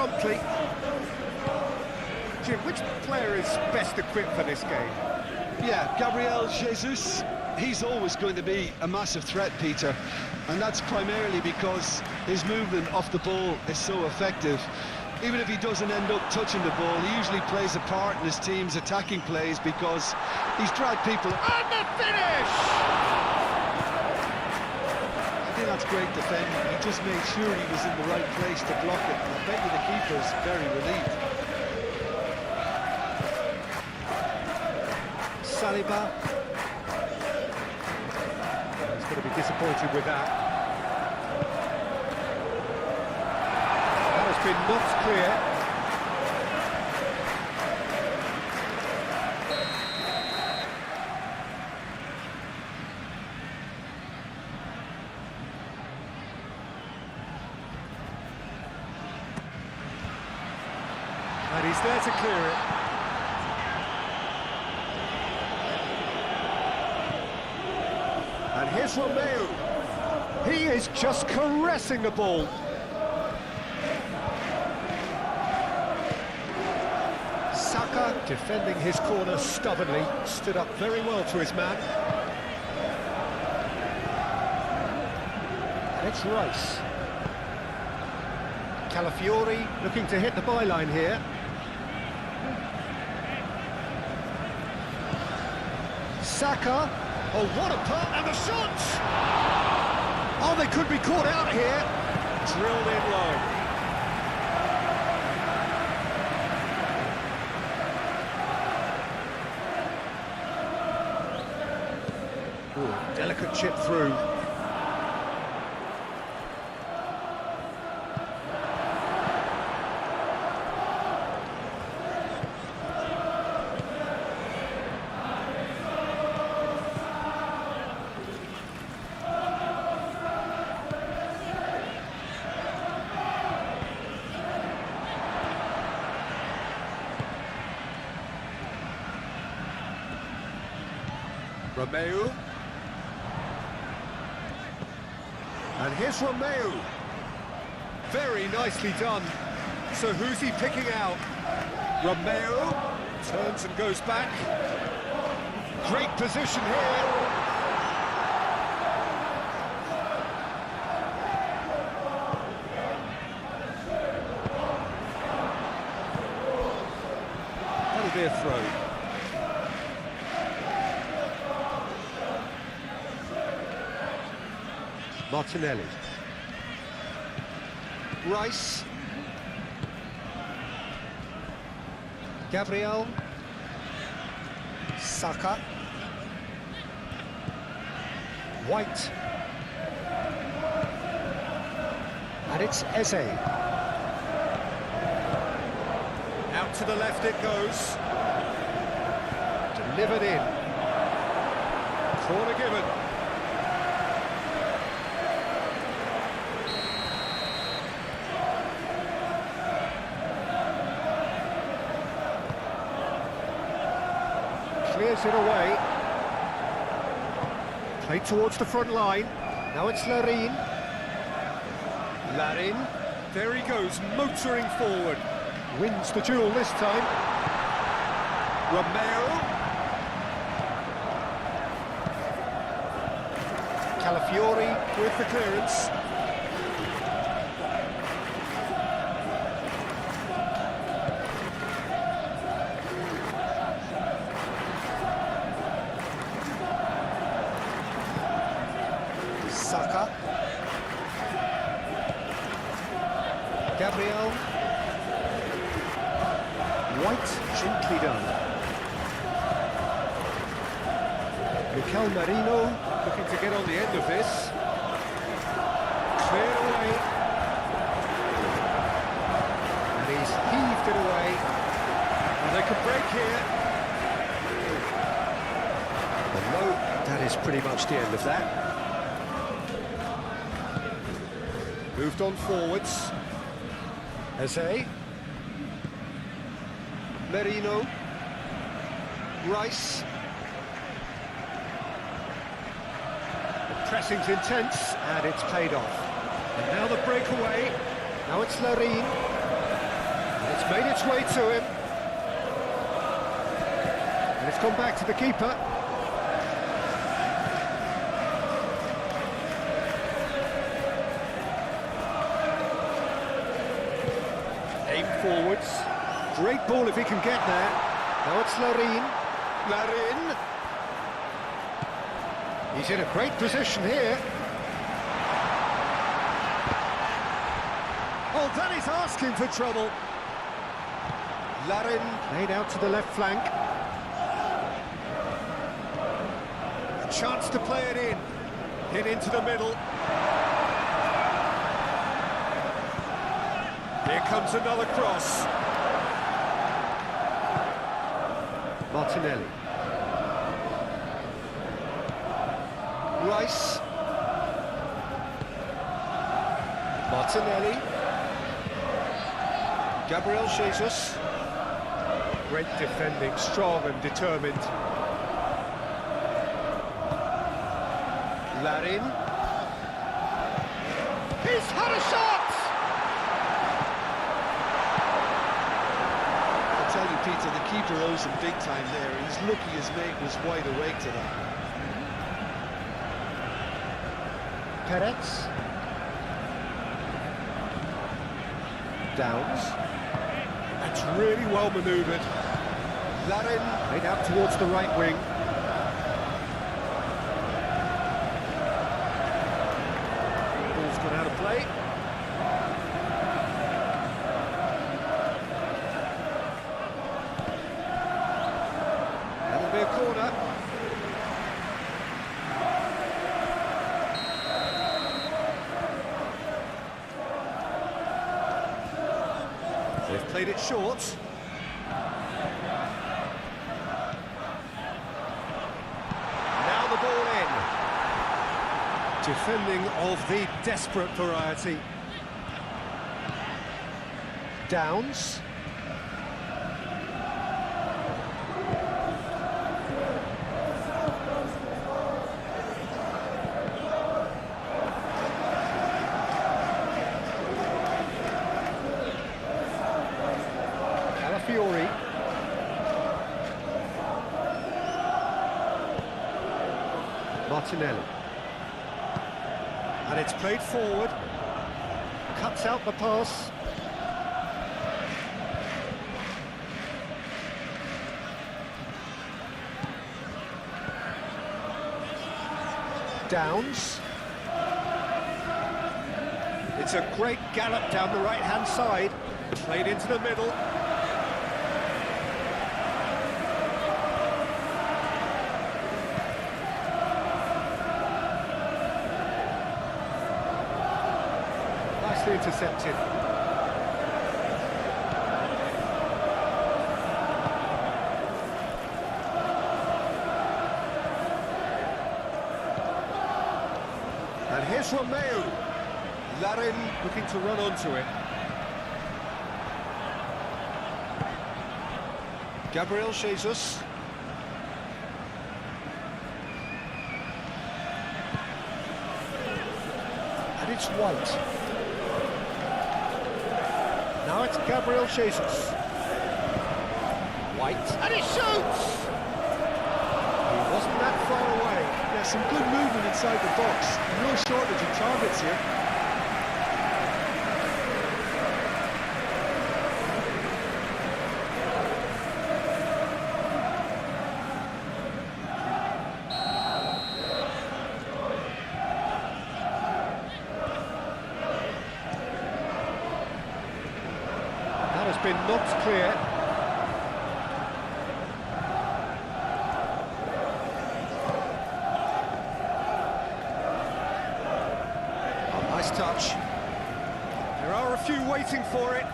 promptly. Jim, which player is best equipped for this game? Yeah, Gabriel Jesus, he's always going to be a massive threat, Peter, and that's primarily because his movement off the ball is so effective. Even if he doesn't end up touching the ball, he usually plays a part in his team's attacking plays because he's dragged people... And the finish! I think that's great defending. He just made sure he was in the right place to block it, and I bet you the keeper's very relieved. Saliba. He's going to be disappointed with that. That has been knocked clear. And he's there to clear it. And here's Romeu. He is just caressing the ball. Saka, defending his corner stubbornly, stood up very well to his man. And it's Rice. Calafiori looking to hit the byline here. Saka. Oh, what a part, and the shot! Oh, they could be caught out here. Drilled in low. Ooh, delicate chip through. Romeu. And here's Romeu. Very nicely done. So who's he picking out? Romeu turns and goes back. Great position here. That'll be a throw. Martinelli. Rice. Gabriel. Saka. White. And it's Eze. Out to the left it goes. Delivered in. Corner given. Clears it away. Played towards the front line. Now it's Larin. Larin. There he goes, motoring forward. Wins the duel this time. Romeu. Calafiori with the clearance. Saka. Gabriel. White, gently done. Mikel Merino looking to get on the end of this. Cleared away. And he's heaved it away. And they could break here. And no, that is pretty much the end of that. Moved on forwards. Eze. Merino. Rice. The pressing's intense, and it's paid off. And now the breakaway. Now it's Larin. made its way to him. And it's gone back to the keeper. Aim forwards. Great ball if he can get there. Now it's Larin. Larin. He's in a great position here. Oh, that is asking for trouble. Larin laid out to the left flank. A chance to play it in. Hit into the middle. Here comes another cross. Martinelli. Rice. Martinelli. Gabriel Jesus. Great defending, strong and determined. Larin. He's had a shot! I tell you, Peter, the keeper owes him big time there. He's lucky his mate was wide awake to that. Perez. Downs. That's really well manoeuvred. Larin laid out towards the right wing. Ball's gone out of play. That'll be a corner. They've played it short. Now the ball in. Defending of the desperate variety. Downs. Fiori. Martinelli. And it's played forward. Cuts out the pass. Downs. It's a great gallop down the right-hand side. Played into the middle. Nicely intercepted. And here's Romeo. Larin looking to run onto it. Gabriel Jesus. And it's White. Now it's Gabriel Jesus. White. And he shoots! He wasn't that far away. Yeah, some good movement inside the box. No shortage of targets here. Been knocked clear. Oh, nice touch. There are a few waiting for it.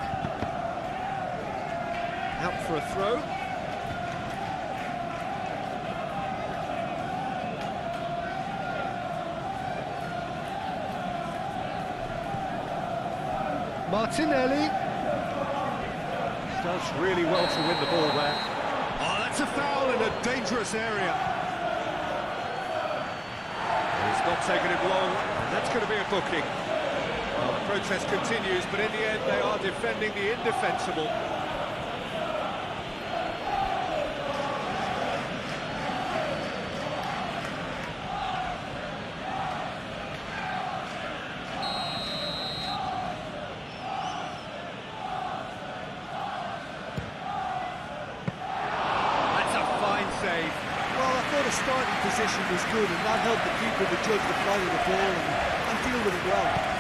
Out for a throw. Martinelli. Does really well to win the ball there. Oh, that's a foul in a dangerous area. He's not taken it long, and that's going to be a booking. Well, the protest continues, but in the end they are defending the indefensible. the starting position was good, and that helped the keeper to judge the flight of the ball and deal with it well.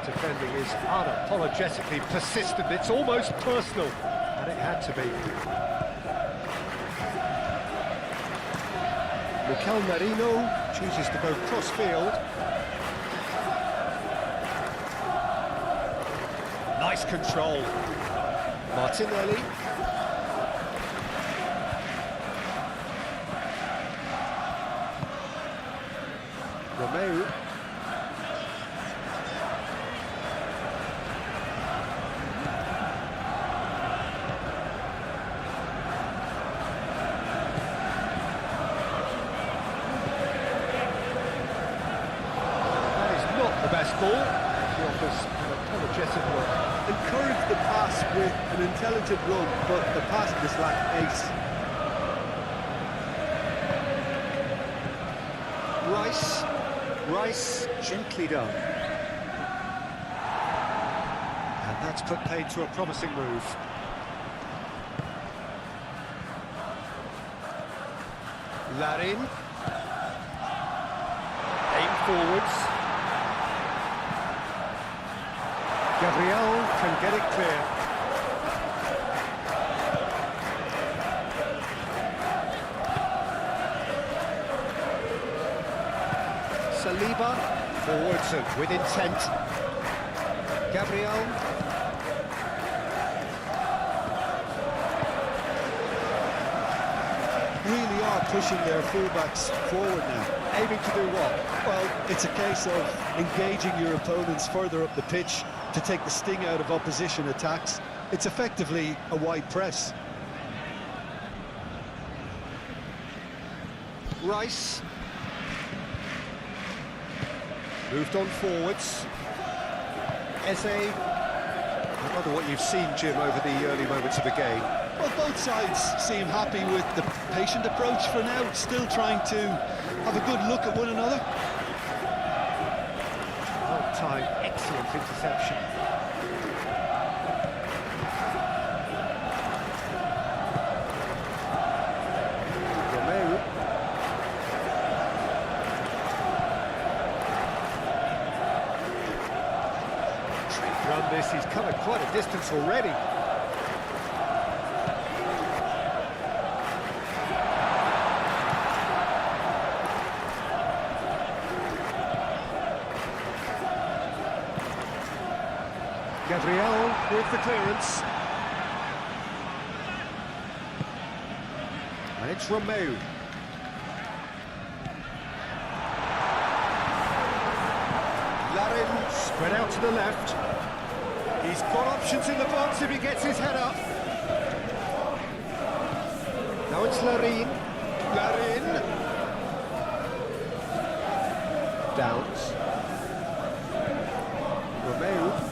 Defending is unapologetically persistent. It's almost personal, and it had to be. Mikel Merino chooses to go cross-field. Nice control. Martinelli. Romeu. Ball. He offers an apologetic look. Encourage the pass with an intelligent run, but the pass just lacked pace. Rice, gently done. And that's put paid to a promising move. Larin. Aim forwards. Gabriel can get it clear. Saliba, forwards and with intent. Gabriel. Really are pushing their fullbacks forward now. Aiming to do what? Well, it's a case of engaging your opponents further up the pitch to take the sting out of opposition attacks. It's effectively a wide press. Rice. Moved on forwards. Eze. I wonder what you've seen, Jim, over the early moments of the game. Well, both sides seem happy with the patient approach for now, still trying to have a good look at one another. Well-timed, excellent interception. Romeu. Run this, he's covered quite a distance already. Gabriel with the clearance. And it's Romeu. Larin spread out to the left. He's got options in the box if he gets his head up. Now it's Larin. Downs. Romeu.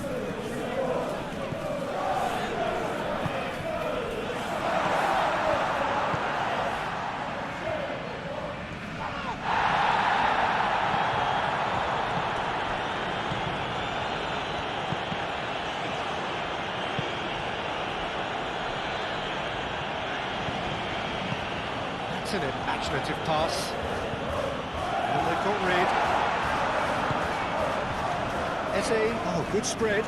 An imaginative pass, and they've got rid. Eze, oh, good spread.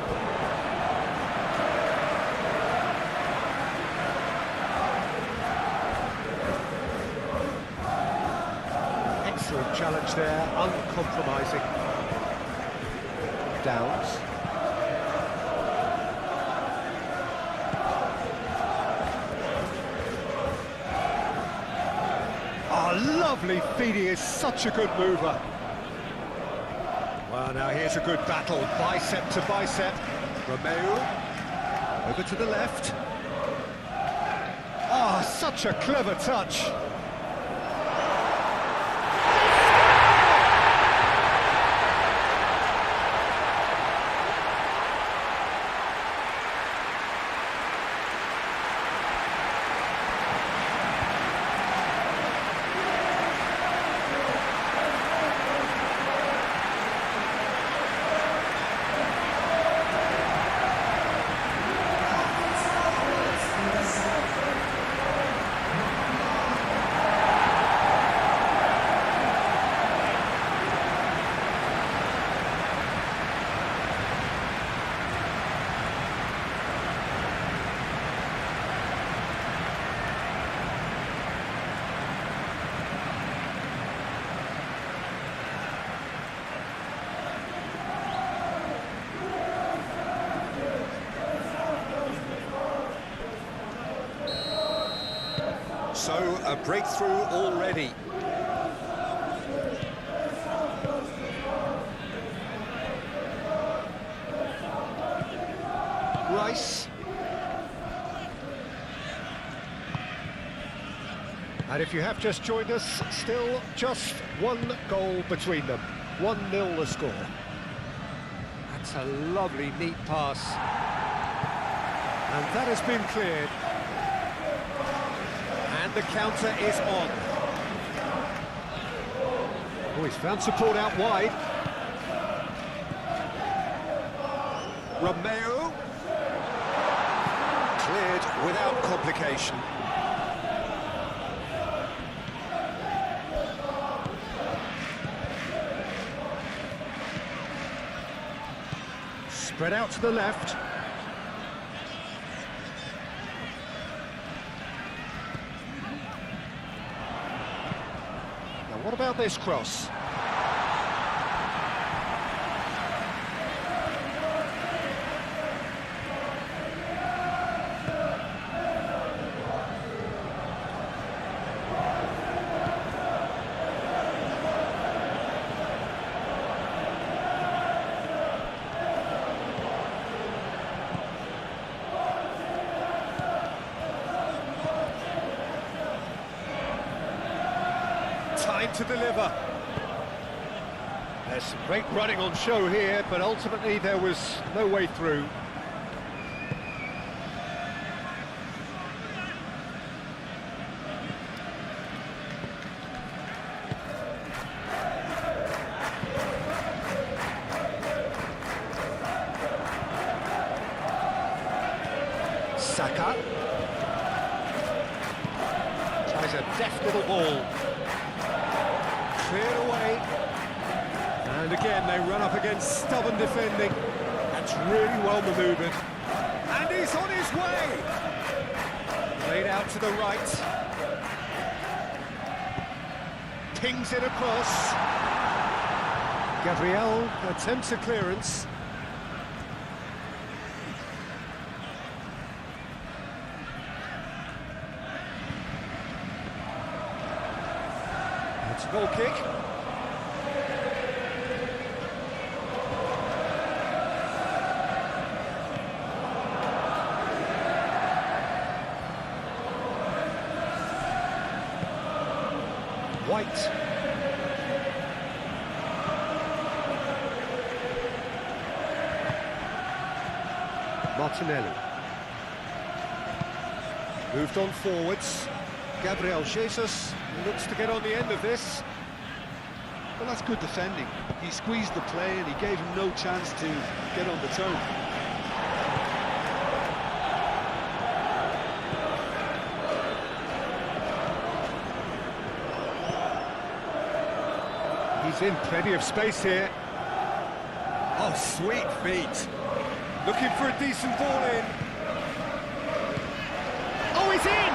Excellent challenge there, uncompromising. Downs. Lovely feed, he is such a good mover. Well, now here's a good battle, bicep to bicep. Romeu, over to the left. Ah, such a clever touch. So, a breakthrough already. Rice. And if you have just joined us, still just one goal between them. 1-0 the score. That's a lovely, neat pass. And that has been cleared. And the counter is on. Oh, he's found support out wide. Romeo. Cleared without complication. Spread out to the left. Now what about this cross? Time to deliver. There's some great running on show here, but ultimately there was no way through. Saka. Tries a deft little ball. Cleared away, and again they run up against stubborn defending. That's really well manoeuvred, and he's on his way. Played out to the right, pings it across. Gabriel attempts a clearance. It's a goal kick. White. Martinelli. Moved on forwards. Gabriel Jesus looks to get on the end of this. Well, that's good defending. He squeezed the play and he gave him no chance to get on the turn. He's in plenty of space here. Oh, sweet feet. Looking for a decent ball in. Oh, he's in!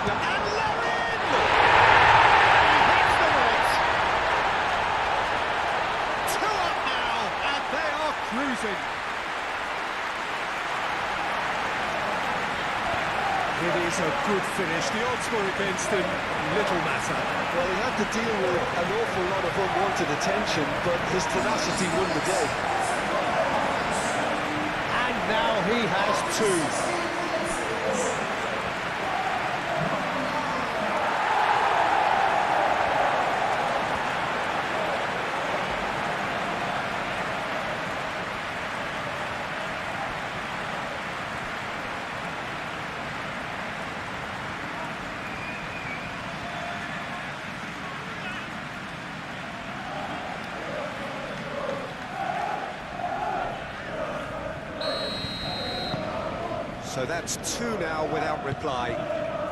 And Larin! He hits the net. 2 up now, and they are cruising. It is a good finish. The odds were against him. Little matter. Well, he had to deal with an awful lot of unwanted attention, but his tenacity won the day. And now he has 2. So that's 2 now without reply.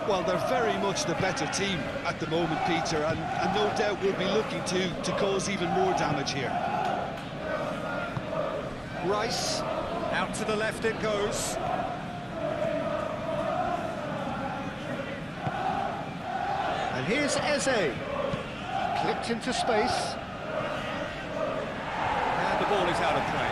Well, they're very much the better team at the moment, Peter, and no doubt will be looking to cause even more damage here. Rice, out to the left it goes. And here's Eze. Clipped into space. And the ball is out of play.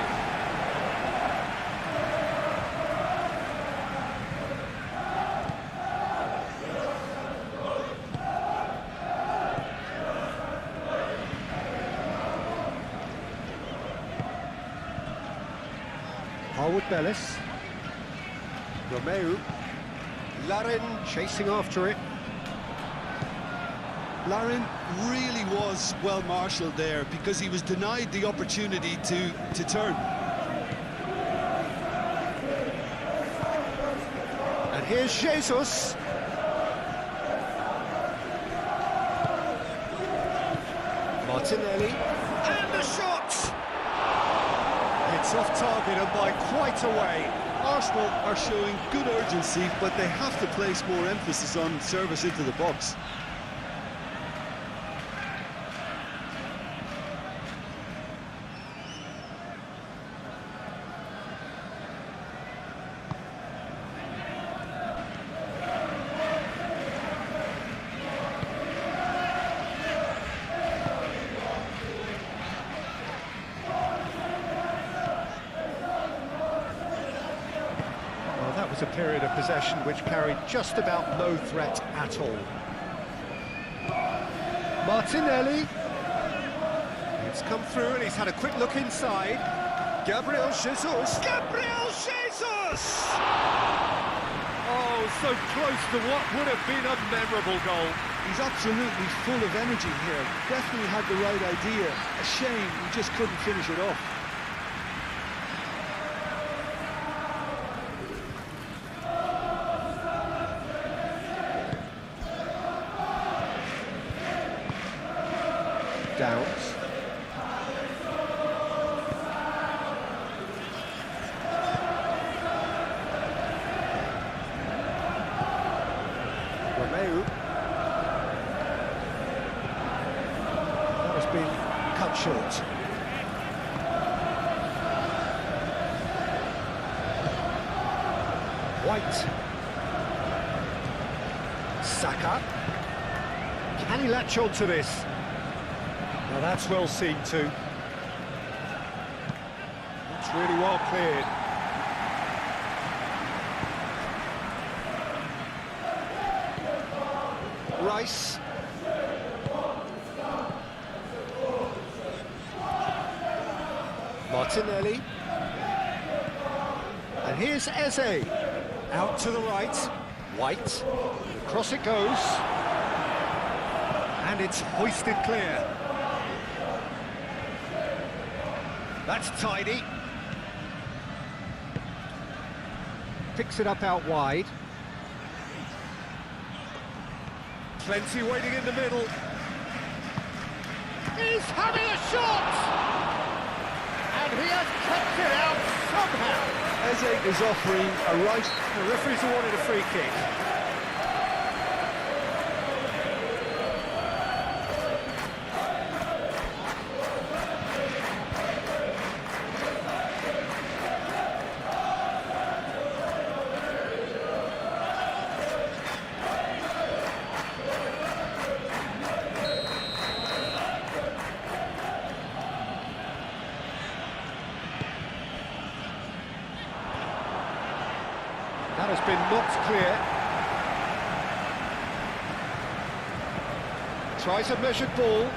Harwood Bellis. Romeu. Larin chasing after it. Larin really was well marshalled there because he was denied the opportunity to turn. And here's Jesus. Martinelli. And the shot! It's off target and by quite a way. Arsenal are showing good urgency, but they have to place more emphasis on service into the box. That was a period of possession which carried just about no threat at all. Martinelli. It's come through and he's had a quick look inside. Gabriel Jesus. Gabriel Jesus! Oh, so close to what would have been a memorable goal. He's absolutely full of energy here. Definitely had the right idea. A shame he just couldn't finish it off. Downs. Romeu. That has been cut short. White. Saka. Can he latch on to this? Now that's well seen too. That's really well cleared. Rice. Martinelli. And here's Eze. Out to the right. White. Across it goes. And it's hoisted clear. That's tidy. Picks it up out wide. Plenty waiting in the middle. He's having a shot! And he has kept it out somehow. Eze is offering a right... The referee's awarded a free kick. That has been knocked clear. Tries a measured ball.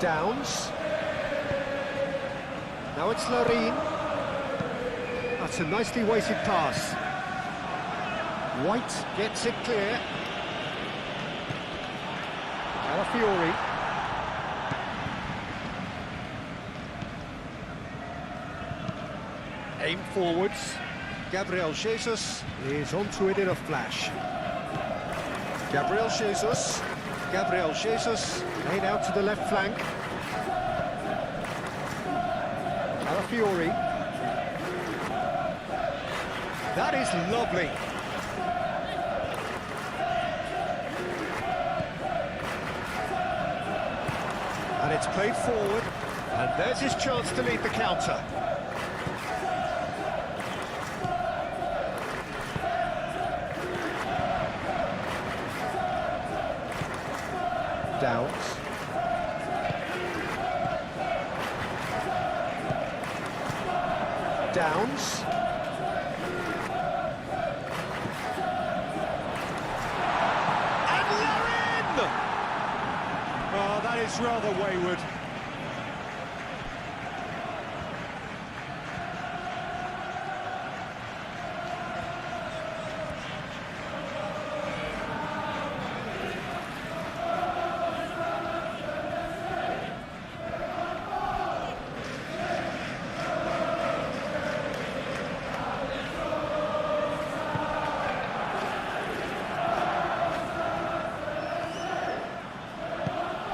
Downs. Now it's Larin. That's a nicely weighted pass. White gets it clear. Alafiori. Aim forwards. Gabriel Jesus is onto it in a flash. Gabriel Jesus. Gabriel Jesus laid out to the left flank. Alafiori. That is lovely. And it's played forward, and there's his chance to lead the counter. Downs. Downs. And Larin! Oh, that is rather wayward.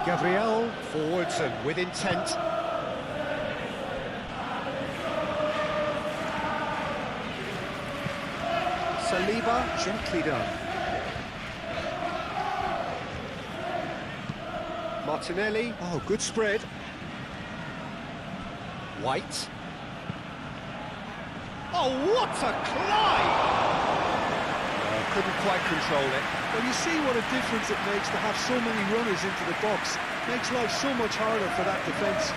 Gabriel forwards and with intent. Saliba gently done. Martinelli, oh, good spread. White. Oh, what a climb! Couldn't quite control it. Well, you see what a difference it makes to have so many runners into the box. Makes life so much harder for that defence.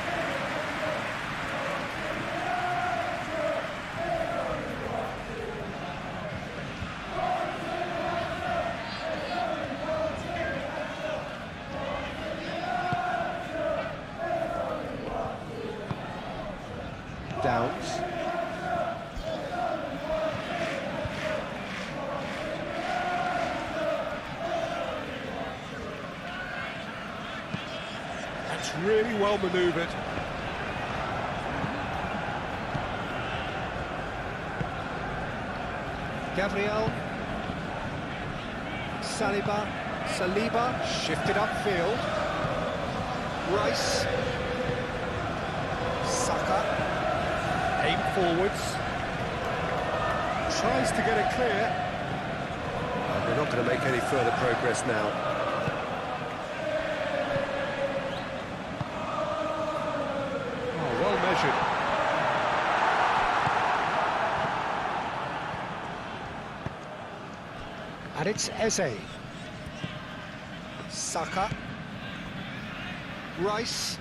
Downs. That's really well manoeuvred. Gabriel. Saliba shifted upfield. Rice. Saka. Aim forwards. Tries to get it clear. They're not going to make any further progress now. Oh, well measured. And it's Eze. Saka. Rice.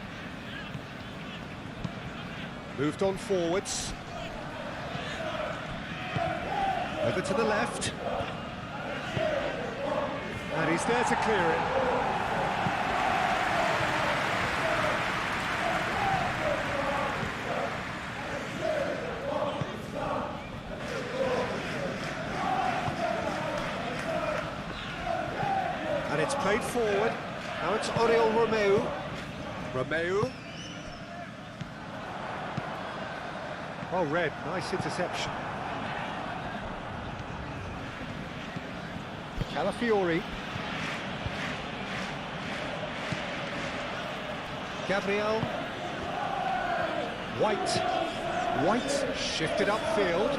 Moved on forwards. Over to the left. And he's there to clear it. And it's played forward. Now it's Oriol Romeu. Oh, Red, nice interception. Calafiori. Gabriel. White shifted upfield.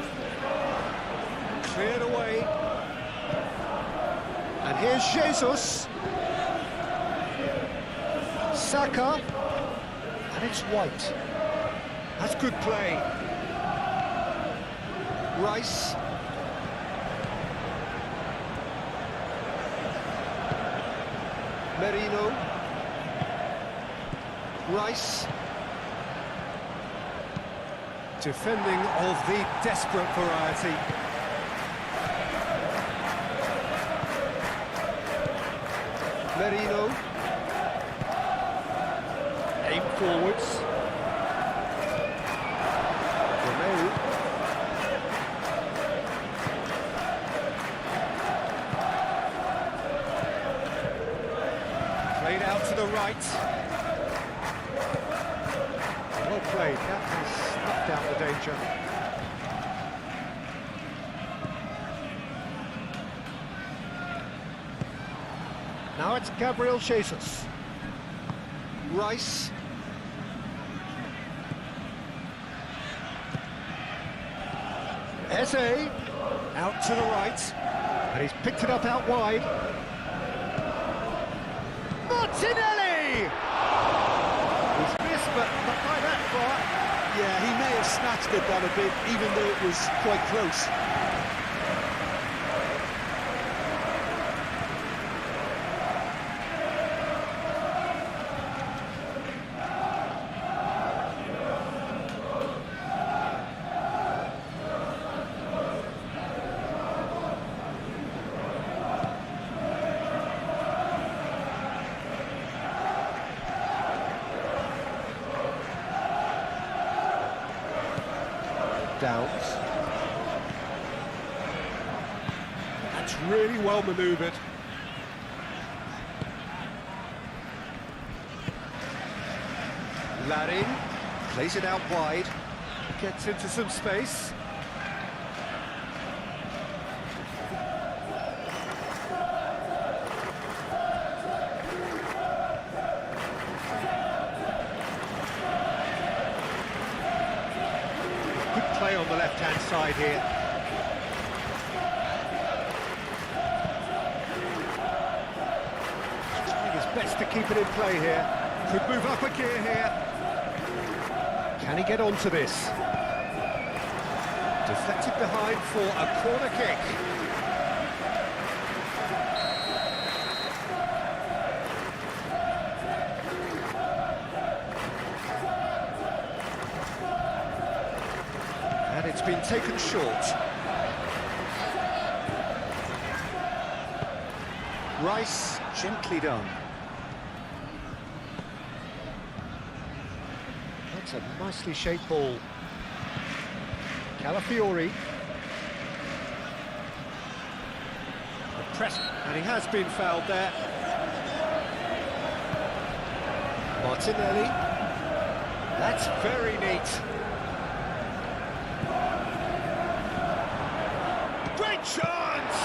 Cleared away. And here's Jesus. Saka. And it's White. That's good play. Rice. Merino. Rice. Defending of the desperate variety. Merino. Aim forwards. Romeu. Played out to the right. Well played, that has snuffed out the danger. Now it's Gabriel Jesus. Rice. Eze. Out to the right. And he's picked it up out wide. Martinelli! He's missed, but not by that far. Yeah, he may have snatched at that a bit, even though it was quite close. Downs. That's really well manoeuvred. Larin plays it out wide, gets into some space. Good play on the left-hand side here. Trying his best to keep it in play here. Could move up a gear here. Can he get onto this? Deflected behind for a corner kick. And it's been taken short. Rice, gently done. That's a nicely shaped ball. Calafiori. The press, and he has been fouled there. Martinelli. That's very neat. Great chance!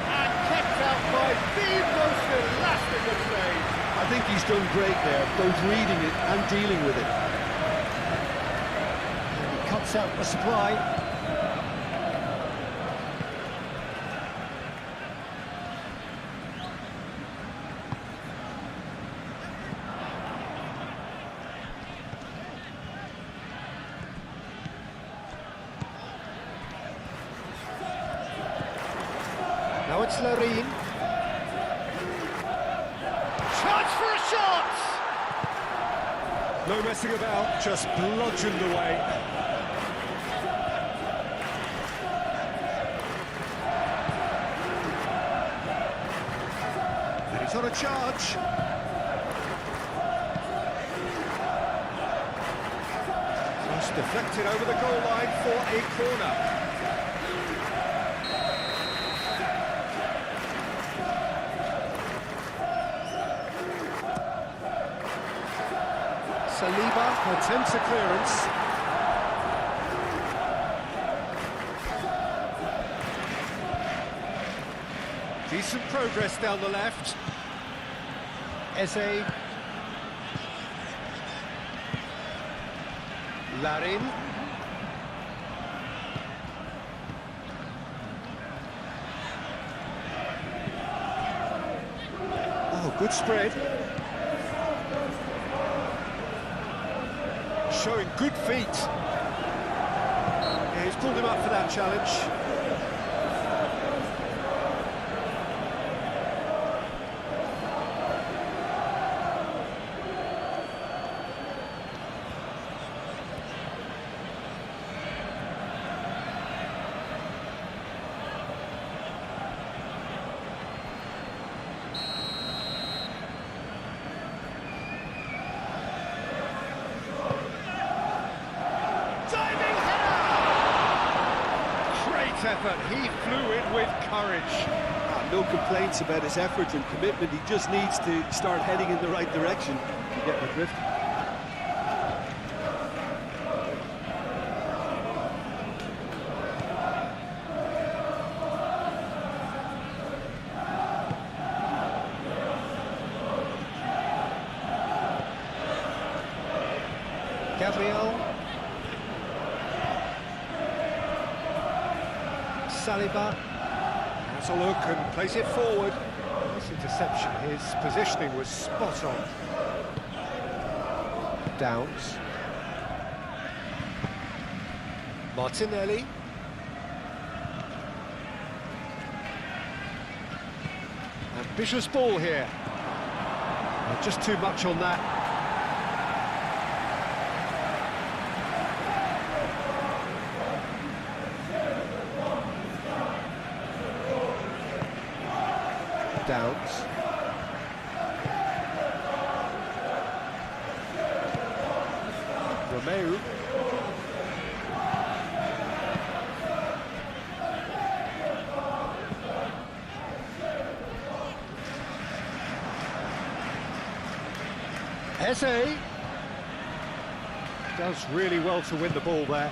And kept out by the most elastic of saves. I think he's done great there, both reading it and dealing with it. And he cuts out the supply. Now it's Larin. Chance for a shot! No messing about, just bludgeoned away. And he's on a charge. Just deflected over the goal line for a corner. Saliba attempts a clearance. Decent progress down the left. Eze. Larin. Oh, good spread. Showing good feet. Yeah, he's pulled him up for that challenge. Effort. He flew in with courage. No complaints about his effort and commitment. He just needs to start heading in the right direction to get the drift. Gabriel. Saliba has a look and plays it forward. Nice interception. His positioning was spot on. Downs. Martinelli. Ambitious ball here. Just too much on that. Downs. Romeu. Eze does really well to win the ball there.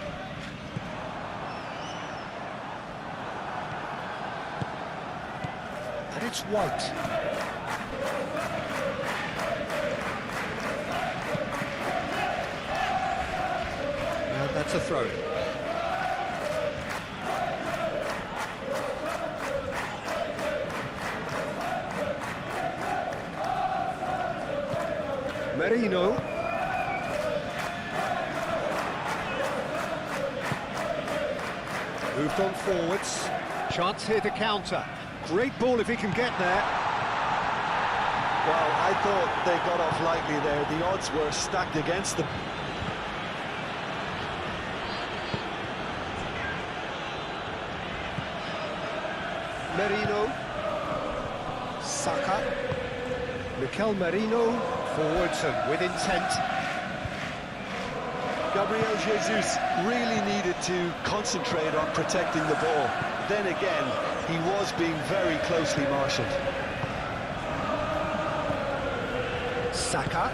And it's White. And that's a throw. Merino. Moved on forwards. Chance here to counter. Great ball if he can get there. Well, I thought they got off lightly there. The odds were stacked against them. Merino. Saka. Mikel Merino. Forwards and with intent. Gabriel Jesus really needed to concentrate on protecting the ball. Then again, he was being very closely marshalled. Saka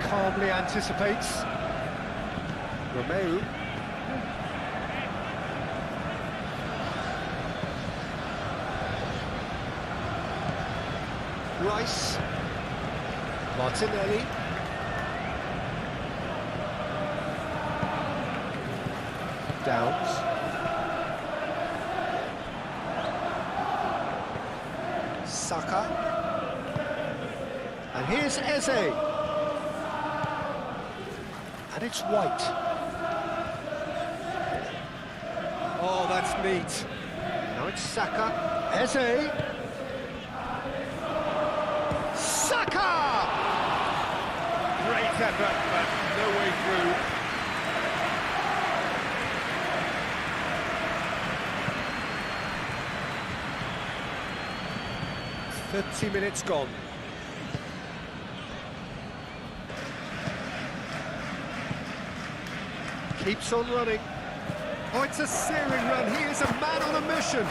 calmly anticipates. Romeu. Rice. Martinelli. Downs. Saka. And here's Eze. And it's White. Oh, that's neat. Now it's Saka. Eze. Saka! Great effort, but no way through. 30 minutes gone. Keeps on running. Oh, it's a searing run. He is a man on a mission.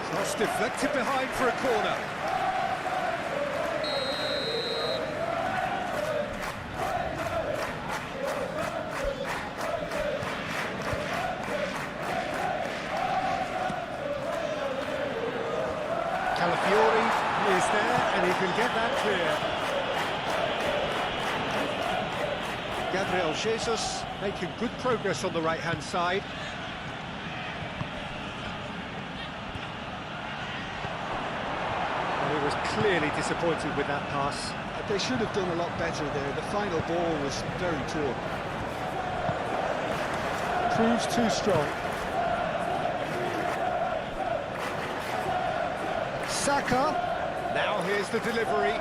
Cross deflected behind for a corner. Calafiori is there, and he can get that clear. Gabriel Jesus making good progress on the right-hand side. And he was clearly disappointed with that pass. They should have done a lot better there. The final ball was very poor. Proves too strong. Saka. Now here's the delivery.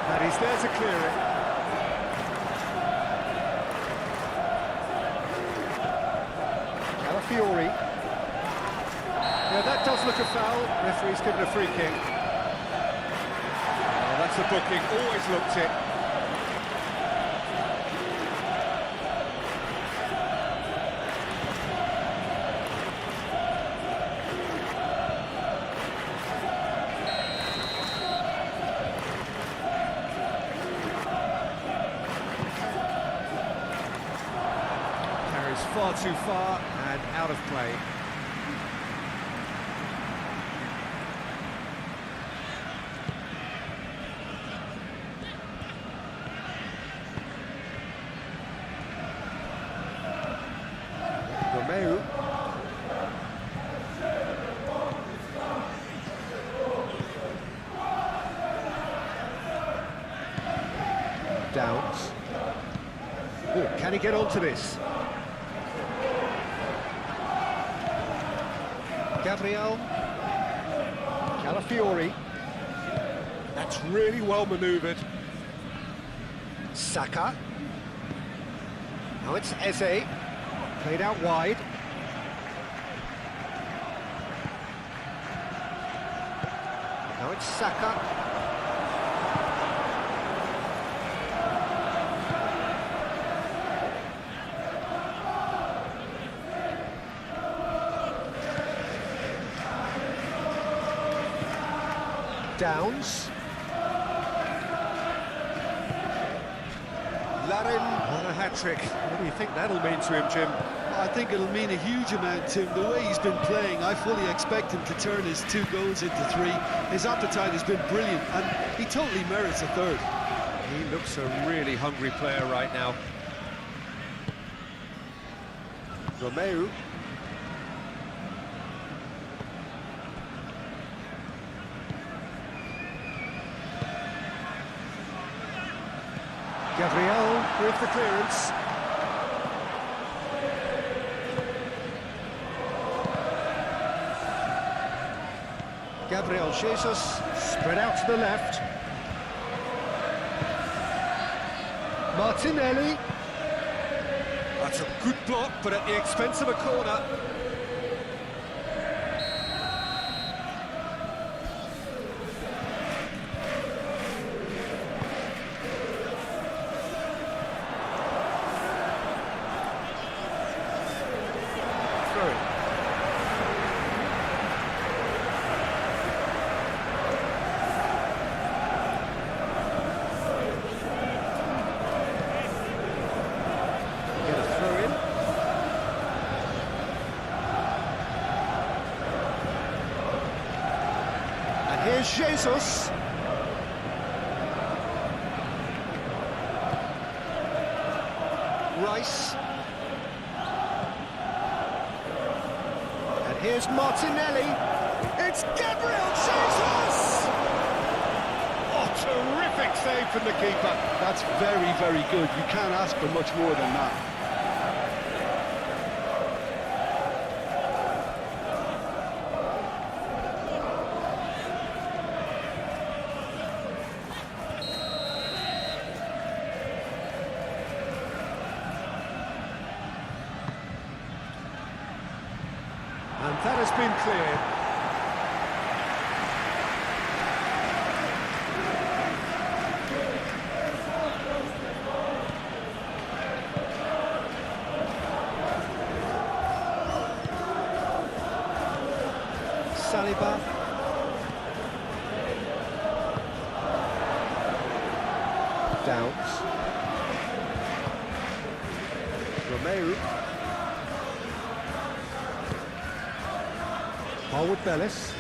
And he's there to clear it. Calafiori. Yeah, that does look a foul. Referee's given a free kick. Oh, that's a booking. Always looked it. Far too far and out of play. Romeu. Downs. Ooh, can he get onto this? Gabriel Calafiori. That's really well manoeuvred. Saka. Now it's Eze. Played out wide. Now it's Saka. Downs. Larin on a hat-trick. What do you think that'll mean to him, Jim? I think it'll mean a huge amount to him. The way he's been playing, I fully expect him to turn his 2 goals into 3. His appetite has been brilliant, and he totally merits a third. He looks a really hungry player right now. Romeu. Gabriel with the clearance. Gabriel Jesus spread out to the left. Martinelli. That's a good block, but at the expense of a corner. Here's Jesus. Rice. And here's Martinelli. It's Gabriel Jesus! Oh, terrific save from the keeper. That's very, very good. You can't ask for much more than that. And that has been cleared. Saliba. Downs. Romeu. Harwood Bellis.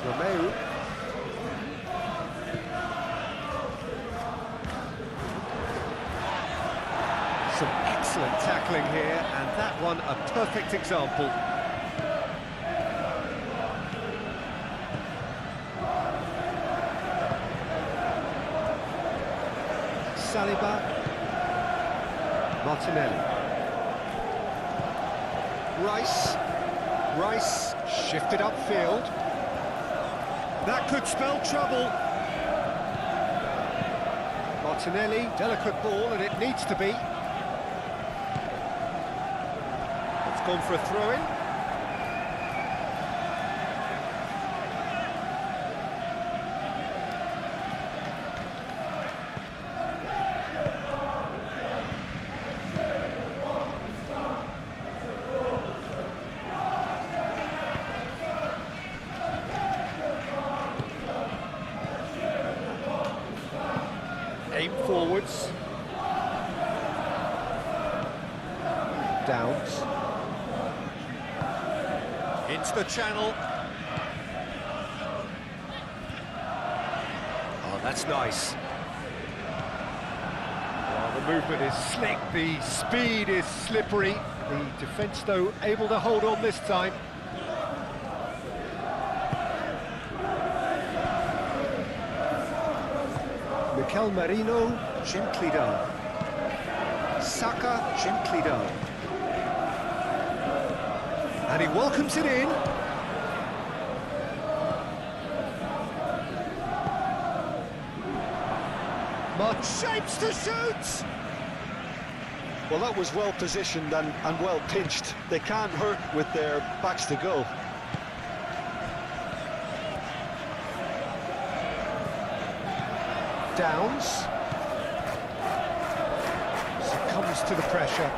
Romeu. Some excellent tackling here, and that one a perfect example. Saliba. Martinelli. Rice shifted upfield. That could spell trouble. Martinelli, delicate ball, and it needs to be. It's gone for a throw-in. Aim forwards. Downs. Into the channel. Oh, that's nice. Well, the movement is slick, the speed is slippery. The defence, though, able to hold on this time. Mikel Merino, gently done. Saka, gently done. And he welcomes it in. Mark shapes to shoot! Well, that was well positioned and well pinched. They can't hurt with their backs to goal. Downs succumbs to the pressure.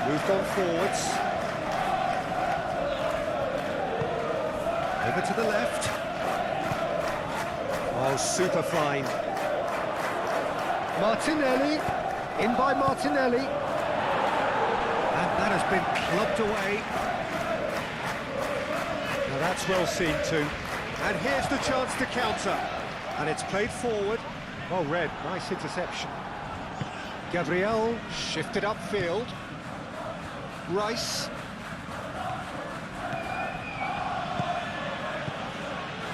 Moved on forwards. Over to the left. Oh, super fine. Martinelli, in by Martinelli. And that has been clubbed away. Now that's well seen too. And here's the chance to counter. And it's played forward. Well read, nice interception. Gabriel shifted upfield. Rice.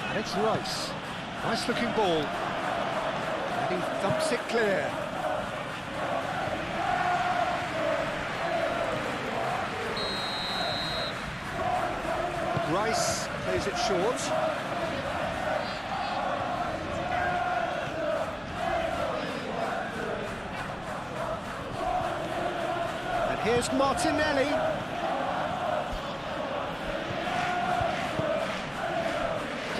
And it's Rice. Nice looking ball. And he thumps it clear. Rice plays it short. And here's Martinelli.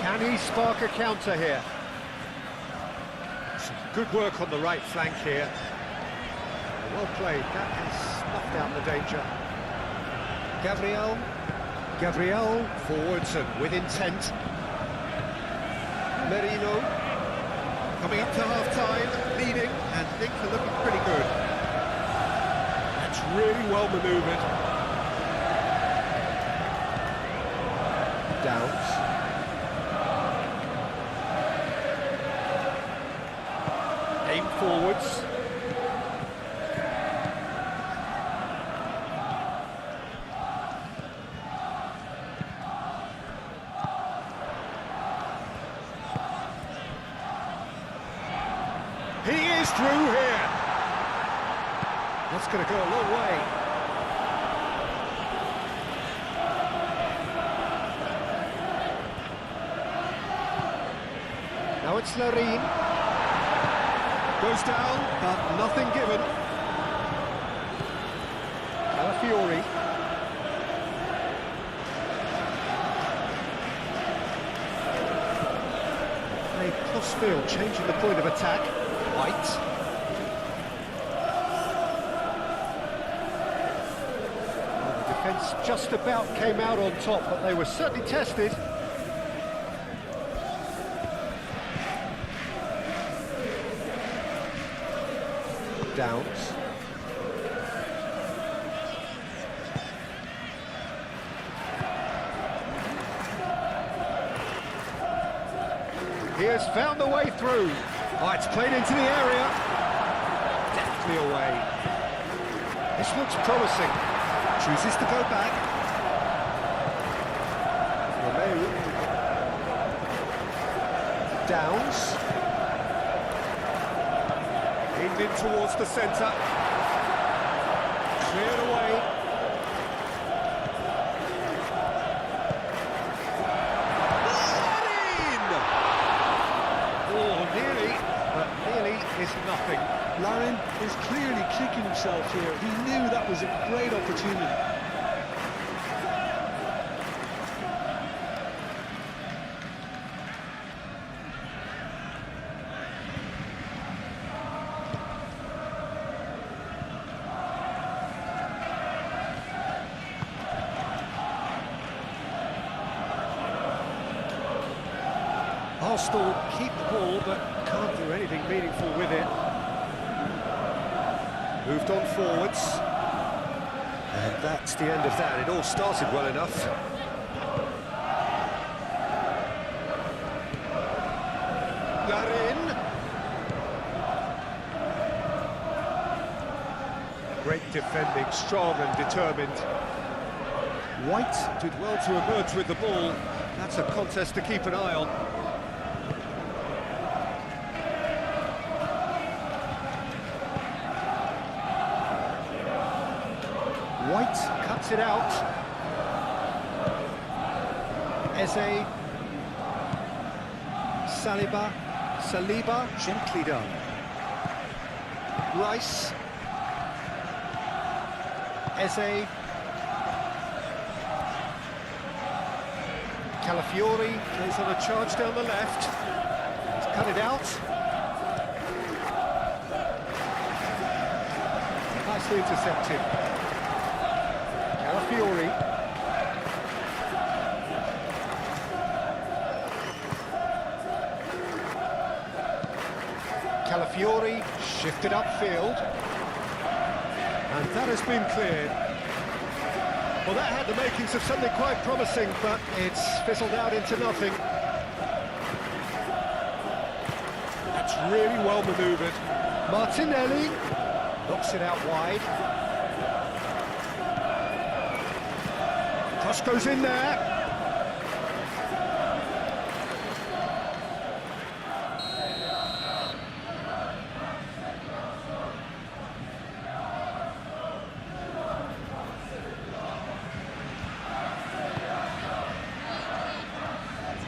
Can he spark a counter here? Some good work on the right flank here. Well played, that has snuffed out the danger. Gabriel, forwards and with intent. Merino, coming up to half-time, leading, and things are looking pretty good. That's really well manoeuvred. Downs. Aim forwards. He is through here. That's going to go a long way. Now it's Larine. Goes down, but nothing given. Calafiori. A cross-field, changing the point of attack. White. Well, the defence just about came out on top, but they were certainly tested. Downs. He has found the way through. Oh, it's played into the area. Deftly away. This looks promising. Chooses to go back. Romeu. Downs. Aimed in towards the centre. Cleared away. Is nothing. Larin is clearly kicking himself here. He knew that was a great opportunity. Arsenal keep the ball, but can't do anything meaningful with it. Moved on forwards. And that's the end of that. It all started well enough. Larin. Great defending, strong and determined. White did well to emerge with the ball. That's a contest to keep an eye on. White cuts it out. Eze. Saliba, gently done. Rice. Eze. Calafiori plays on a charge down the left. He's cut it out. Nicely intercepted. Calafiori. Calafiori shifted upfield. And that has been cleared. Well, that had the makings of something quite promising, but it's fizzled out into nothing. That's really well manoeuvred. Martinelli knocks it out wide. Cross goes in there.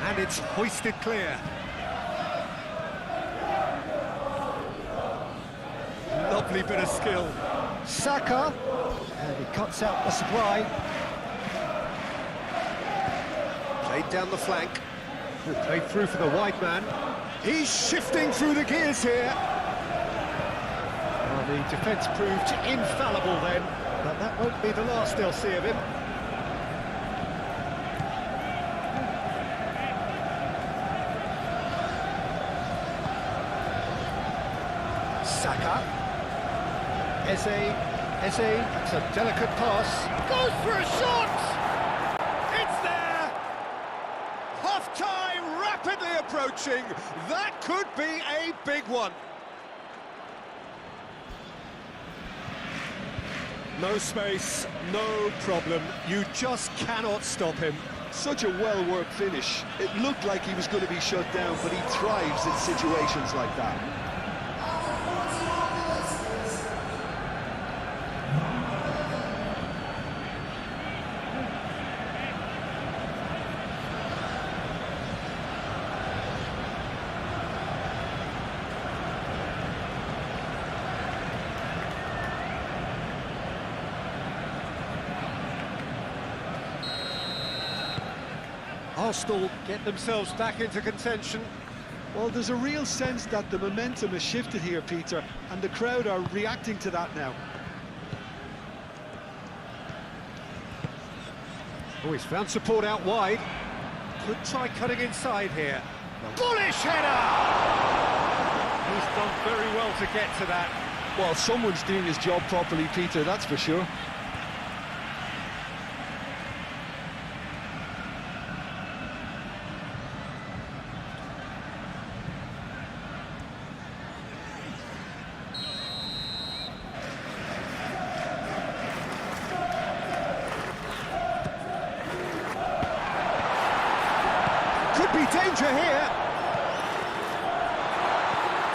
And it's hoisted clear. Lovely bit of skill. Saka, and he cuts out the supply. Played down the flank. Played through for the wide man. He's shifting through the gears here. Well, the defence proved infallible then, but that won't be the last they'll see of him. Saka. Eze, it's a delicate pass. Goes for a shot! It's there! Half-time rapidly approaching. That could be a big one. No space, no problem. You just cannot stop him. Such a well-worked finish. It looked like he was going to be shut down, but he thrives in situations like that. Arsenal get themselves back into contention. Well, there's a real sense that the momentum has shifted here, Peter, and the crowd are reacting to that now. Oh, he's found support out wide. Could try cutting inside here. Bullish header! He's done very well to get to that. Well, someone's doing his job properly, Peter, that's for sure. Could be danger here.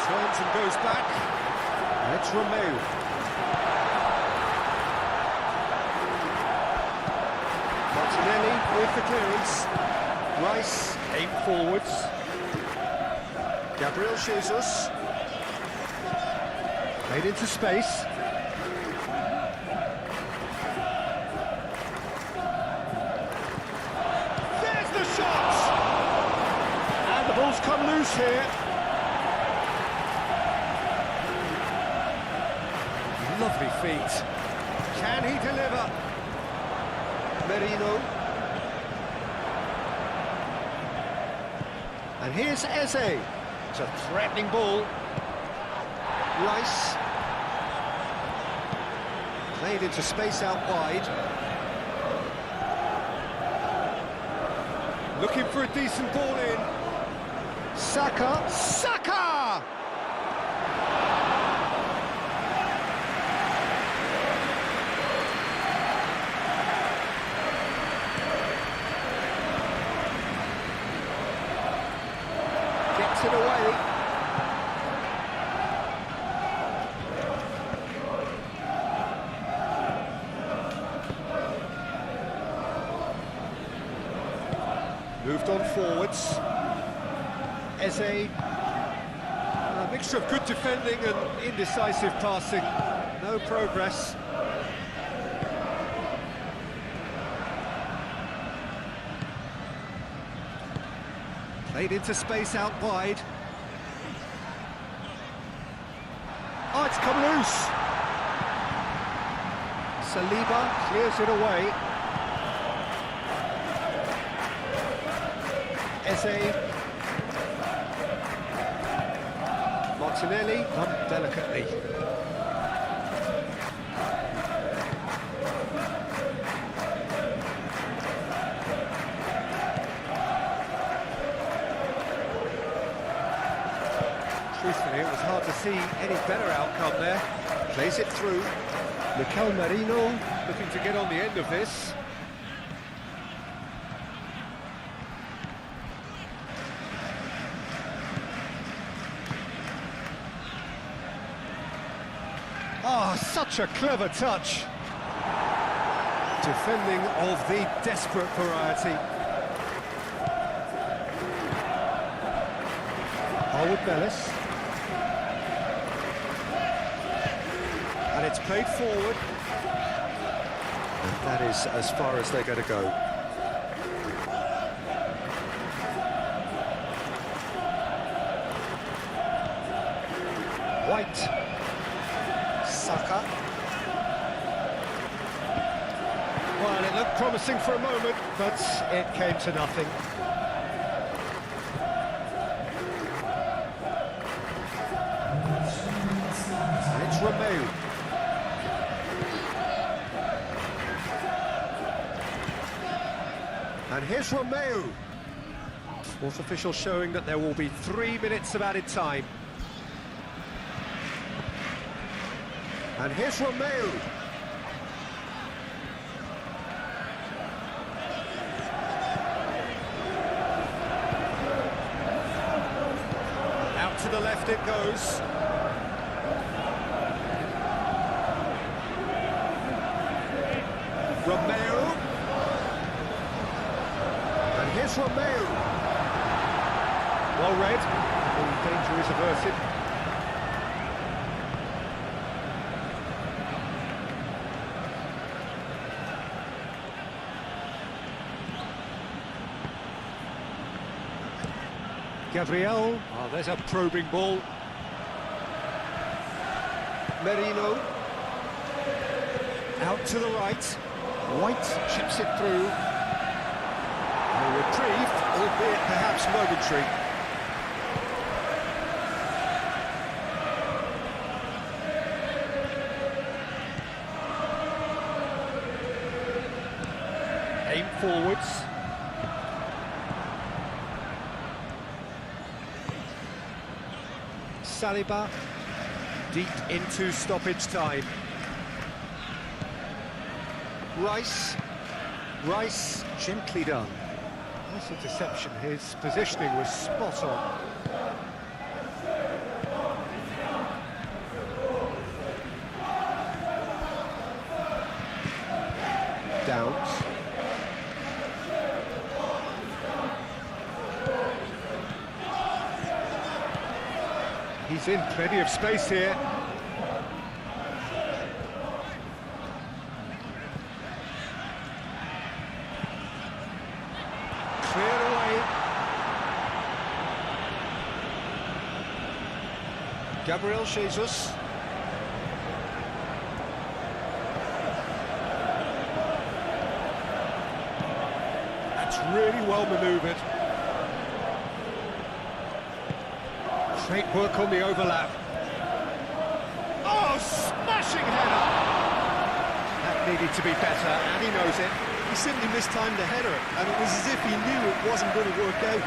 Turns and goes back. It's Romeu. Martinelli with the clearance. Rice aimed forwards. Gabriel Jesus. Played into space. There's the shot! The ball's come loose here. Lovely feet. Can he deliver? Merino. And here's Eze. It's a threatening ball. Rice. Played into space out wide. Looking for a decent ball in. Saka! Saka! Gets it away. Moved on forwards. Eze, a mixture of good defending and indecisive passing. No progress. Played into space out wide. Oh, it's come loose. Saliba clears it away. Eze. Martinelli, bumped delicately. Truthfully, it was hard to see any better outcome there. Plays it through. Mikel Merino looking to get on the end of this. Ah, such a clever touch. Defending of the desperate variety. Harwood Bellis. And it's played forward. And that is as far as they're going to go. White. Saka. Well, it looked promising for a moment, but it came to nothing. And it's Romeu. And here's Romeu. Fourth official showing that there will be 3 minutes of added time. And here's Romeu. Out to the left it goes. Romeu. And here's Romeu. Well read. The danger is averted. Gabriel. Oh, there's a probing ball. Merino. Out to the right. White chips it through. A reprieve, albeit perhaps momentary. Aim forwards. Saliba, deep into stoppage time. Rice, gently done. Nice interception, his positioning was spot on. Downs. He's in plenty of space here. Cleared away. Gabriel Jesus. That's really well manoeuvred. Great work on the overlap. Oh, smashing header! That needed to be better, and he knows it. He simply mistimed the header, and it was as if he knew it wasn't going to work out.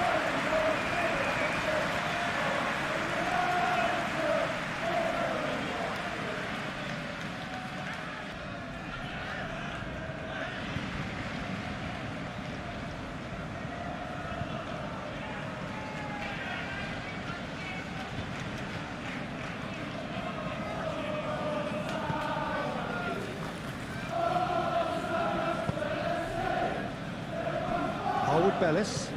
Harwood Bellis.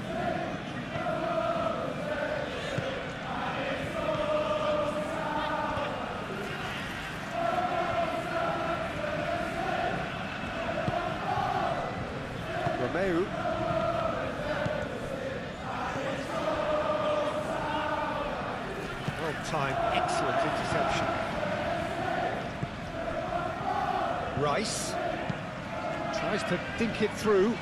Romeu. Well timed, excellent interception. Rice tries to dink it through.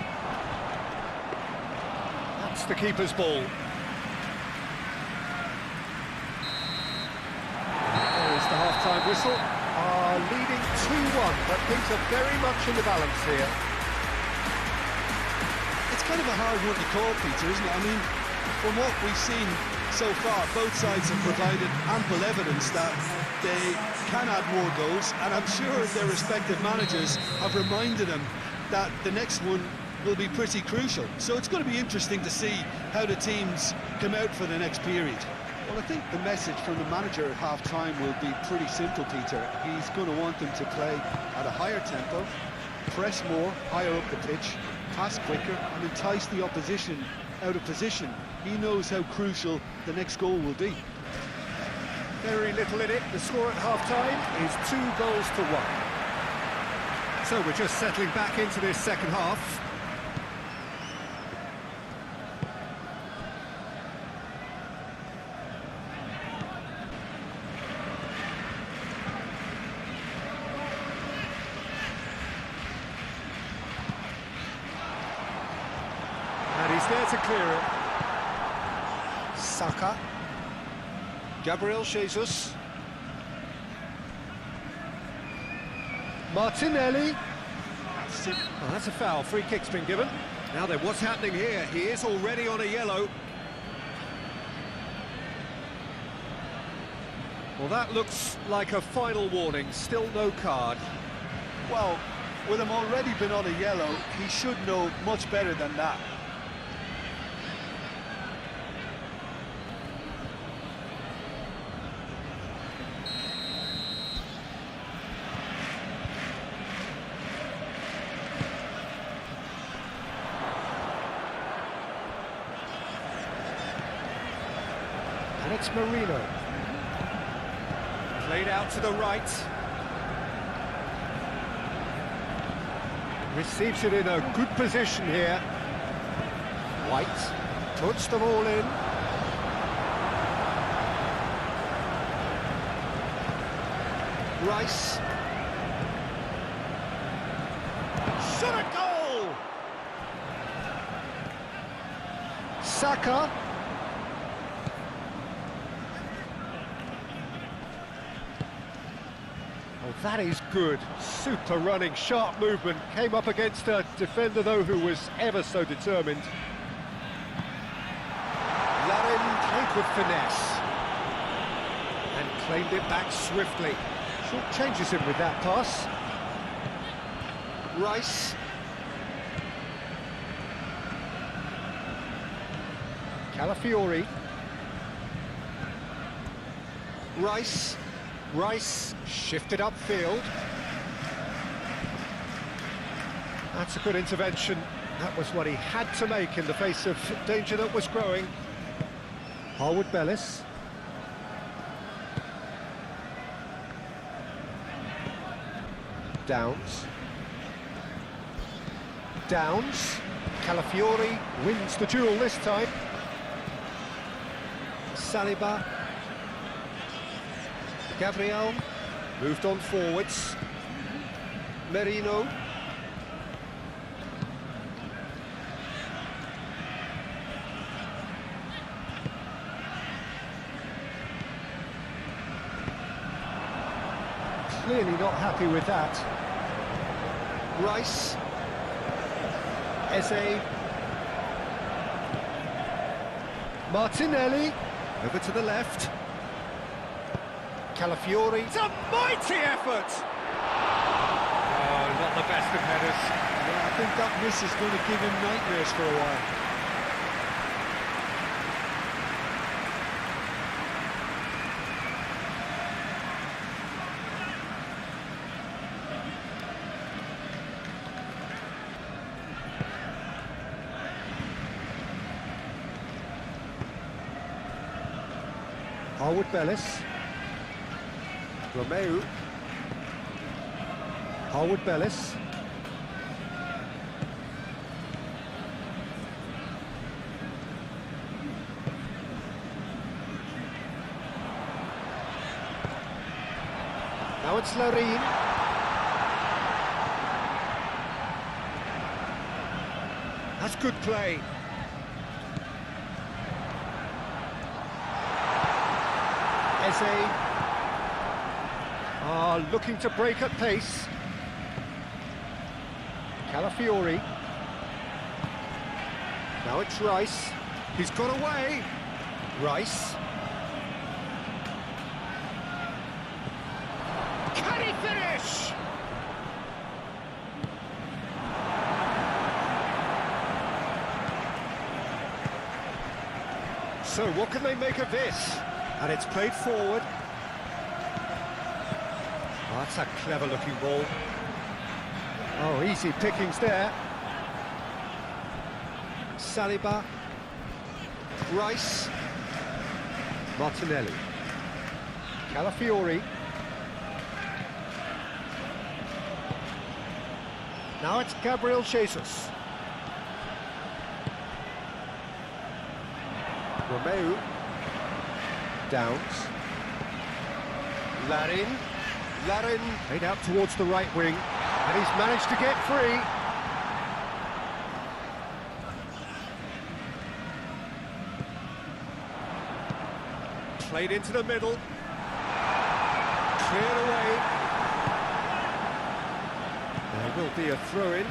That's the keeper's ball. half-time whistle. Are leading 2-1, but things are very much in the balance here. It's kind of a hard one to call, Peter, isn't it? I mean, from what we've seen so far, both sides have provided ample evidence that they can add more goals, and I'm sure their respective managers have reminded them that the next one will be pretty crucial. So it's going to be interesting to see how the teams come out for the next period. Well, I think the message from the manager at half-time will be pretty simple, Peter. He's going to want them to play at a higher tempo, press more, higher up the pitch, pass quicker, and entice the opposition out of position. He knows how crucial the next goal will be. Very little in it. The score at half-time is 2-1. So we're just settling back into this second half. And he's there to clear it. Saka. Gabriel Jesus. Martinelli. Oh, that's a foul. Free kick's been given. Now then, what's happening here? He is already on a yellow. Well, that looks like a final warning. Still no card. Well, with him already been on a yellow, he should know much better than that. And it's Marino. Played out to the right. Receives it in a good position here. White puts them all in. Rice. Shot a goal! Saka. Oh, that is good. Super running, sharp movement. Came up against a defender, though, who was ever so determined. Larin played with finesse. And claimed it back swiftly. Short changes him with that pass. Rice. Calafiori. Rice. Rice shifted upfield. That's a good intervention. That was what he had to make in the face of danger that was growing. Harwood Bellis. Downs. Downs. Calafiori wins the duel this time. Saliba. Gabriel moved on forwards. Merino. Clearly not happy with that. Rice. Eze. Martinelli. Over to the left. Calafiori. It's a mighty effort! Oh, not the best of headers. Yeah, I think that miss is going to give him nightmares for a while. Harwood Bellis. Romeu. Harwood Bellis. Now it's Larin. That's good play. Eze. Looking to break at pace. Calafiori. Now it's Rice. He's got away. Rice. Can he finish? So what can they make of this? And it's played forward. Oh, that's a clever-looking ball. Oh, easy pickings there. Saliba. Rice. Martinelli. Calafiori. Now it's Gabriel Jesus. Romeu. Downs. Larin. Larin played out towards the right wing, and he's managed to get free. Played into the middle. Cleared away. There will be a throw-in.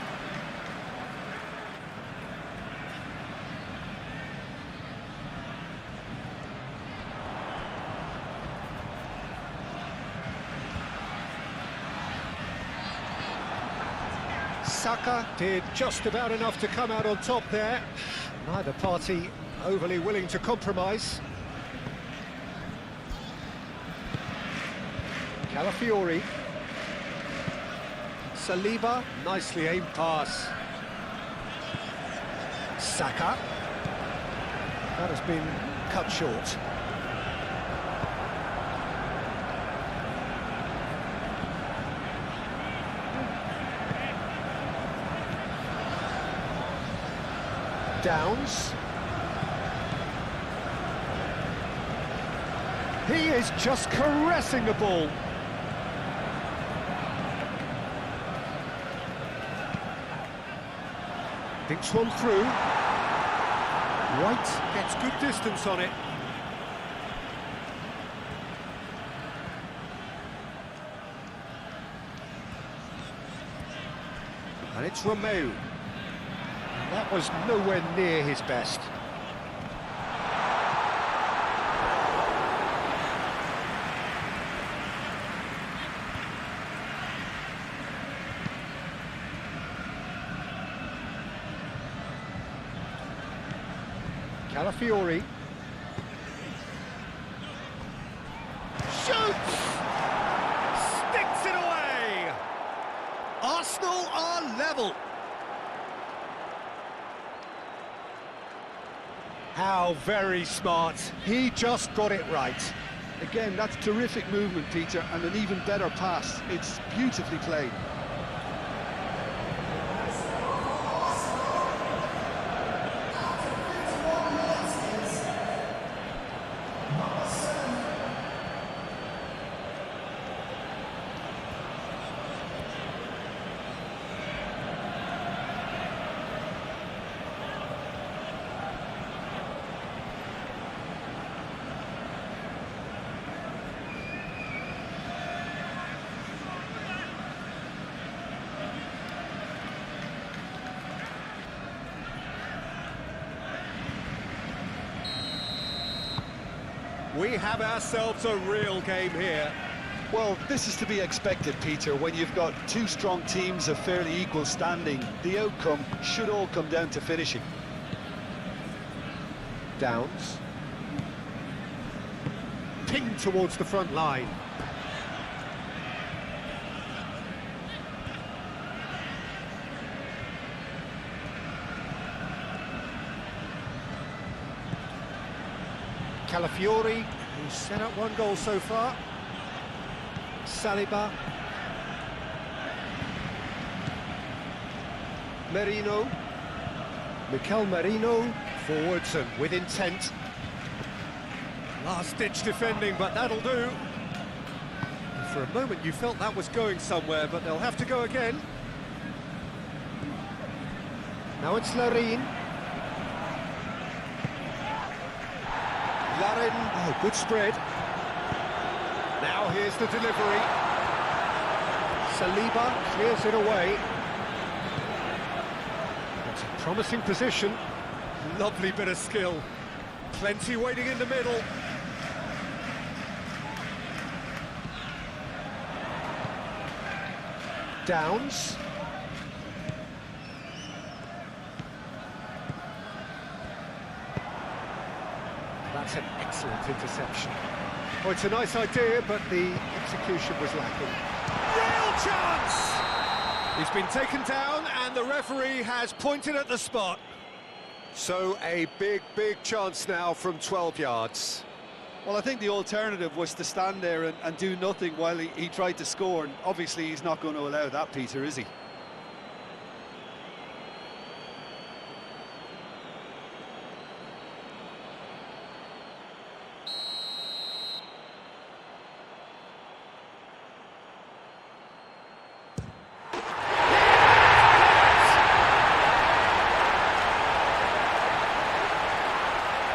Saka did just about enough to come out on top there. Neither party overly willing to compromise. Calafiori. Saliba, nicely aimed pass. Saka. That has been cut short. Downs. He is just caressing the ball. Thinks one through. White gets good distance on it. And it's Romeu. That was nowhere near his best. Calafiori. Shoots! Sticks it away! Arsenal are level. How very smart. He just got it right. Again, that's terrific movement, Peter, and an even better pass. It's beautifully played. We have ourselves a real game here. Well, this is to be expected, Peter. When you've got two strong teams of fairly equal standing, the outcome should all come down to finishing. Downs. Pinged towards the front line. Calafiori, who's set up one goal so far. Saliba. Merino. Mikel Merino, forwards and with intent. Last-ditch defending, but that'll do. For a moment you felt that was going somewhere, but they'll have to go again. Now it's Larin. Larin, oh, good spread. Now here's the delivery. Saliba clears it away. It's a promising position. Lovely bit of skill. Plenty waiting in the middle. Downs. That's an excellent interception. Oh, it's a nice idea, but the execution was lacking. Real chance! He's been taken down, and the referee has pointed at the spot. So a big chance now from 12 yards. Well, I think the alternative was to stand there and do nothing while he tried to score, and obviously he's not going to allow that, Peter, is he?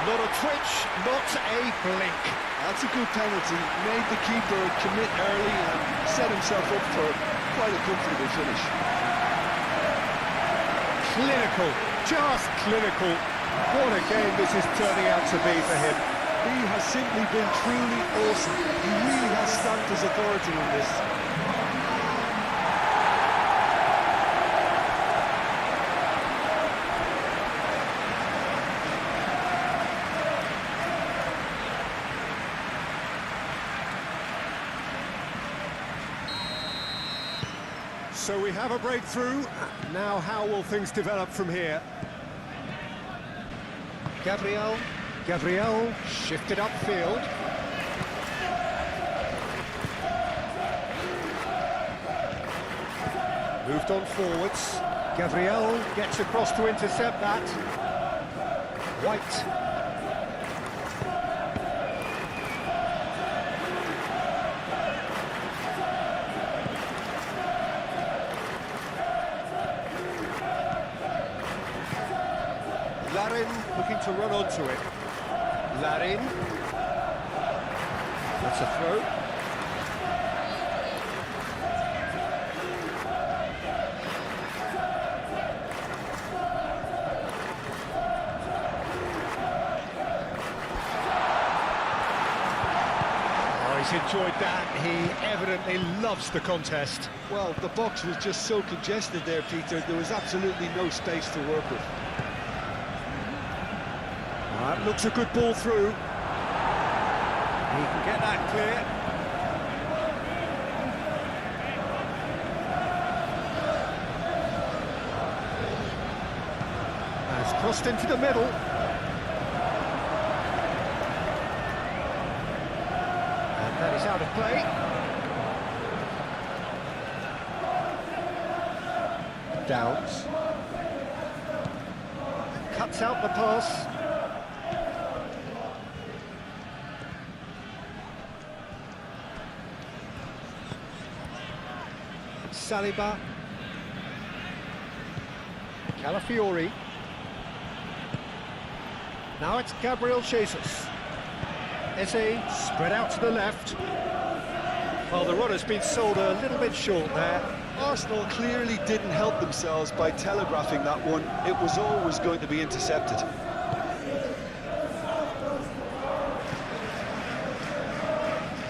Not a twitch, not a blink. That's a good penalty. Made the keeper commit early and set himself up for quite a comfortable finish. Clinical, just clinical. What a game this is turning out to be for him. He has simply been truly awesome. He really has stamped his authority on this. So we have a breakthrough. Now how will things develop from here? Gabriel shifted upfield. Moved on forwards. Gabriel gets across to intercept that. White. Larin looking to run onto it. Larin. That's a throw. Oh, he's enjoyed that. He evidently loves the contest. Well, the box was just so congested there, Peter. There was absolutely no space to work with. That looks a good ball through. He can get that clear. Has crossed into the middle. And that is out of play. Downs. Cuts out the pass. Saliba, Calafiori. Now it's Gabriel Jesus. Eze spread out to the left. Well, the run has been sold a little bit short there. Arsenal clearly didn't help themselves by telegraphing that one. It was always going to be intercepted.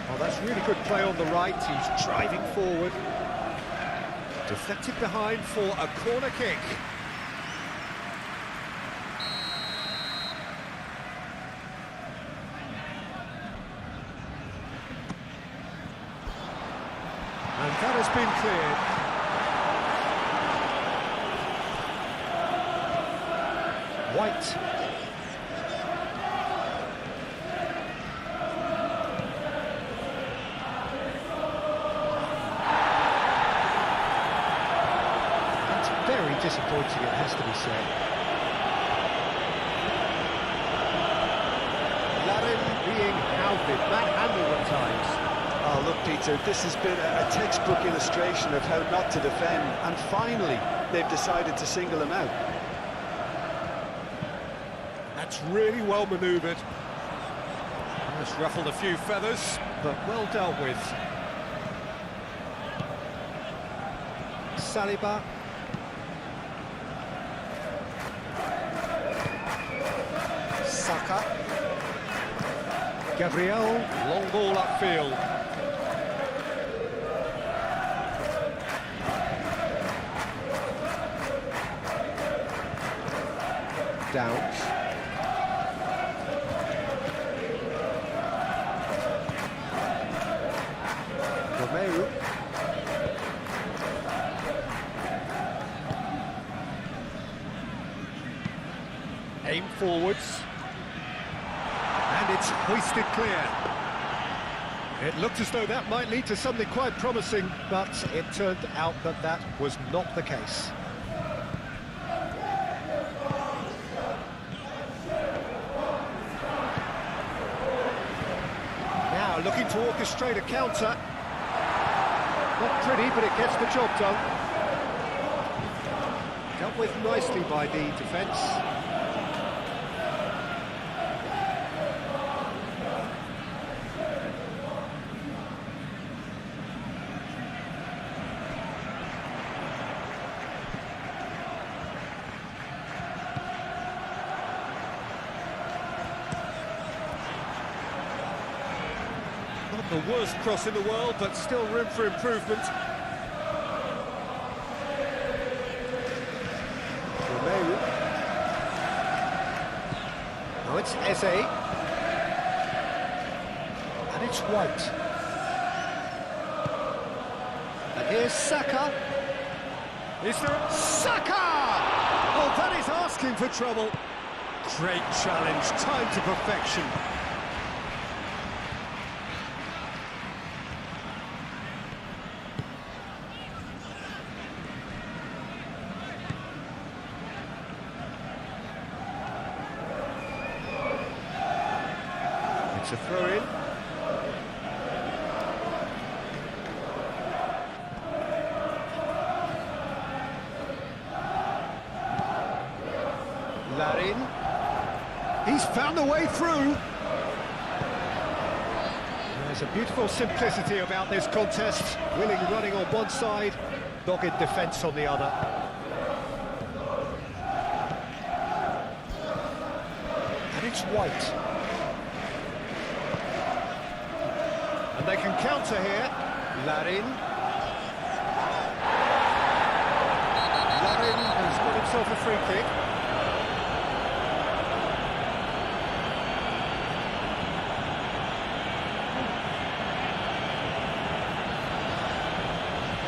Well, that's really good play on the right. He's driving forward. Deflected behind for a corner kick. And that has been cleared. White. Very disappointing, it has to be said. Larin being hounded, manhandled at times. Oh, look, Peter, this has been a textbook illustration of how not to defend, and finally, they've decided to single him out. That's really well manoeuvred. Just ruffled a few feathers, but well dealt with. Saliba. Saka. Gabriel, long ball upfield. Downs. Romero. Aim forwards. And it's hoisted clear. It looked as though that might lead to something quite promising, but it turned out that that was not the case. Now looking to orchestrate a counter. Not pretty, but it gets the job done. Dealt with nicely by the defence. Not the worst cross in the world, but still room for improvement. Romero. Now it's Eze. And it's White. And here's Saka. Is there... Saka! Oh, that is asking for trouble. Great challenge, time to perfection. It's a throw-in. Larin. He's found the way through. There's a beautiful simplicity about this contest. Willing running on one side, dogged defence on the other. And it's White. And they can counter here. Larin. Larin has got himself a free kick.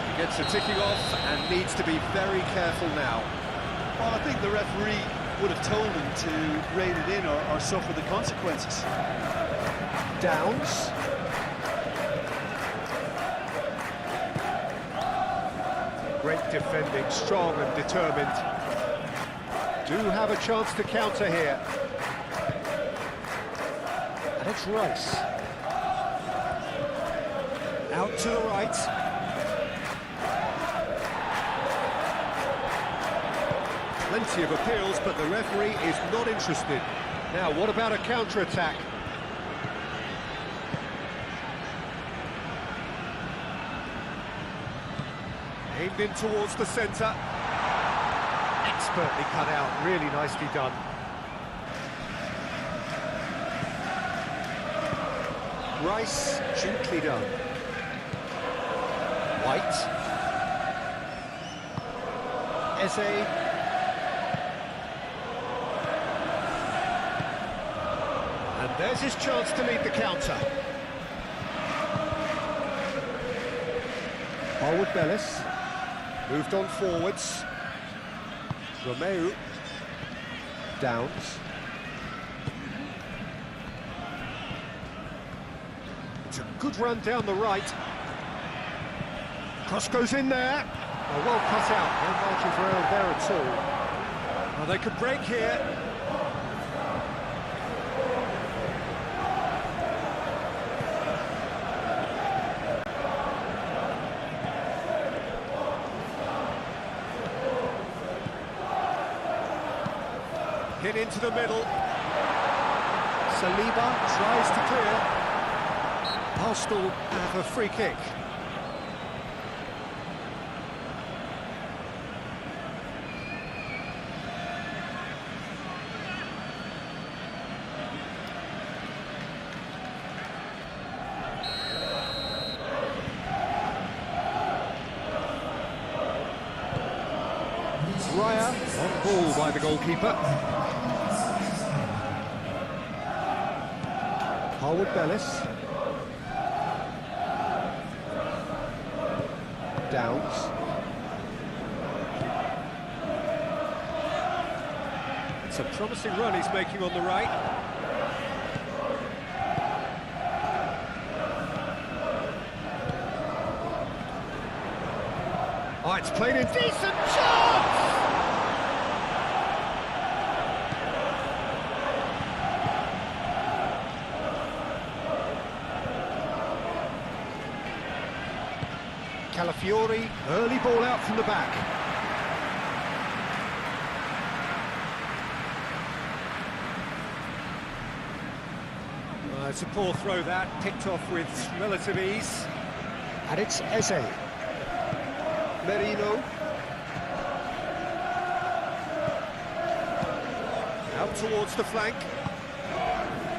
He gets a ticking off and needs to be very careful now. Well, I think the referee would have told him to rein it in or suffer the consequences. Downs. Great defending, strong and determined. Do have a chance to counter here. And it's Rice. Out to the right. Plenty of appeals, but the referee is not interested. Now, what about a counter-attack? Aimed in towards the centre. Expertly cut out, really nicely done. Rice, gently done. White. Eze. And there's his chance to lead the counter. Harwood Bellis. Moved on forwards. Romero. Downs. It's a good run down the right. Cross goes in there. Oh, well cut out. No margin for error there at all. Well, they could break here. Hit into the middle. Saliba tries to clear. Arsenal have a free kick. Raya on ball by the goalkeeper. Harwood Bellis. Downs. It's a promising run he's making on the right. Oh, it's played in decent chance! Calafiori, early ball out from the back. It's a poor throw that, picked off with relative ease. And it's Eze. Merino. Out towards the flank.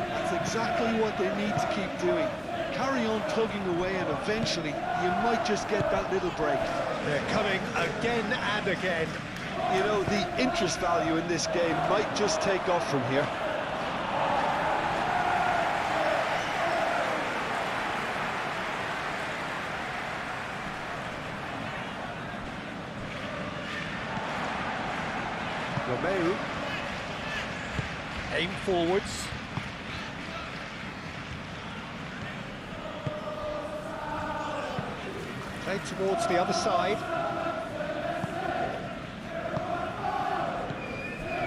That's exactly what they need to keep doing. Carry on plugging away and eventually you might just get that little break. They're coming again and again. You know, the interest value in this game might just take off from here. Romeu. Aim forwards. Played towards the other side.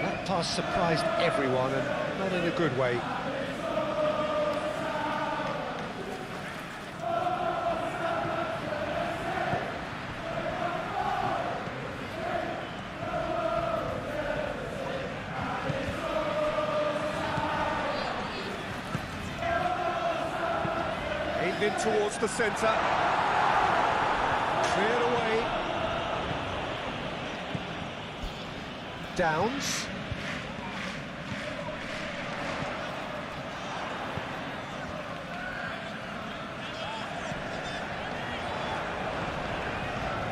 That pass surprised everyone, and not in a good way. Aimed in towards the centre. Cleared away. Downs.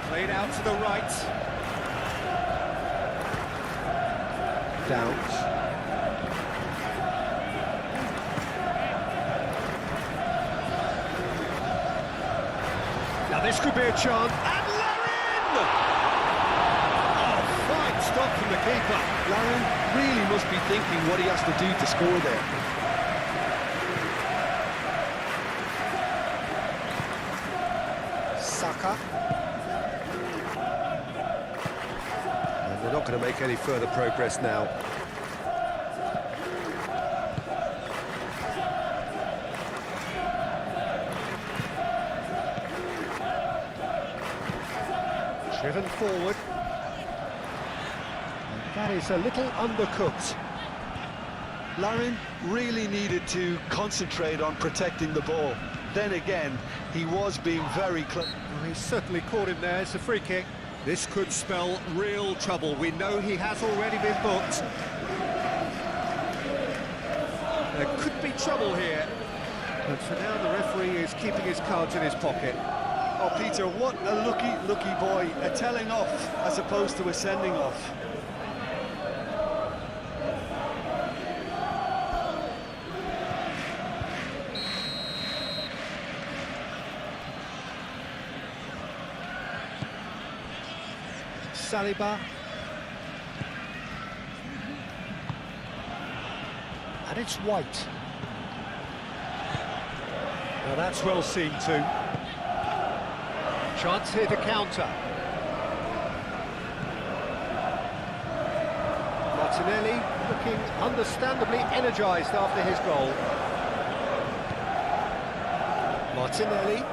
Played out to the right. Downs. Now this could be a chance. And Larin! Oh, fine stop from the keeper. Larin really must be thinking what he has to do to score there. Saka. And they're not going to make any further progress now. Driven forward. And that is a little undercooked. Larin really needed to concentrate on protecting the ball. Then again, he was being very close. Well, he's certainly caught him there. It's a free kick. This could spell real trouble. We know he has already been booked. There could be trouble here. But for now, the referee is keeping his cards in his pocket. Oh, Peter, what a lucky boy. A telling off as opposed to a sending off. Saliba. And it's White. Now that's well seen too. Chance here to counter. Martinelli looking understandably energised after his goal. Martinelli.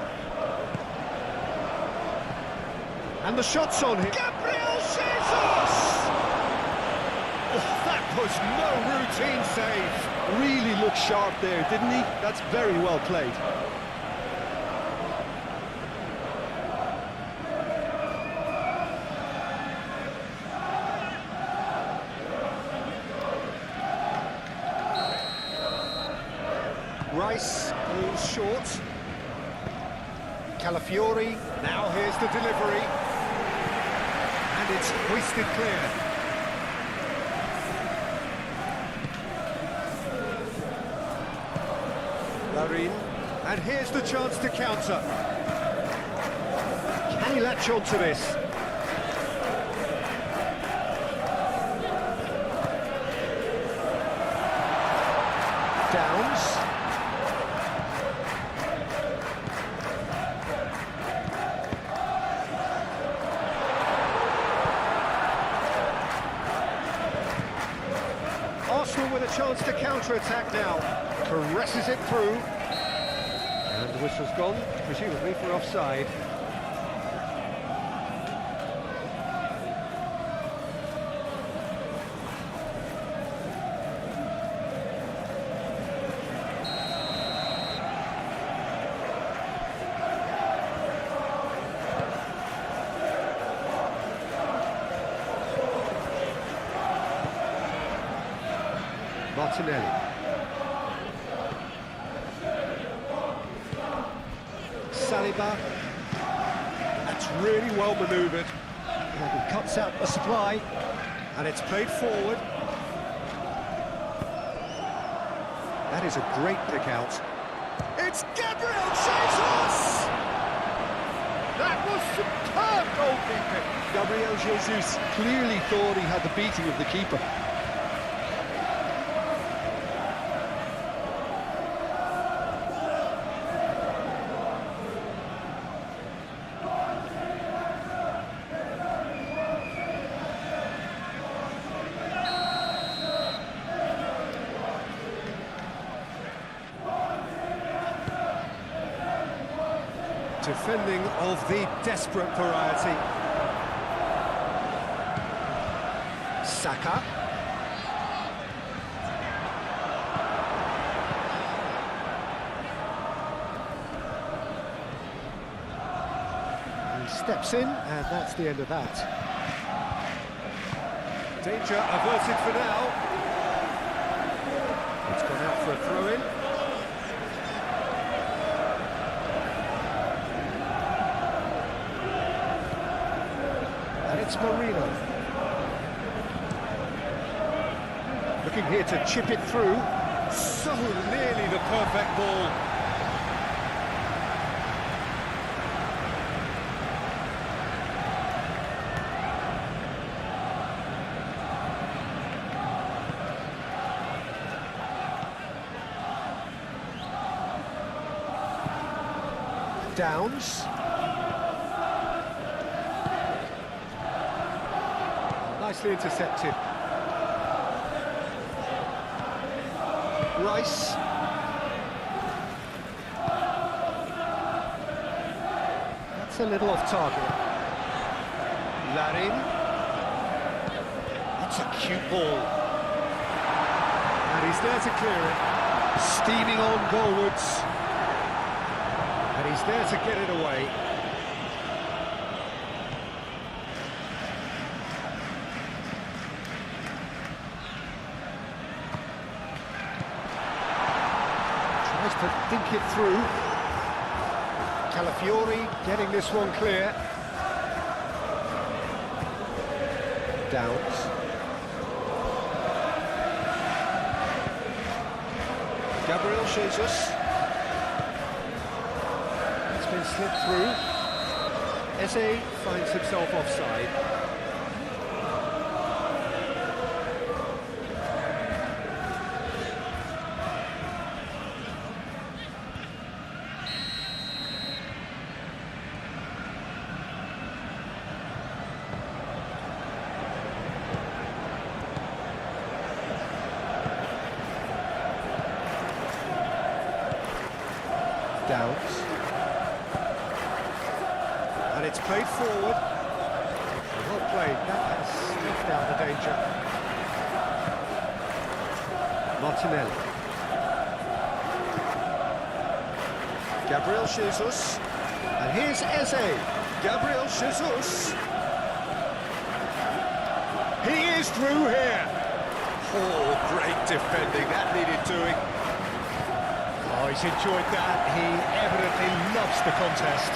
And the shot's on him. Gabriel Jesus! Oh, that was no routine save. Really looked sharp there, didn't he? That's very well played. Rice goes short. Calafiori, now here's the delivery. And And it's hoisted clear. Larin, and here's the chance to counter. Can he latch on to this? Downs. Arsenal with a chance to counter-attack now. Caresses it through. And the whistle's gone, presumably for offside. Martinelli. Saliba. That's really well manoeuvred. And he cuts out the supply. And it's played forward. That is a great pick out. It's Gabriel Jesus! That was superb goalkeeping. Gabriel Jesus clearly thought he had the beating of the keeper. Defending of the desperate variety. Saka. He steps in, and that's the end of that. Danger averted for now. It's gone out for a throw-in. It's Marino. Looking here to chip it through. So nearly the perfect ball. Downs. Nicely intercepted. Rice. That's a little off target. Larin. That's a cute ball. And he's there to clear it. Steaming on goalwards. And he's there to get it away. To think it through. Calafiori getting this one clear. Downs. Gabriel Jesus. It's been slipped through. Eze finds himself offside. Downs. And it's played forward. Well played, that has sniffed out the danger. Martinelli. Gabriel Jesus. And here's Eze. Gabriel Jesus. He is through here. Oh, great defending, that needed doing. Oh, he's enjoyed that. He evidently loves the contest.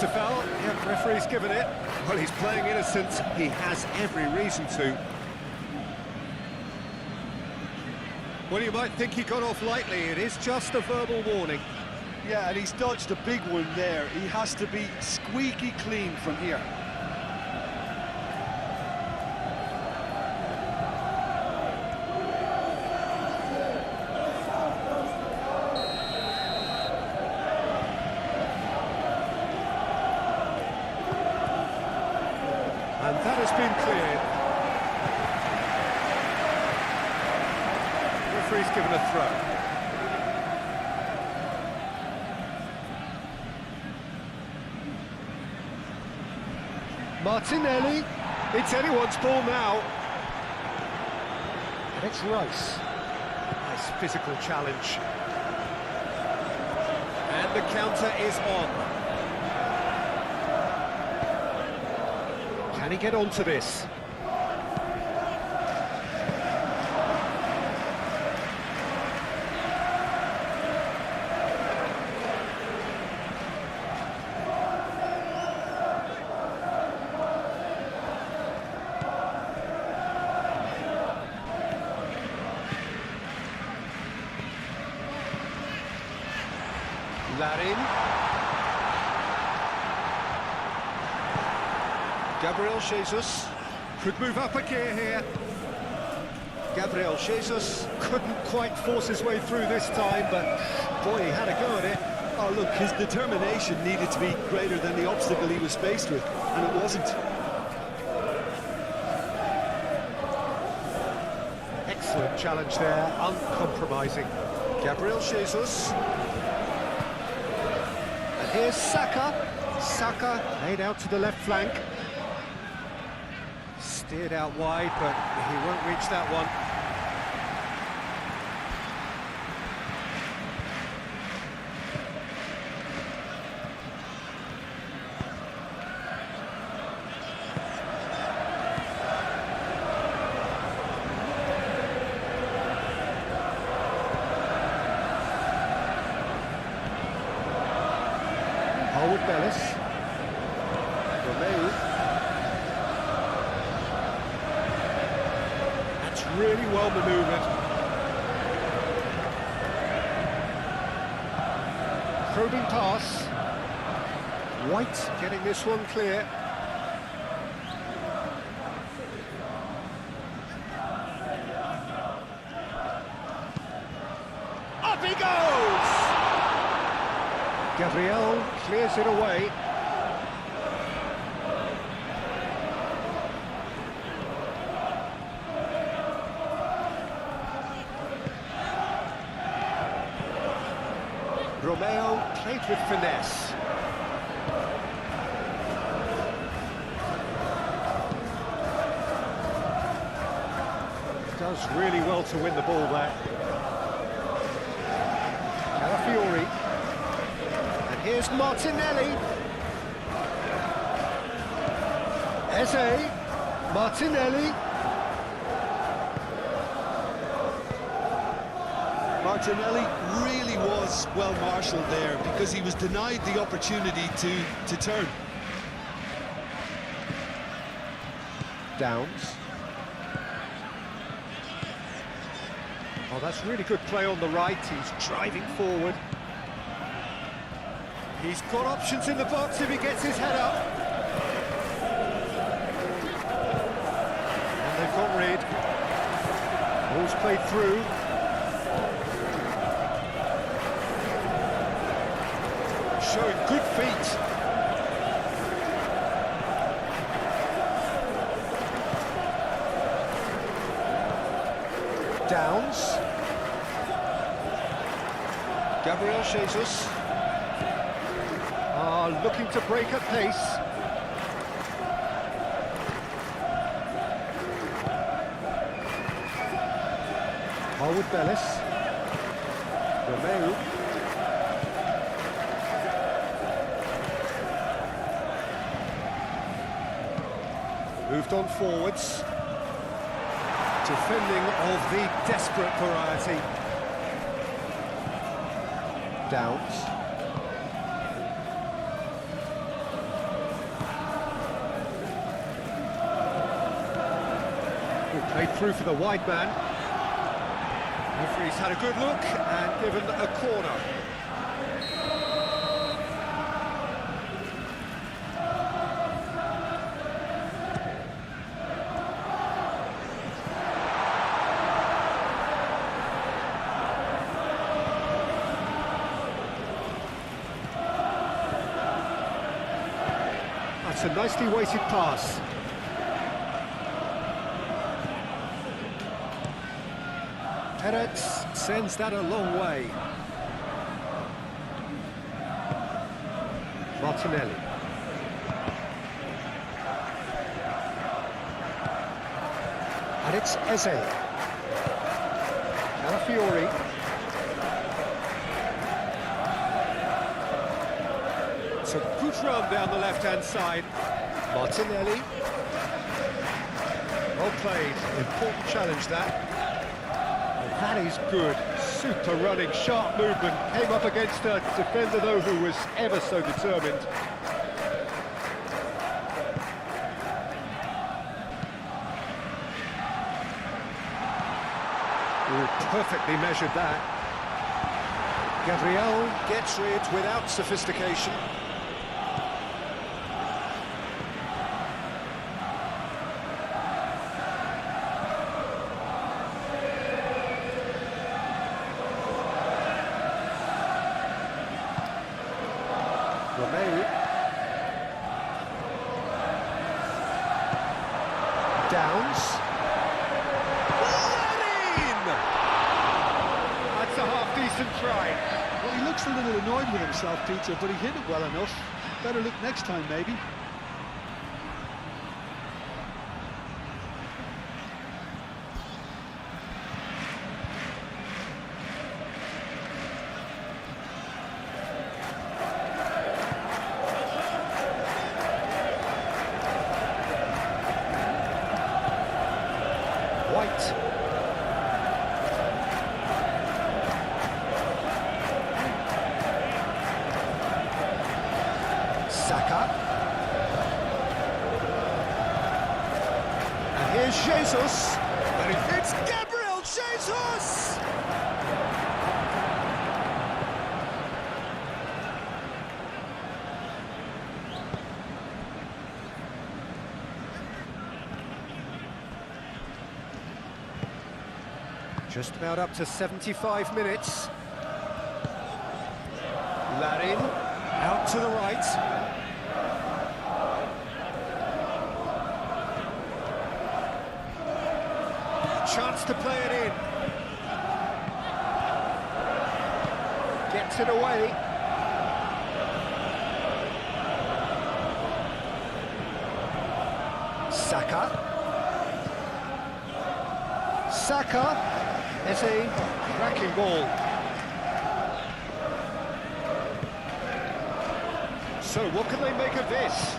It's a foul. Yeah, referee's given it. Well, he's playing innocent. He has every reason to. Well, you might think he got off lightly. It is just a verbal warning. Yeah, and he's dodged a big one there. He has to be squeaky clean from here. And that has been cleared. Referee's given a throw. Martinelli, it's anyone's ball now. And it's Rice. Nice physical challenge. And the counter is on. Can he get onto this? Larin. Gabriel Jesus could move up a gear here. Gabriel Jesus couldn't quite force his way through this time, but boy, he had a go at it. Oh, look, his determination needed to be greater than the obstacle he was faced with, and it wasn't. Excellent challenge there, uncompromising. Gabriel Jesus. And here's Saka. Saka laid out to the left flank. Steered out wide, but he won't reach that one. Howard Bellis. Romeu. That's really well manoeuvred. Probing pass. White getting this one clear. Up he goes! Gabriel clears it away. Romeo played with finesse. Does really well to win the ball there. Calafiori. Here's Martinelli. Eze. Martinelli. Martinelli really was well marshalled there because he was denied the opportunity to turn. Downs. Oh, that's really good play on the right. He's driving forward. He's got options in the box if he gets his head up. And they've got rid. Ball's played through. Showing good feet. Downs. Gabriel Jesus. Looking to break at pace. Howard Bellis. Romeu. Moved on forwards. Defending of the desperate variety. Downs. Played through for the wide man. Referee's had a good look and given a corner. That's a nicely weighted pass. Emirates sends that a long way. Martinelli. And it's Eze. Calafiori. It's a good run down the left-hand side. Martinelli. Well played. Important challenge, that. That is good. Super running, sharp movement. Came up against a defender, though, who was ever so determined. Ooh, perfectly measured that. Gabriel gets rid without sophistication. Downs. That's a half-decent try. Well, he looks a little annoyed with himself, Peter, but he hit it well enough. Better look next time, maybe. White. Saka. And here's Jesus. And it's Gabriel Jesus! Just about up to 75 minutes. Larin, out to the right. Chance to play it in. Gets it away. Saka. Saka. It's a cracking ball. So what can they make of this?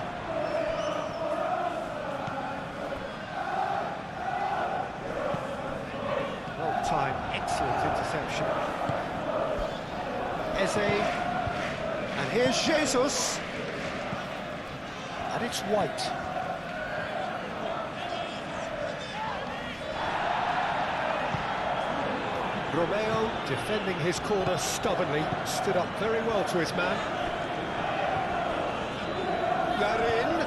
Well timed, excellent interception. Eze, and here's Jesus, and it's White. Romeo, defending his corner stubbornly, stood up very well to his man. Larin.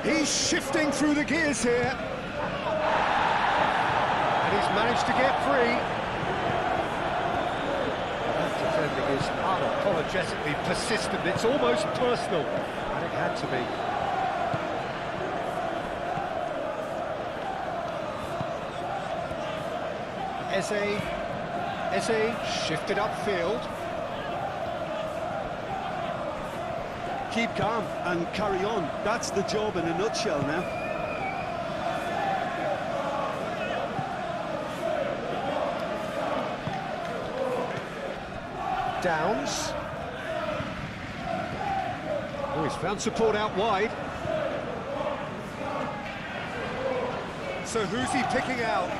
He's shifting through the gears here. And he's managed to get free. That defending is unapologetically persistent. It's almost personal. And it had to be. Eze shifted upfield. Keep calm and carry on. That's the job in a nutshell now. Downs. Oh, he's found support out wide. So who's he picking out?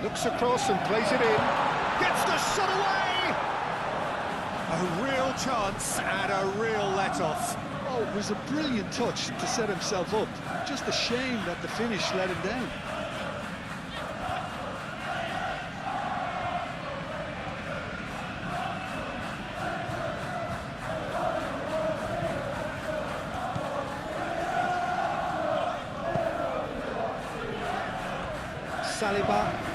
Looks across and plays it in. Gets the shot away! A real chance and a real let-off. Oh, it was a brilliant touch to set himself up. Just a shame that the finish let him down. Saliba.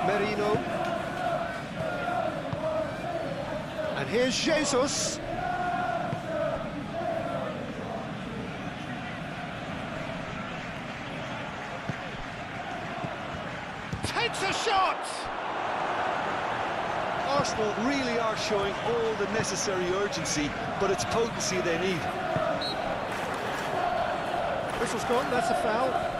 Merino. And here's Jesus. Takes a shot! Arsenal really are showing all the necessary urgency, but it's potency they need. Whistle's gone, that's a foul.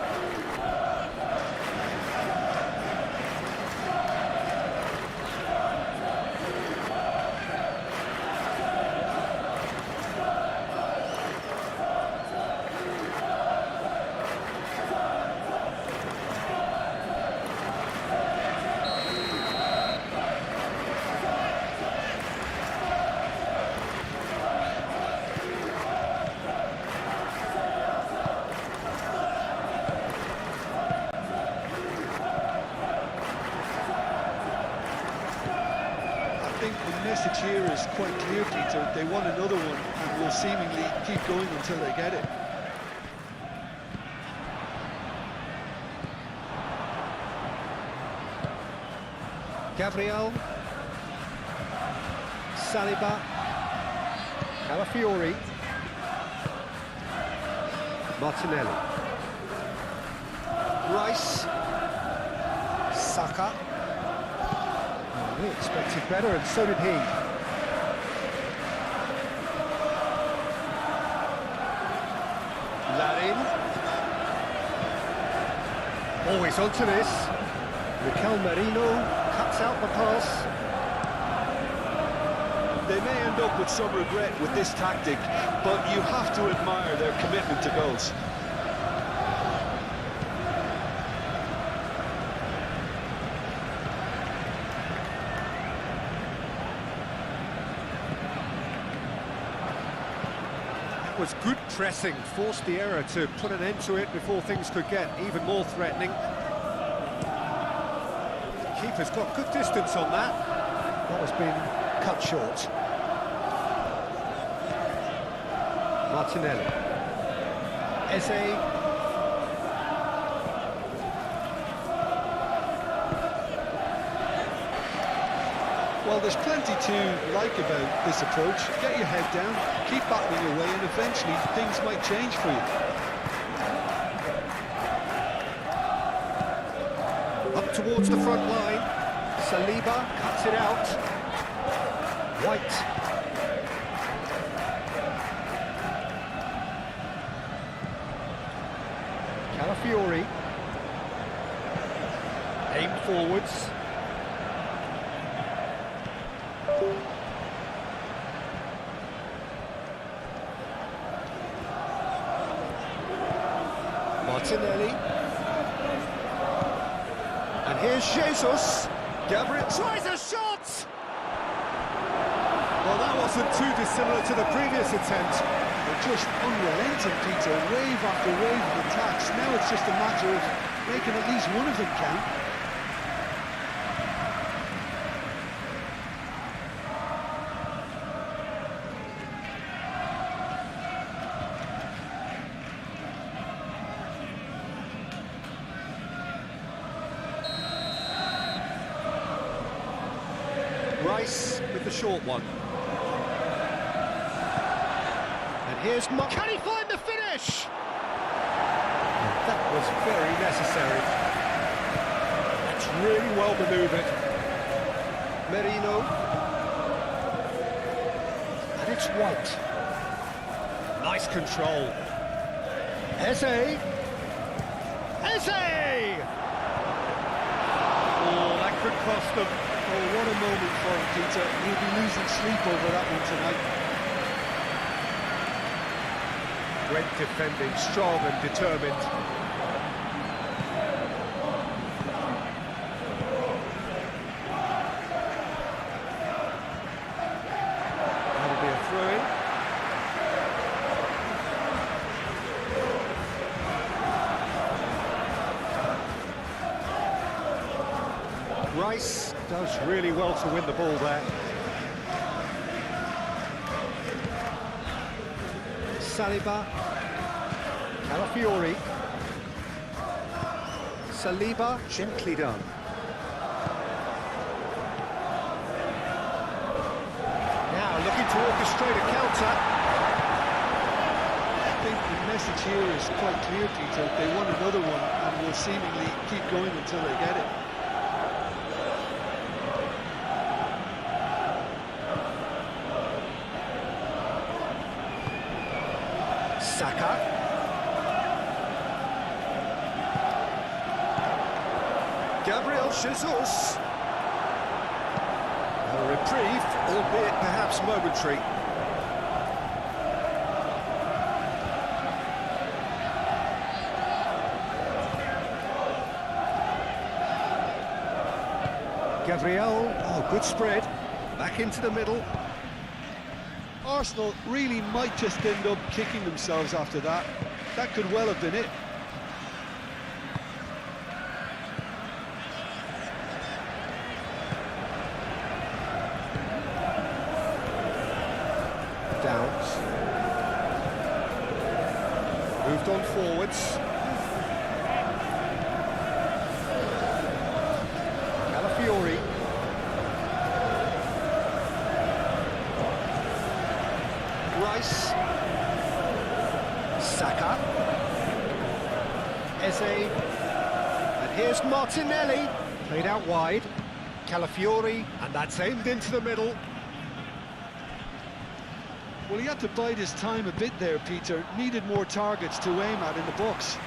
I think the message here is quite clear, Peter. They want another one and will seemingly keep going until they get it. Gabriel. Saliba. Calafiori. Martinelli. Rice. Saka. He expected better, and so did he. Larin. Always onto this. Mikel Merino cuts out the pass. They may end up with some regret with this tactic, but you have to admire their commitment to goals. Was good pressing, forced the error to put an end to it before things could get even more threatening. The keeper's got good distance on that. That has been cut short. Martinelli. Eze. Well, there's plenty to like about this approach. Get your head down, keep battling away, and eventually things might change for you. Up towards the front line. Saliba cuts it out. White. Calafiori. Aimed forwards. Martinelli. And here's Jesus. Gabriel tries a shot! Well, that wasn't too dissimilar to the previous attempt. They're just unrelenting, Peter. Wave after wave of attacks. Now it's just a matter of making at least one of them count. Rice with the short one. And here's can he find the finish? That was very necessary. That's really well manoeuvred. Merino. And it's White. Nice control. Eze. Eze! Oh, that could cost them. Oh, what a moment for him, Peter. He'll be losing sleep over that one tonight. Great defending, strong and determined. Rice does really well to win the ball there. Saliba. Calafiori. Saliba, gently done. Now looking to orchestrate a counter. I think the message here is quite clear, Peter. They want another one and will seemingly keep going until they get it. Saka. Gabriel Jesus. A reprieve, albeit perhaps momentary. Gabriel, oh, good spread. Back into the middle. Arsenal really might just end up kicking themselves after that. That could well have been it. Downs. Moved on forwards. Calafiori. Rice. Saka. Eze. And here's Martinelli. Played out wide. Calafiori. And that's aimed into the middle. Well, he had to bide his time a bit there, Peter. Needed more targets to aim at in the box.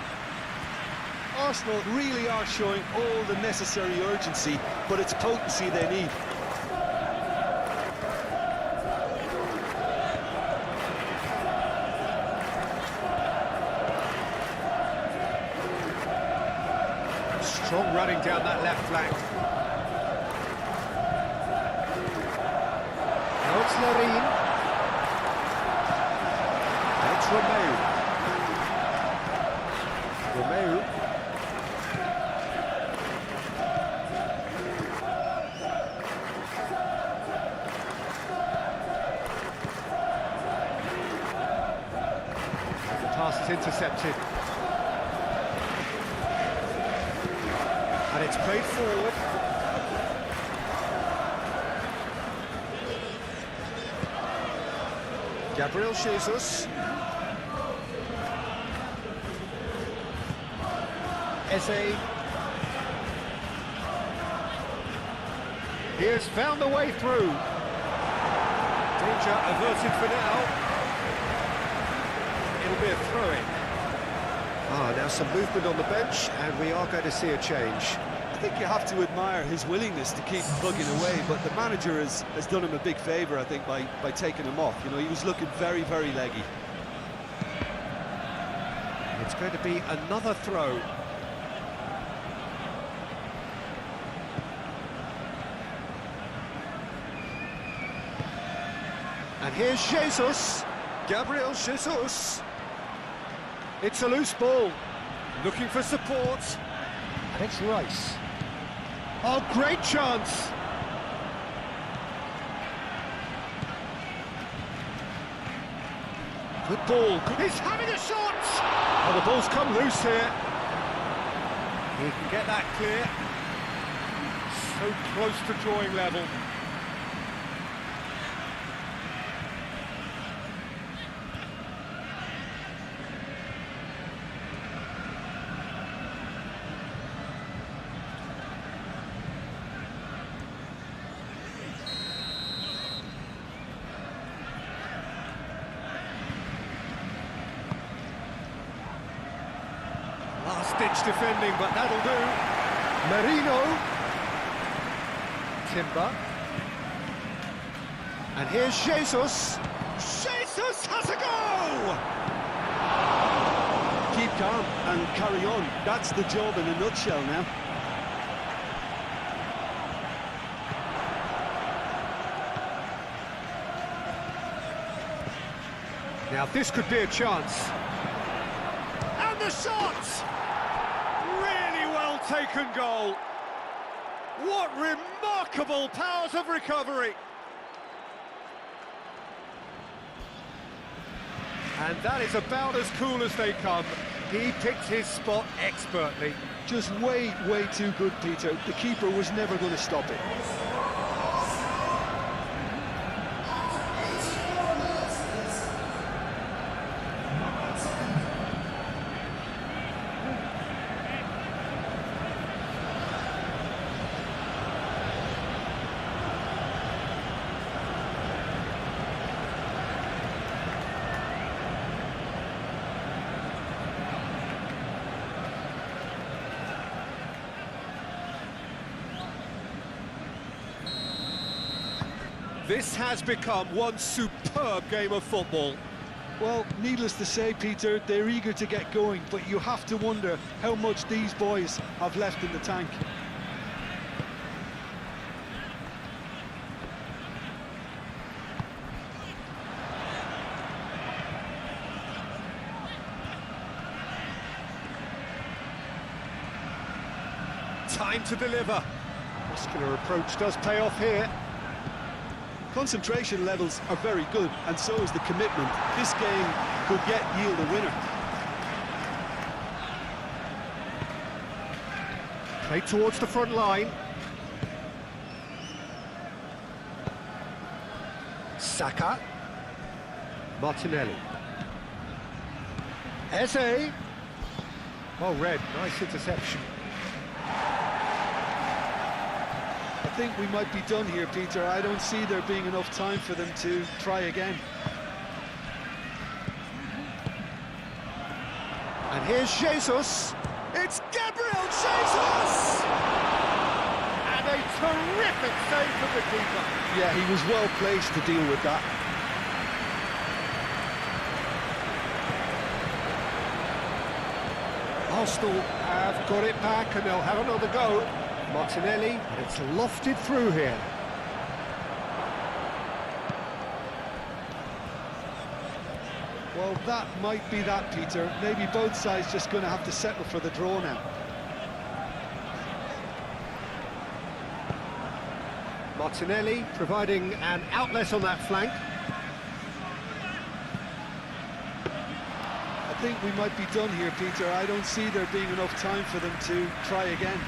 Arsenal really are showing all the necessary urgency, but it's potency they need. Strong running down that left flank. Now it's Loreen. It's Romeu. Romeu. And the pass is intercepted. And it's played forward. Gabriel Jesus. Eze. He has found the way through. Danger averted for now. It'll be a throw-in. Now some movement on the bench, and we are going to see a change. I think you have to admire his willingness to keep plugging away, but the manager has done him a big favour, I think, by taking him off. You know, he was looking very, very leggy. It's going to be another throw. And here's Jesus, Gabriel Jesus. It's a loose ball, looking for support, and it's Rice. Oh, great chance! Good ball. He's having a shot! Oh, the ball's come loose here. He can get that clear. So close to drawing level. Last-ditch defending, but that'll do. Merino. Timber. And here's Jesus. Jesus has a go! Keep calm and carry on. That's the job in a nutshell now. Now this could be a chance. And the shot! Really well taken goal. What remarkable powers of recovery! And that is about as cool as they come. He picked his spot expertly. Just way too good, Peter. The keeper was never going to stop it. This has become one superb game of football. Well, needless to say, Peter, they're eager to get going, but you have to wonder how much these boys have left in the tank. Time to deliver. Muscular approach does pay off here. Concentration levels are very good, and so is the commitment. This game could yield a winner. Play towards the front line. Saka. Martinelli. Eze. Oh, Red, nice interception. I think we might be done here, Peter. I don't see there being enough time for them to try again. And here's Jesus. It's Gabriel Jesus! And a terrific save from the keeper. Yeah, he was well placed to deal with that. Arsenal have got it back and they'll have another go. Martinelli, and it's lofted through here. Well, that might be that, Peter. Maybe both sides just going to have to settle for the draw now. Martinelli providing an outlet on that flank. I think we might be done here, Peter. I don't see there being enough time for them to try again.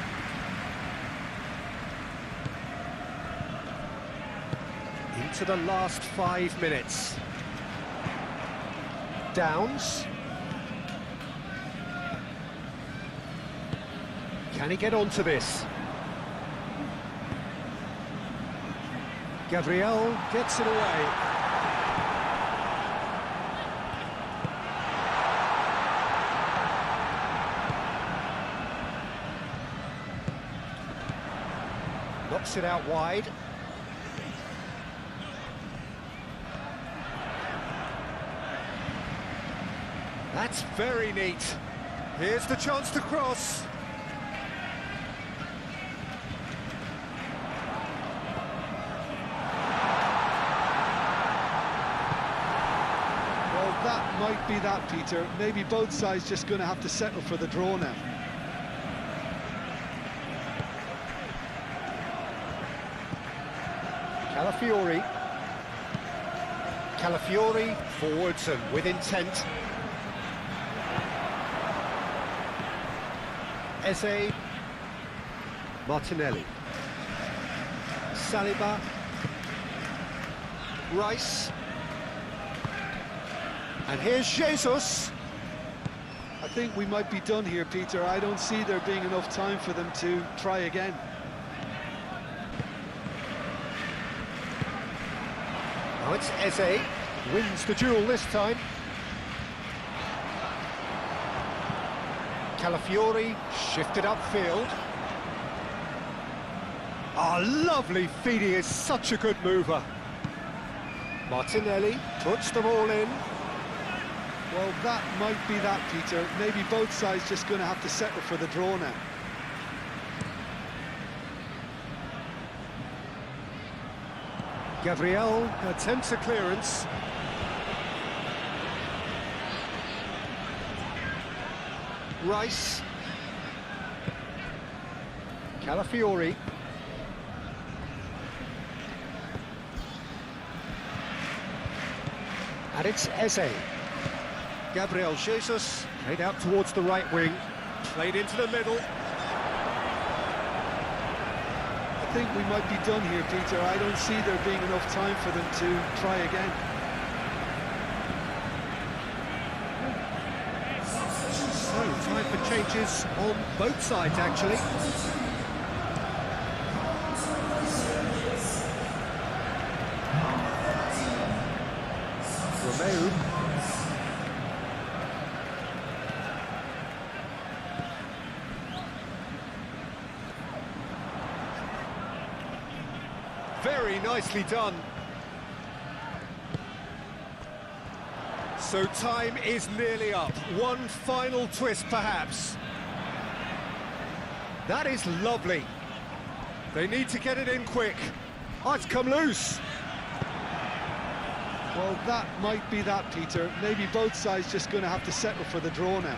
Into the last 5 minutes. Downs. Can he get onto this? Gabriel gets it away. Knocks it out wide. That's very neat. Here's the chance to cross. Well, that might be that, Peter. Maybe both sides just going to have to settle for the draw now. Calafiori forwards and with intent. Eze. Martinelli. Saliba. Rice. And here's Jesus. I think we might be done here, Peter. I don't see there being enough time for them to try again. Now it's Eze. Wins the duel this time. Calafiori shifted upfield. Ah, lovely feed. He is such a good mover. Martinelli puts them all in. Well, that might be that, Peter. Maybe both sides just going to have to settle for the draw now. Gabriel attempts a clearance. Rice. Calafiori. And it's Eze. Gabriel Jesus played out towards the right wing, played into the middle. I think we might be done here, Peter. I don't see there being enough time for them to try again. So, time for changes on both sides, actually. Romeu. Very nicely done. So time is nearly up. One final twist, perhaps. That is lovely. They need to get it in quick. Oh, it's come loose. Well, that might be that, Peter. Maybe both sides just going to have to settle for the draw now.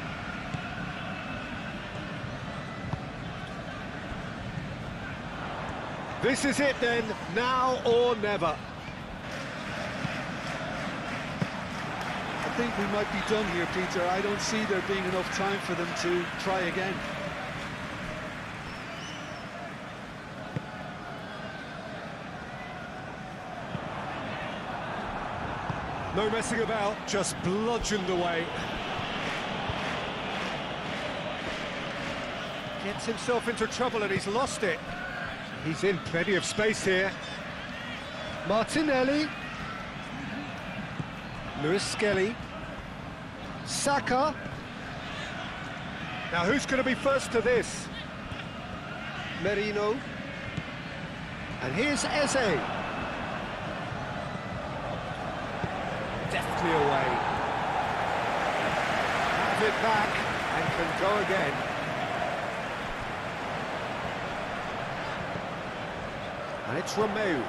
This is it then, now or never. I think we might be done here, Peter. I don't see there being enough time for them to try again. No messing about, just bludgeoned away. Gets himself into trouble and he's lost it. He's in plenty of space here. Martinelli. Lewis Skelly. Saka. Now who's going to be first to this? Merino. And here's Eze. Deftly away. Has it back and can go again. And it's Romeu.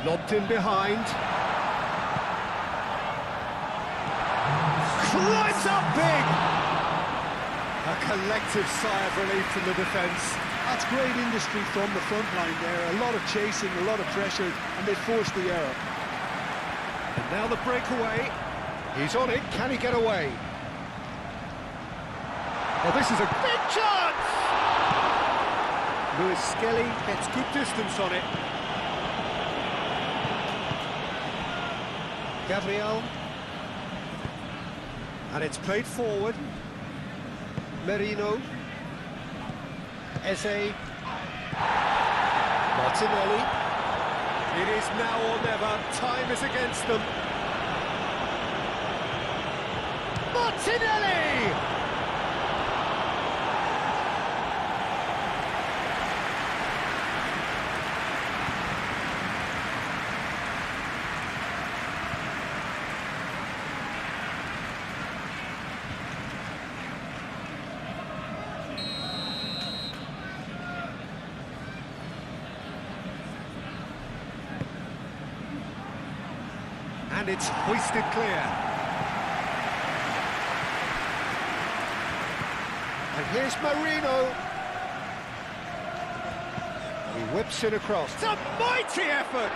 Lobbed in behind. Climbs up big! A collective sigh of relief from the defence. That's great industry from the front line there. A lot of chasing, a lot of pressure, and they forced the error. And now the breakaway. He's on it. Can he get away? Oh, this is a big chance! Lewis Skelly gets good distance on it. Gabriel. And it's played forward. Merino. Eze. Martinelli. It is now or never. Time is against them. Martinelli! And it's hoisted clear. And here's Marino. He whips it across. It's a mighty effort!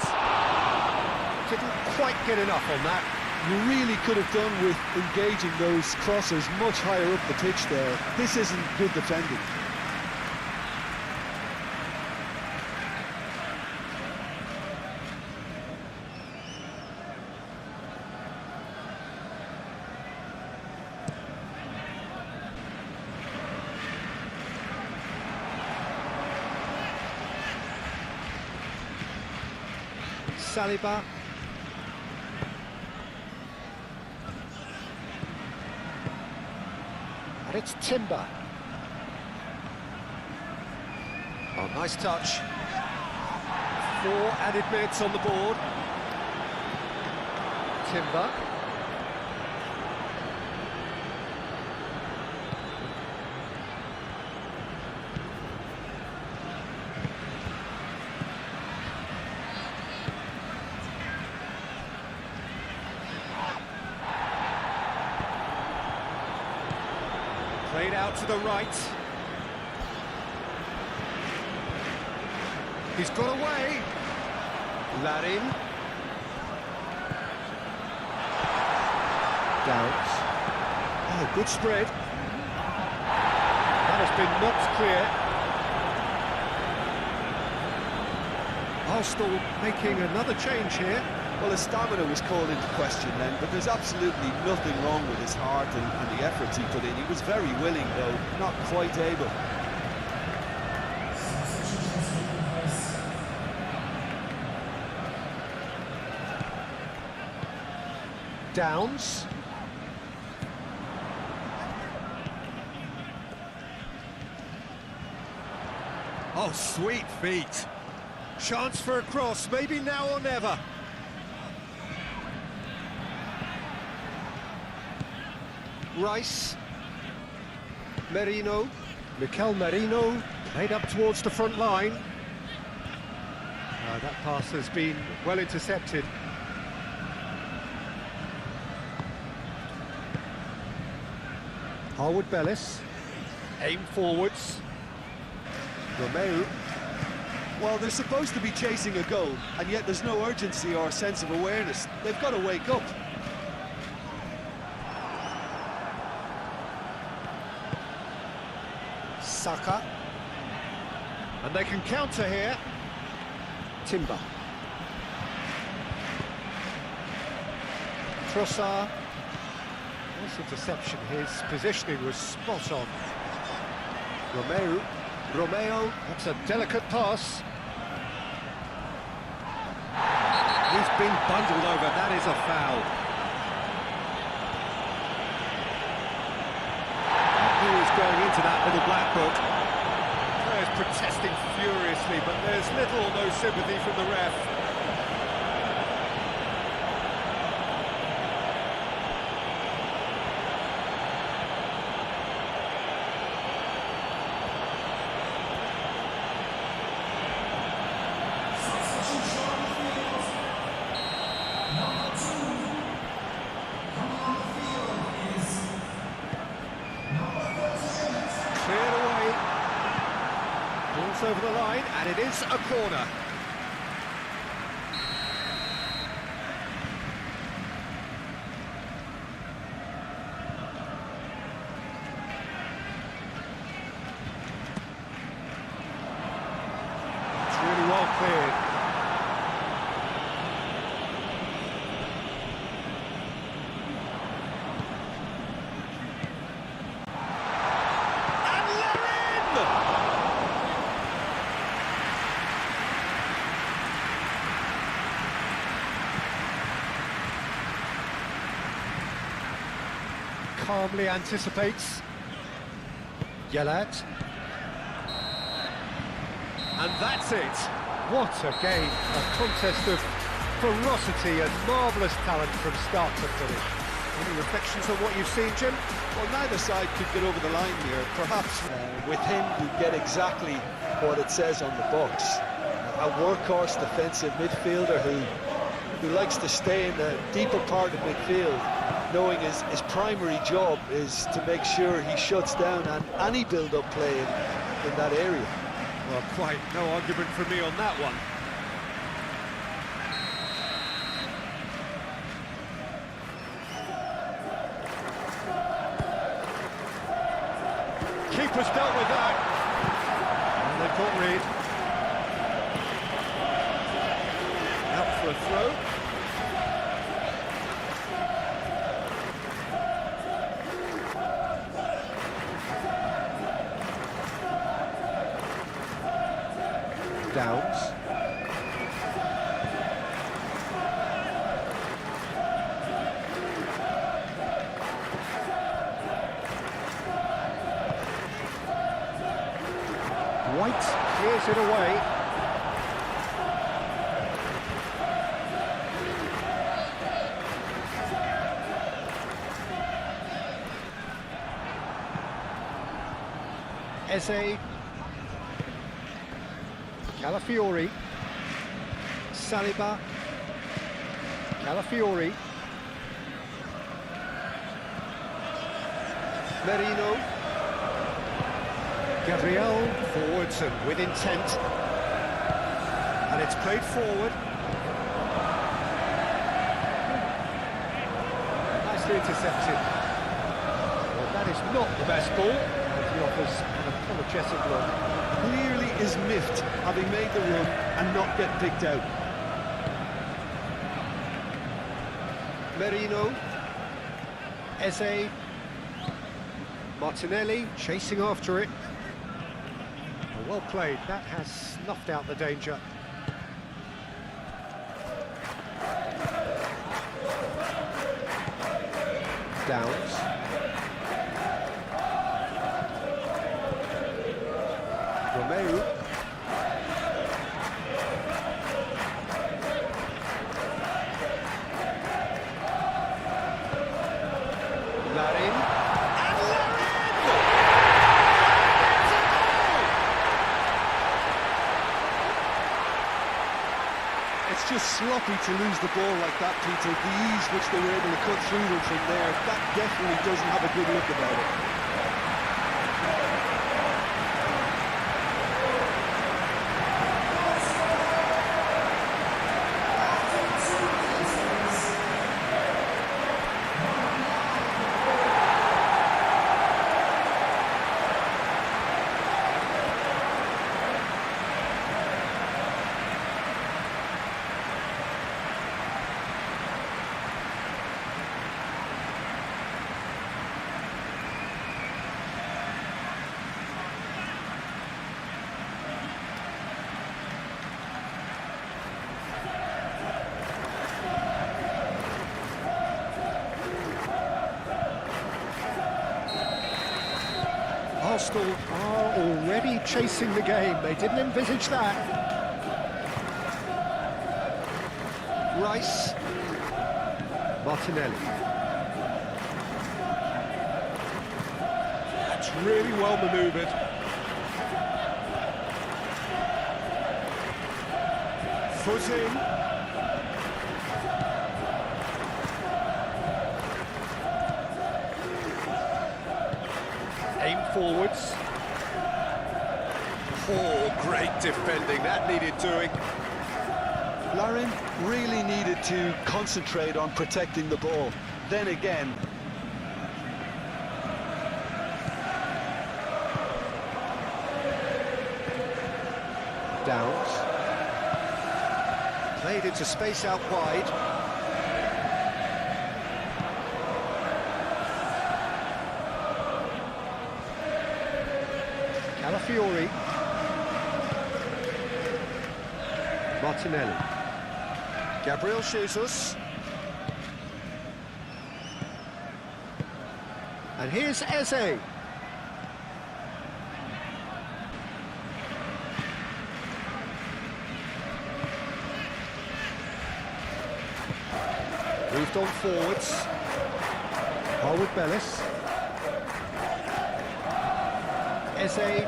Didn't quite get enough on that. You really could have done with engaging those crossers much higher up the pitch there. This isn't good defending. Saliba. And it's Timber. Oh, nice touch. 4 added minutes on the board. Timber. Played out to the right. He's got away. Larin. Downs. Oh, good spread. That has been knocked clear. Arsenal making another change here. Well, his stamina was called into question then, but there's absolutely nothing wrong with his heart and the efforts he put in. He was very willing, though, not quite able. Downs. Oh, sweet feet. Chance for a cross, maybe now or never. Rice. Merino. Mikel Merino played up towards the front line. That pass has been well intercepted. Harwood Bellis. Aim forwards. Romeu. Well, they're supposed to be chasing a goal, and yet there's no urgency or sense of awareness. They've got to wake up. Saka. And they can counter here. Timber. Trossard. Nice interception. His positioning was spot on. Romeo. That's a delicate pass. He's been bundled over. That is a foul. Who is going into that little black book? Players protesting furiously, but there's little or no sympathy from the ref. Cleared away. Ball's over the line, and it is a corner. It's really well cleared. Calmly anticipates. Yelat. And that's it. What a game. A contest of ferocity and marvellous talent from start to finish. Any reflections on what you've seen, Jim? Well, neither side could get over the line here. Perhaps with him you get exactly what it says on the box. A workhorse defensive midfielder who likes to stay in the deeper part of midfield, knowing his primary job is to make sure he shuts down any build-up play in that area. Well, quite no argument from me on that one. Keeper's dealt with that. And they've got Reed. Out for a throw. Downs. White clears it away. Eze. Calafiori. Saliba. Calafiori. Merino. Gabriel forwards and with intent. And it's played forward. Nicely intercepted. Well, that is not the best ball, and he offers an apologetic look. Clearly is miffed, having made the run and not get picked out. Merino, Eze, Martinelli chasing after it. Well played, that has snuffed out the danger. Downs. Romeu. Larin. And Larin! It's a goal! It's just sloppy to lose the ball like that, Peter. The ease which they were able to cut through them from there, that definitely doesn't have a good look about it. Arsenal are already chasing the game. They didn't envisage that. Rice. Martinelli. That's really well manoeuvred. Foot in. Aim forwards. Oh, great defending, that needed doing. Larin really needed to concentrate on protecting the ball. Then again, Downs. Played into space out wide. Calafiori. Martinelli. Gabriel Jesus. And here's Eze. Moved on forwards. Harwood Bellis. Eze.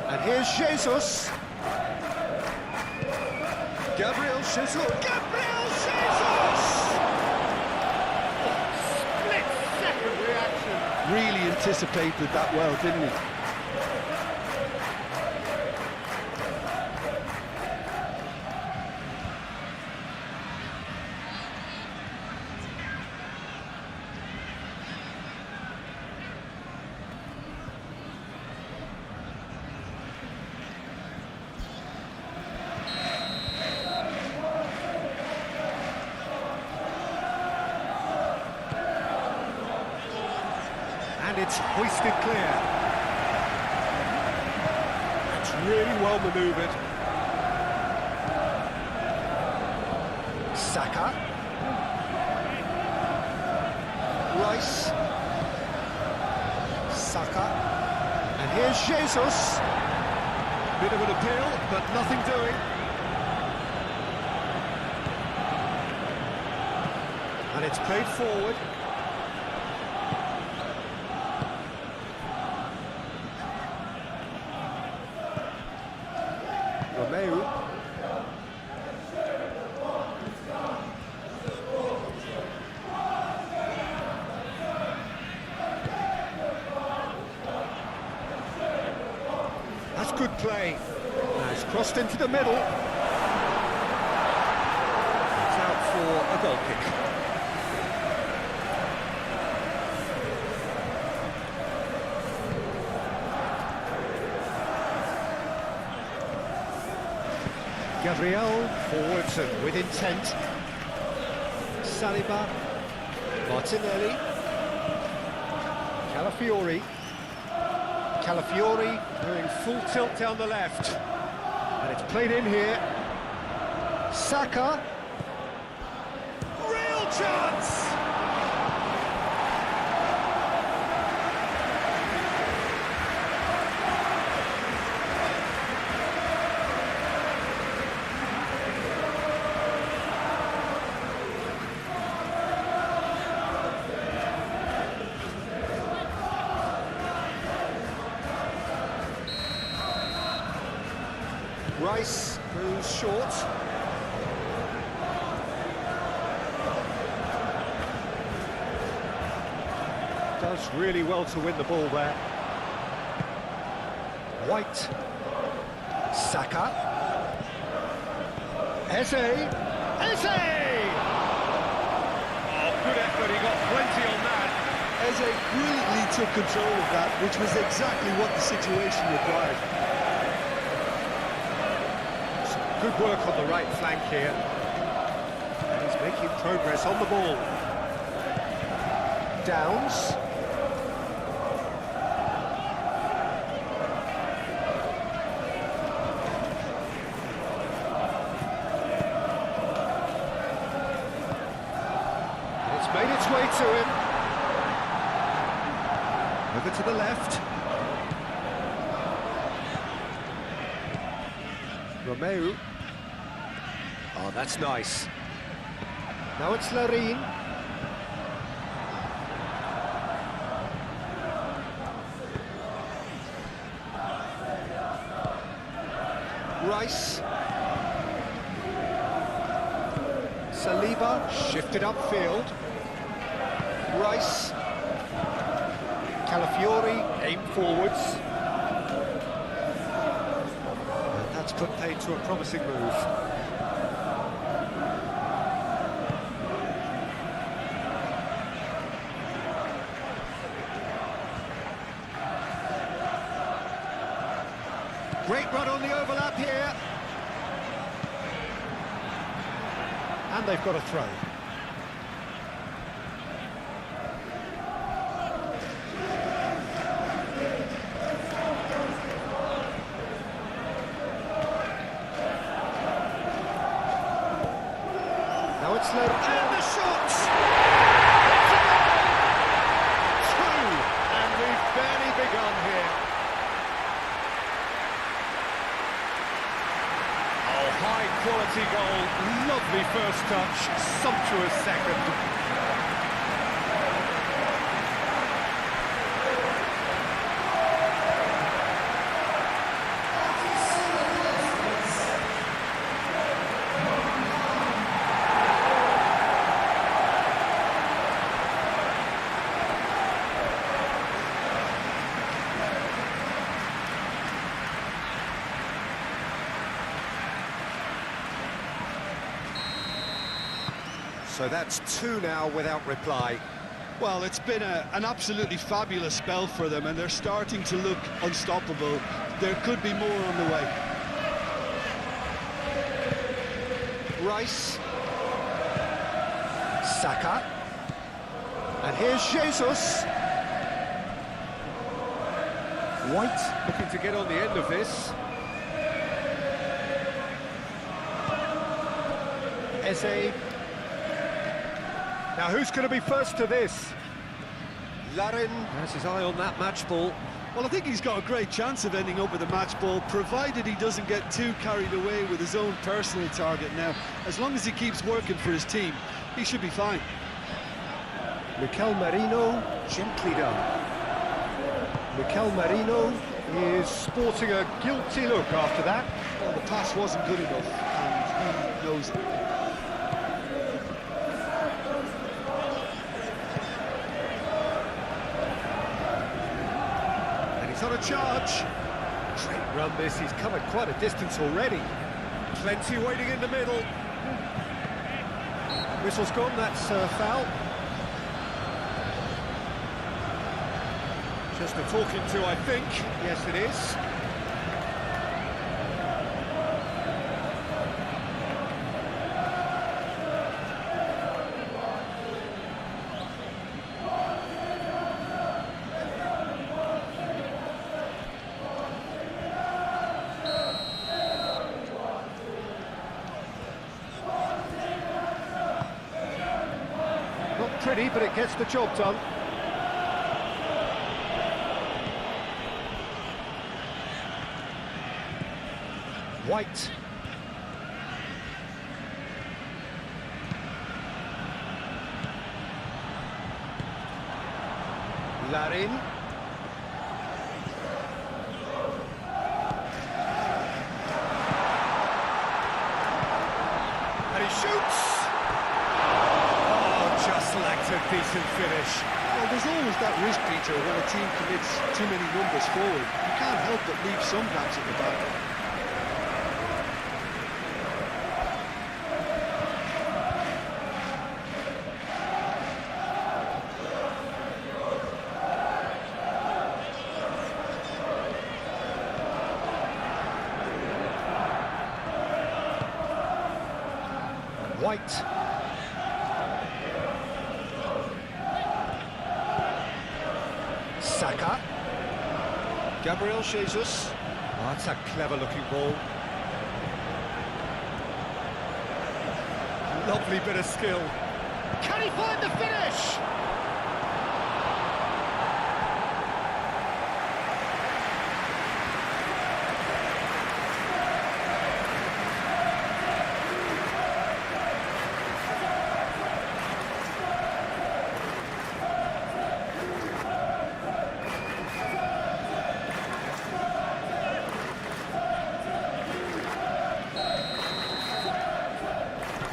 And here's Jesus. Gabriel Jesus. Gabriel Jesus! Split-second reaction. really anticipated that well, didn't he? And it's hoisted clear. It's really well manoeuvred. Saka. Rice. Saka. And here's Jesus. Bit of an appeal, but nothing doing. And it's played forward. Romeu. That's good play. Now it's crossed into the middle. It's out for a goal kick. Gabriel forwards and with intent. Saliba, Martinelli, Calafiori doing full tilt down the left, and it's played in here. Saka, real chance! Rice moves short. Does really well to win the ball there. White. Saka. Eze! Oh, good effort, he got plenty on that. Eze brilliantly took control of that, which was exactly what the situation required. Good work on the right flank here. And he's making progress on the ball. Downs. And it's made its way to him. Over to the left. Romeu. Oh, that's nice. Now it's Larin. Rice. Saliba shifted upfield. Rice. Calafiori aim forwards. And that's put paid to a promising move. Great run on the overlap here. And they've got a throw. Now it's low. And the shot! Two! And we've barely begun here. High-quality goal, lovely first touch, sumptuous second. So that's two now without reply. Well, it's been an absolutely fabulous spell for them, and they're starting to look unstoppable. There could be more on the way. Rice. Saka. And here's Jesus. White looking to get on the end of this. Eze. Now who's going to be first to this? Larin has his eye on that match ball. Well, I think he's got a great chance of ending up with a match ball, provided he doesn't get too carried away with his own personal target now. As long as he keeps working for his team, he should be fine. Mikel Merino, gently done. Mikel Merino is sporting a guilty look after that. Well, the pass wasn't good enough, and he knows it. On a charge. Great run this, he's covered quite a distance already. Plenty waiting in the middle. Whistle's gone, that's a foul. Just a talking to, I think. Yes, it is. pretty, but it gets the job done. White. Larin. And he shoots! Oh, just lacked a decent finish. Well, there's always that risk, Peter, when a team commits too many numbers forward. You can't help but leave some gaps at the back. White. Saka. Gabriel Jesus. Oh, that's a clever-looking ball. Lovely bit of skill. Can he find the finish?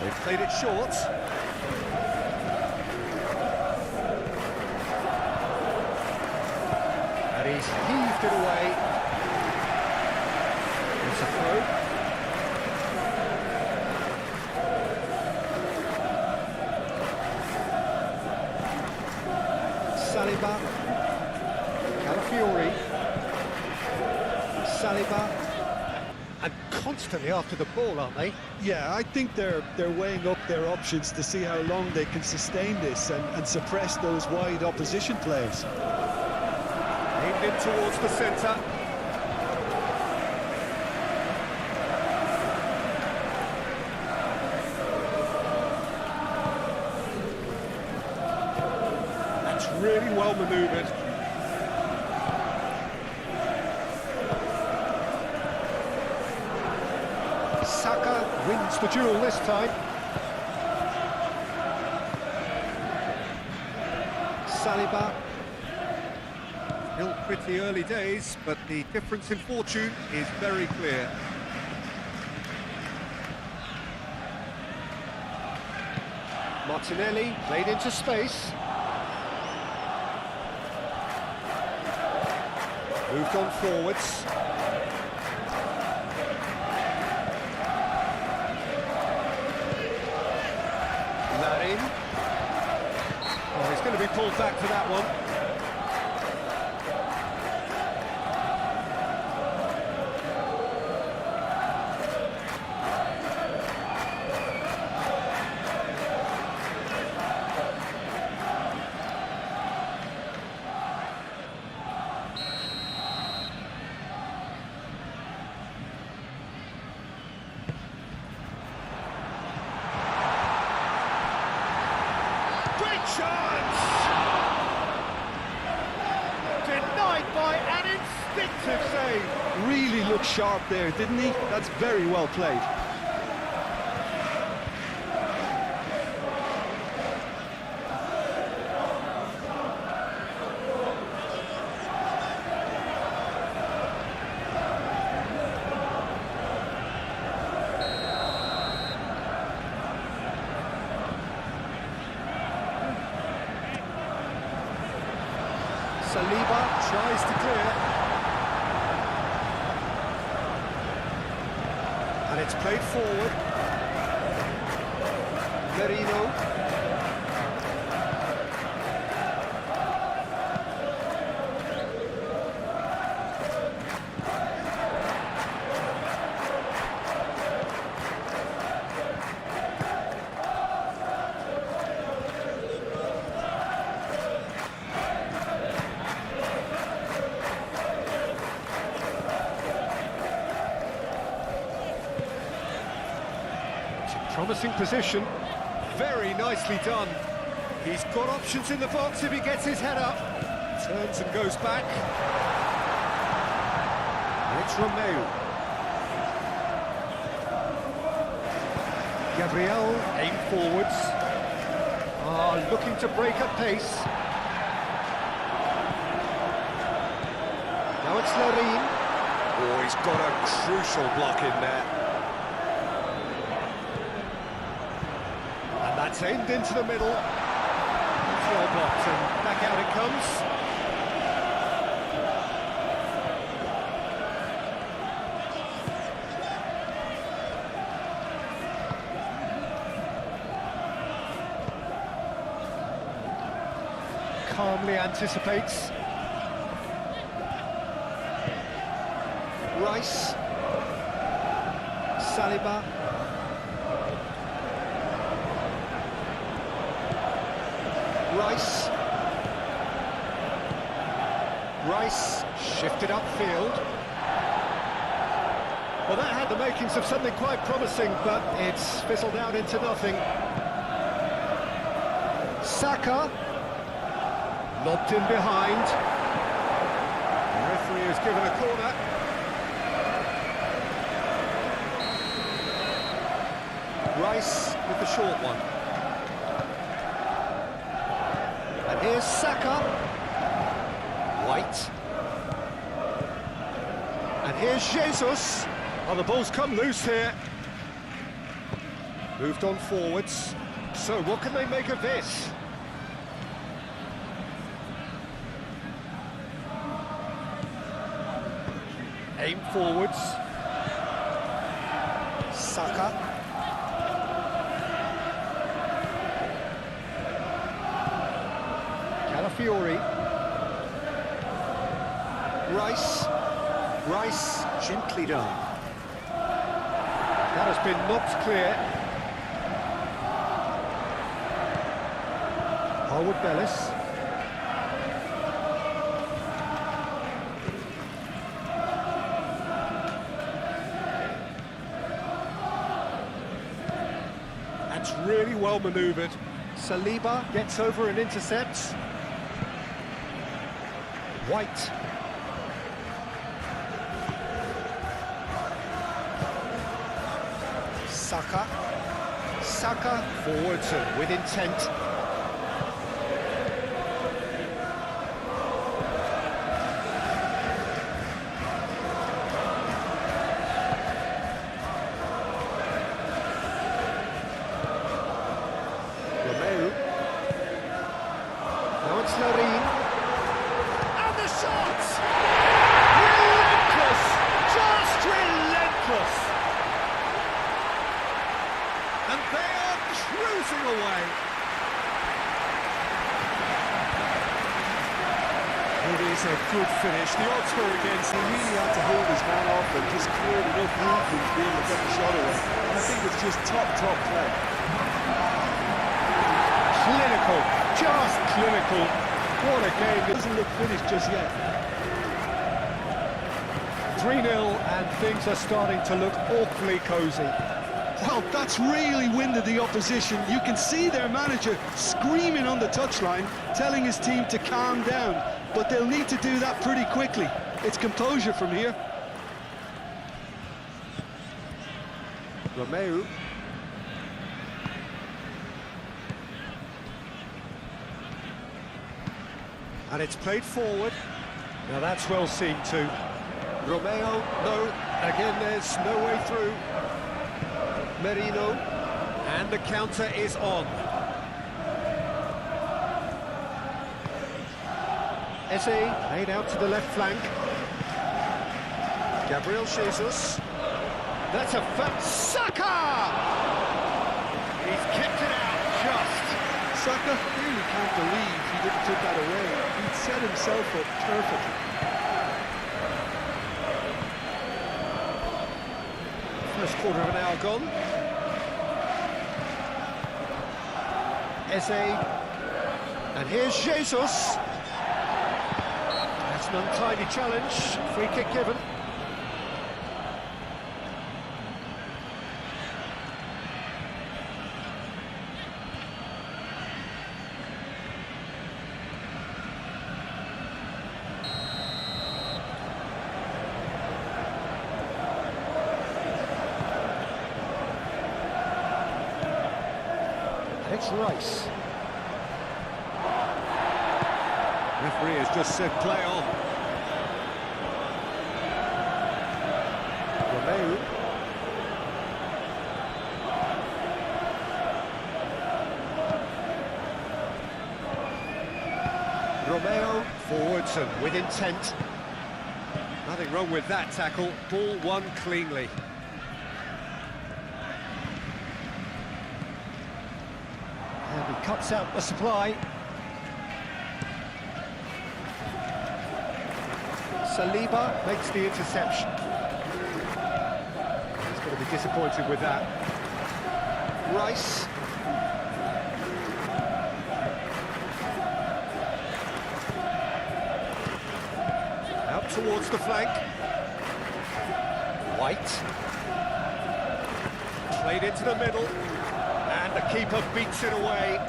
They've played it short. And he's heaved it away. It's a throw. Saliba. Calafiori. Saliba. And constantly after the ball, aren't they? Yeah, I think they're weighing up their options to see how long they can sustain this and suppress those wide opposition plays. Aimed in towards the centre. That's really well manoeuvred. Saka wins the duel this time. Saliba. Still pretty early days, but the difference in fortune is very clear. Martinelli played into space. Moved on forwards. Larin. Oh, he's going to be pulled back for that one. Chance! Denied by an instinctive save. Really looked sharp there, didn't he? That's very well played. Saliba tries to clear. And it's played forward. Merino. Promising position, very nicely done. He's got options in the box if he gets his head up. Turns and goes back. And it's Romeu. Gabriel, aim forwards. Looking to break at pace. Now it's Larin. Oh, he's got a crucial block in there. And that's aimed into the middle. Well blocked, and back out it comes. Calmly anticipates. Rice. Saliba. Rice shifted upfield. Well, that had the makings of something quite promising, but it's fizzled out into nothing. Saka lobbed in behind. The referee has given a corner. Rice with the short one. And here's Saka. White. And here's Jesus. Oh, the ball's come loose here. Moved on forwards. So what can they make of this? Aim forwards. Saka. Calafiori. Rice, gently done. That has been knocked clear. Harwood Bellis. That's really well manoeuvred. Saliba gets over and intercepts. White. Saka forwards and with intent. Romeu. Now it's Larin. And the shot! Relentless! Just relentless! And they are cruising away. It is a good finish. The odds were against him. He really had to hold his man off and just cleared enough room for him to be able to get the shot away. And I think it's just top play. Clinical, just clinical. What a game. It doesn't look finished just yet. 3-0 and things are starting to look awfully cosy. Well, that's really winded the opposition. You can see their manager screaming on the touchline, telling his team to calm down. But they'll need to do that pretty quickly. It's composure from here. Romeu. And it's played forward. Now that's well seen too. Romeo, no. Again, there's no way through. Merino, and the counter is on. Eze, laid out to the left flank. Gabriel Jesus. That's a Saka! He's kept it out just. Saka really can't believe he didn't put that away. He'd set himself up perfectly. First quarter of an hour gone. Eze. And here's Jesus. That's an untidy challenge. Free kick given. It's Rice. Referee has just said play on. Romeu. Romeo forwards and with intent. Nothing wrong with that tackle. Ball won cleanly. And he cuts out the supply. Saliba makes the interception. He's going to be disappointed with that. Rice. Out towards the flank. White. Played into the middle. And the keeper beats it away.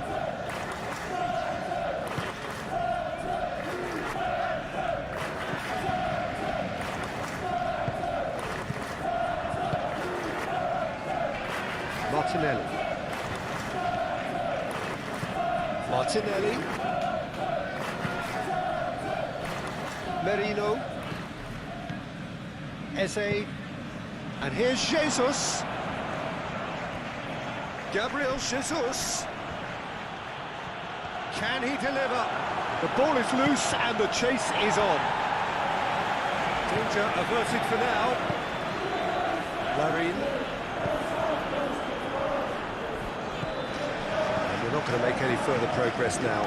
Martinelli. Merino. Eze. And here's Jesus. Gabriel Jesus. Can he deliver? The ball is loose and the chase is on. Danger averted for now. Larin. We're not going to make any further progress now.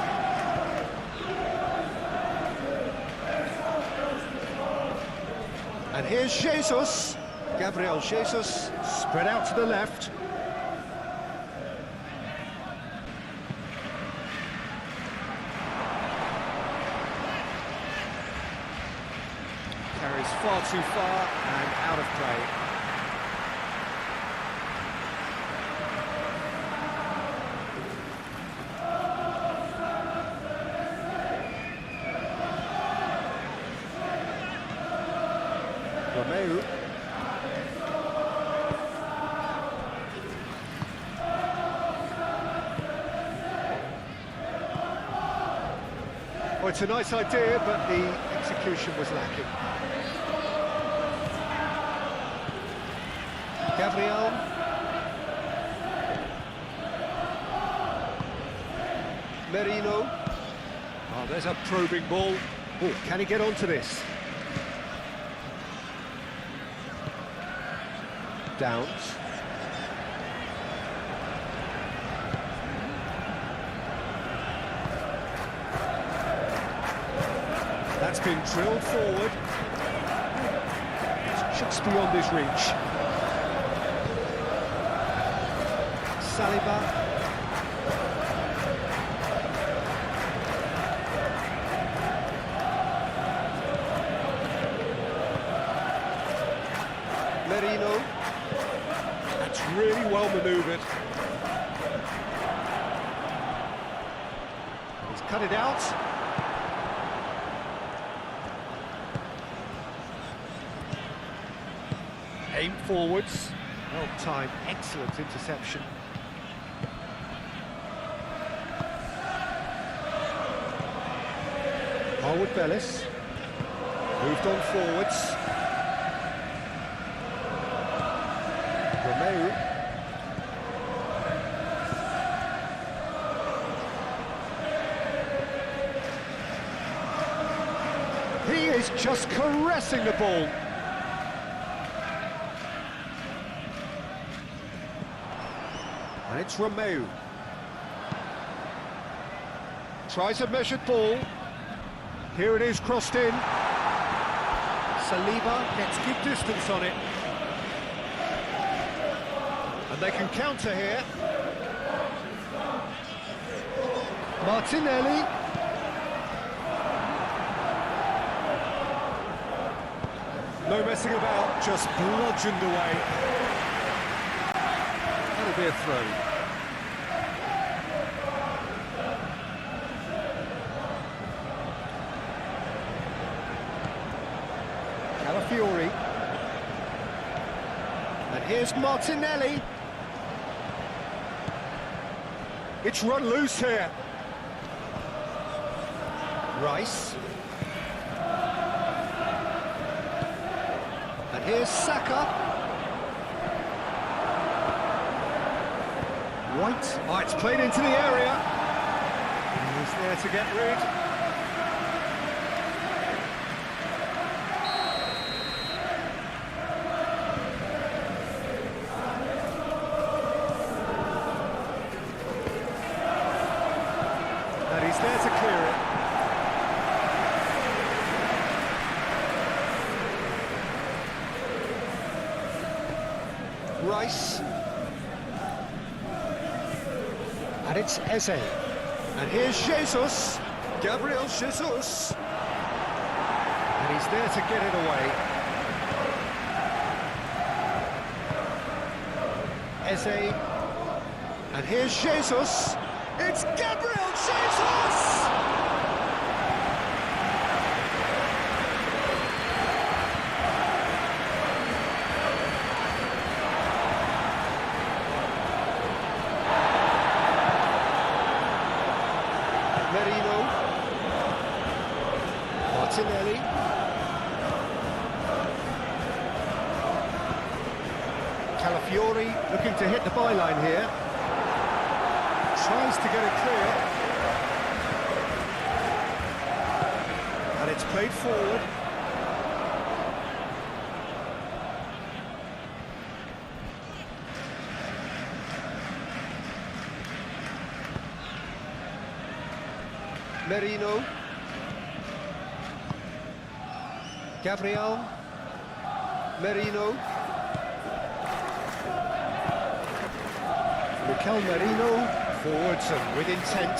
And here's Jesus. Gabriel Jesus, spread out to the left. Carries far too far and out of play. Romeu. Well, it's a nice idea, but the execution was lacking. Gabriel. Merino. Oh, there's a probing ball. Oh, can he get onto this? Downs. That's been drilled forward. It's just beyond his reach. Saliba. Merino. That's really well manoeuvred. He's cut it out. Aim forwards. Well timed, excellent interception. Harwood Bellis. Moved on forwards. Romeu. He is just caressing the ball. And it's Romeu. Tries a measured ball. Here it is, crossed in. Saliba gets good distance on it. And they can counter here. Martinelli. No messing about, just bludgeoned away. That'll be a throw. Calafiori. And here's Martinelli. It's run loose here. Rice. And here's Saka. White. Oh, it's played into the area. He's there to get rid. And he's there to clear it. Rice. And it's Eze. And here's Jesus. Gabriel Jesus. And he's there to get it away. Eze. And here's Jesus. It's Gabriel Jesus! Merino, Martinelli, Calafiori looking to hit the byline here, tries to get it clear, and it's played forward. Merino, Gabriel, Merino, Mikel Merino, forwards and with intent.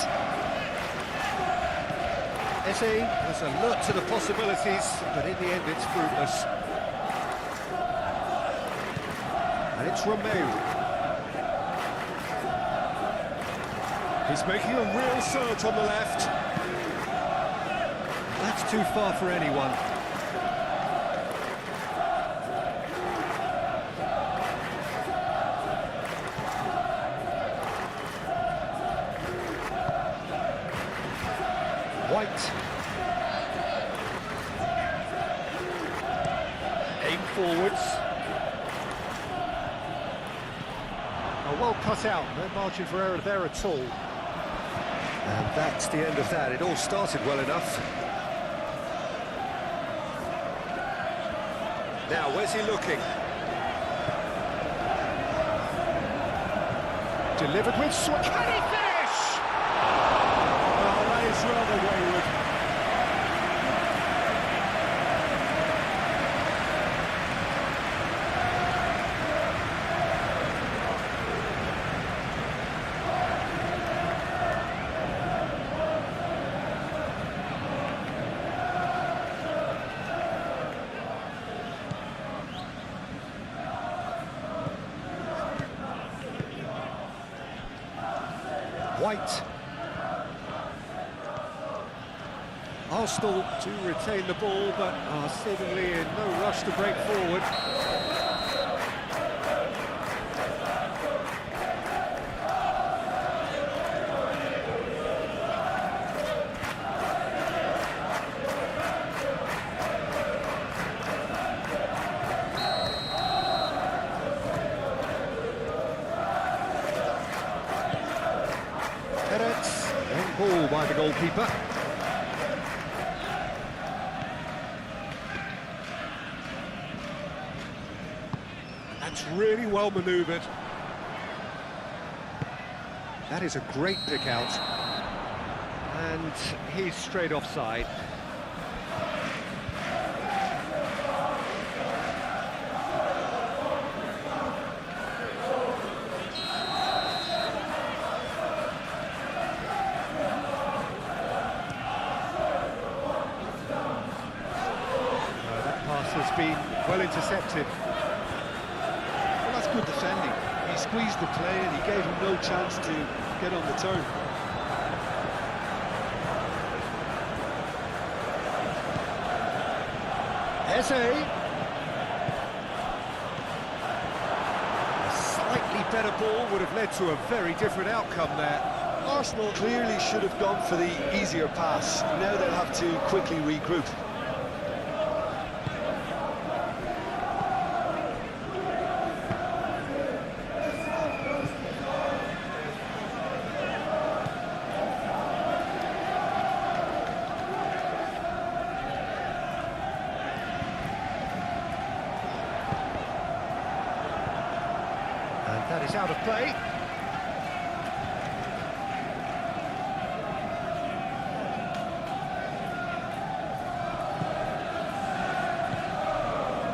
Eze was alert to the possibilities, but in the end it's fruitless. And it's Romeu. He's making a real surge on the left. That's too far for anyone. White. Aim forwards. Oh, well cut out, no margin for error there at all. And that's the end of that. It all started well enough. Now, where's he looking? Delivered with swing. Can he finish? Oh, that is rather wayward. White. Arsenal do retain the ball, but are seemingly in no rush to break forward. Emirates, long ball by the goalkeeper. That's really well manoeuvred. That is a great pick out. And he's straight offside. Has been well intercepted. Well, that's good defending. He squeezed the play and he gave him no chance to get on the turn. Eze. A slightly better ball would have led to a very different outcome there. Arsenal clearly should have gone for the easier pass. Now they'll have to quickly regroup. And that is out of play.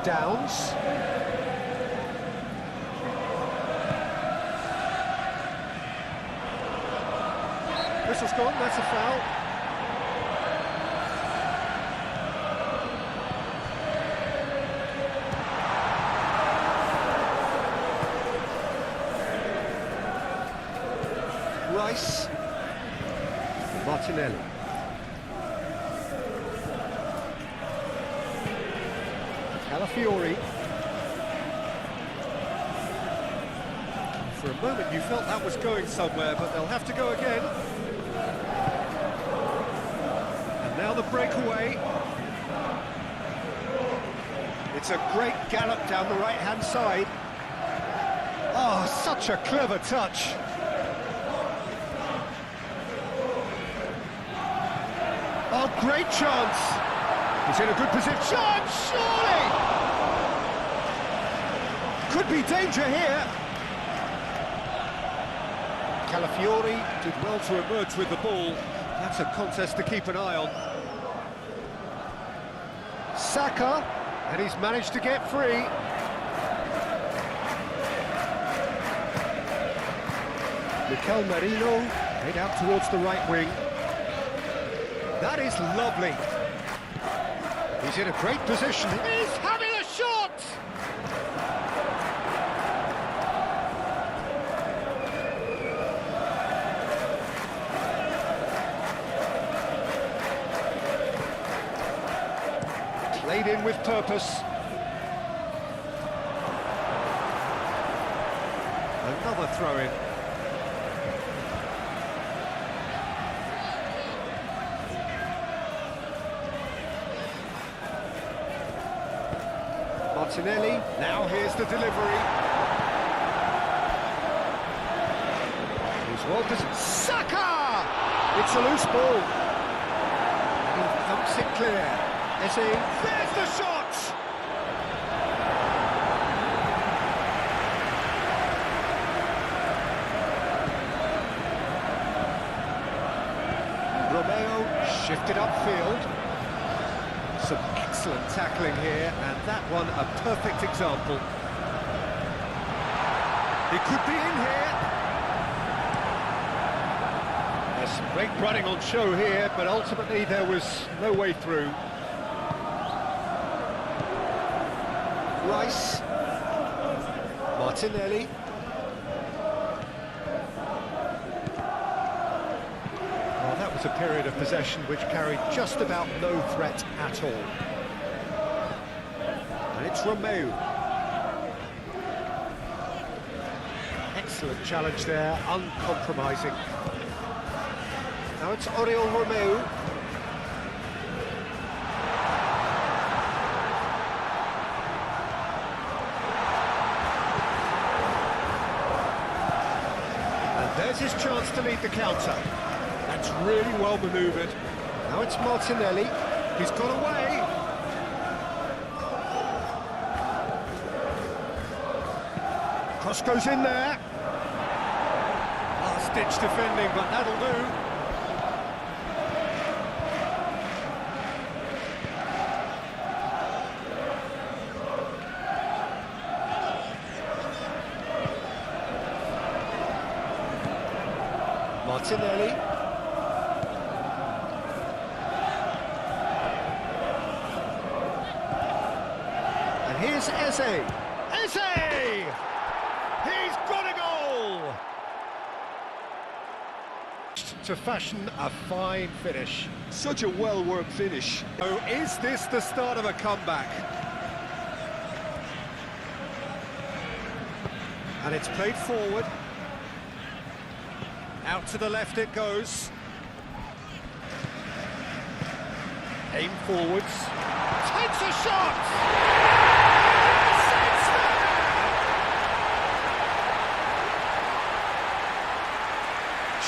Downs. Whistle's gone, that's a foul. Rice. Martinelli. Calafiori. For a moment you felt that was going somewhere, but they'll have to go again. And now the breakaway. It's a great gallop down the right-hand side. Oh, such a clever touch. Oh, great chance. He's in a good position, surely! Could be danger here. Calafiori did well to emerge with the ball. That's a contest to keep an eye on. Saka, and he's managed to get free. Mikel Merino, head out towards the right wing. That is lovely. He's in a great position. He's having a shot! Played in with purpose. Another throw-in. Martinelli, now here's the delivery. He's well positioned. Saka! It's a loose ball. And he thumps it clear. There's the shot! Romeo shifted upfield. Some excellent tackling here, and that one a perfect example. He could be in here. There's some great running on show here, but ultimately there was no way through. Rice. Martinelli. Well, that was a period of possession which carried just about no threat at all. And it's Romeo. Excellent challenge there, uncompromising. Now it's Oriol Romeo. And there's his chance to lead the counter. That's really well manoeuvred. Now it's Martinelli. He's got away. Cross goes in there. Last-ditch defending, but that'll do. Martinelli. And here's Eze. Eze! He's got a goal! To fashion a fine finish. Such a well-worked finish. Oh, is this the start of a comeback? And it's played forward. Out to the left it goes. Aim forwards. Takes a shot! Yes, it's there!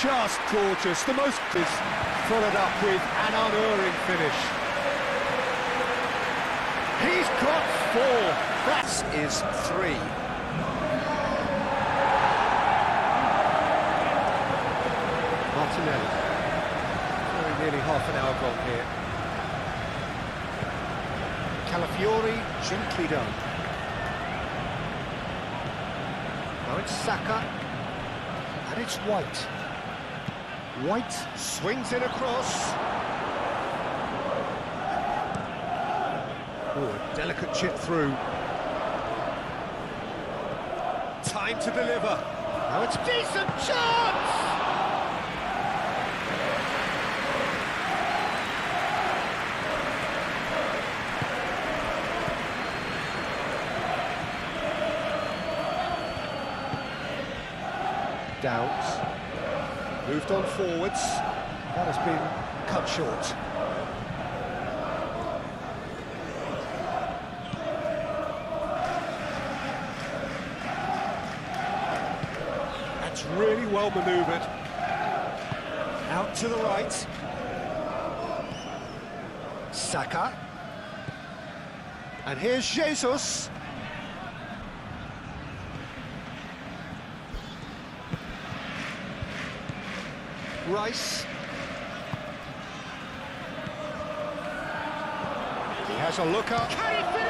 Just gorgeous. The most is followed up with an unerring finish. He's got 4. That is 3. Martinelli. Very nearly half an hour gone here. Calafiori, gently done. Now it's Saka, and it's White. White swings it across. Oh, a delicate chip through. Time to deliver. Now it's decent chance! Downs. Moved on forwards. That has been cut short. That's really well manoeuvred. Out to the right. Saka. And here's Jesus. Rice. He has a look up. Can he finish?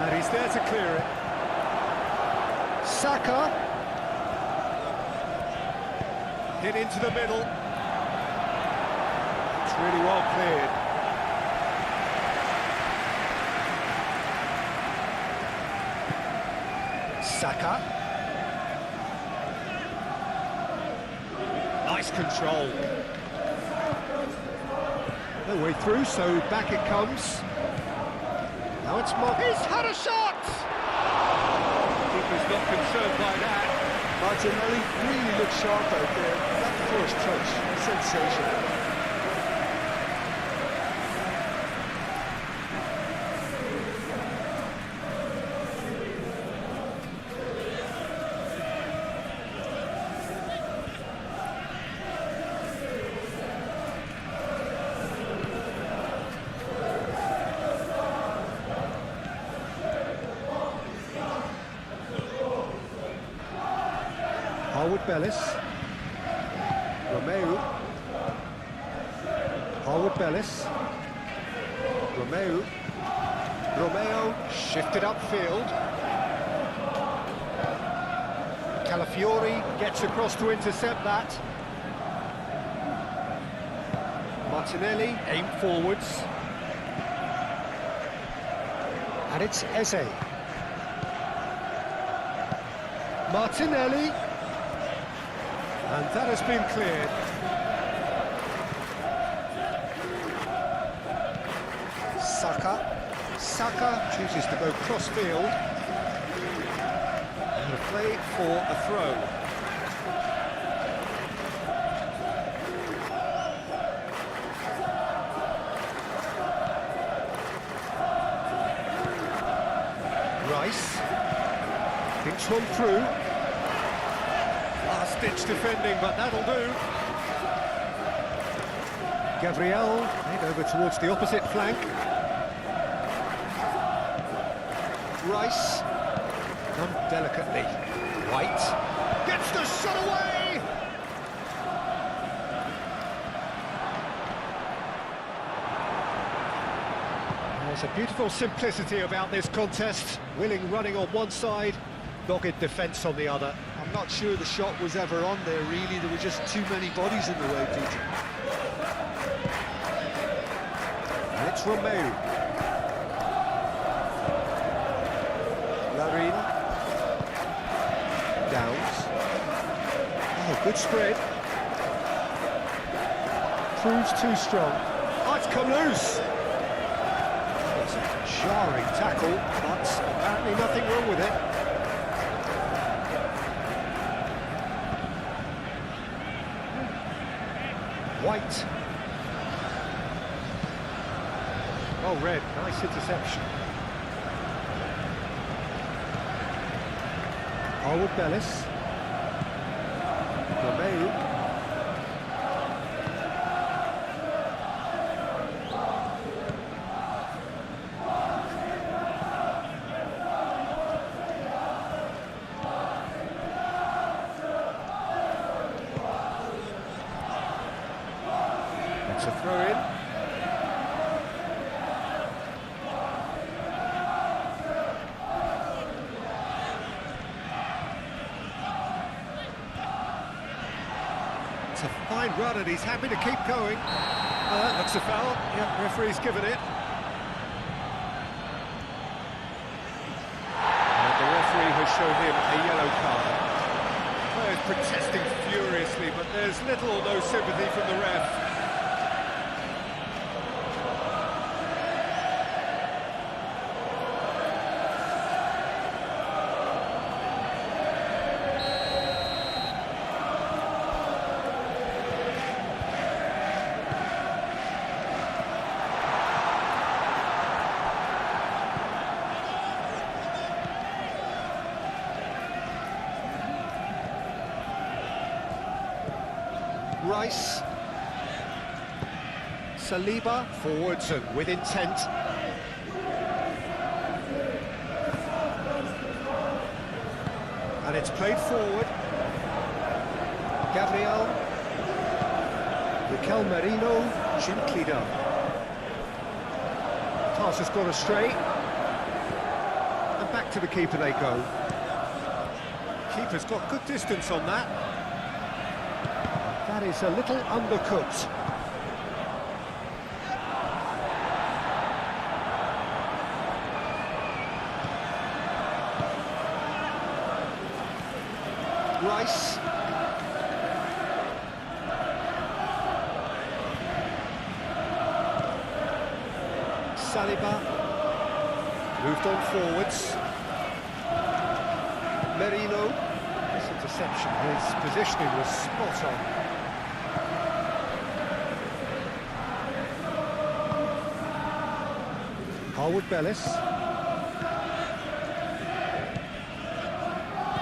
And he's there to clear it. Saka. Hit into the middle. It's really well cleared. Saka. Nice control. No way through, so back it comes. Now it's He's had a shot! Keeper's not concerned by that. Martinelli really looked sharp out there. That first touch, sensational. Harwood Bellis. Romeu. Harwood Bellis. Romeu. Romeo shifted upfield. Calafiori gets across to intercept that. Martinelli aim forwards. And it's Eze. Martinelli. And that has been cleared. Saka chooses to go cross-field. And a play for a throw. Rice. Thinks one through. Last-ditch defending, but that'll do. Gabriel made over towards the opposite flank. Rice, done delicately. White gets the shot away! There's a beautiful simplicity about this contest. Willing running on one side, dogged defence on the other. I'm not sure the shot was ever on there, really. There were just too many bodies in the way, Peter. It's Romeu. Larin. Downs. Oh, good spread. Proves too strong. Oh, it's come loose. It's a jarring tackle, but apparently nothing wrong with it. White. Oh, red. Nice interception. Harwood Bellis. Romeu. It's a throw-in. It's a fine run and he's happy to keep going. That looks a foul. Yep, referee's given it. And the referee has shown him a yellow card. Players protesting furiously, but there's little or no sympathy from the ref. Rice, Saliba, forwards and with intent. And it's played forward. Gabriel, Mikel Merino, gently done. Pass has gone astray. And back to the keeper they go. Keeper's got good distance on that. That is a little undercooked. Rice. Saliba. Moved on forwards. Merino. This interception, his positioning was spot on. Harwood Bellis.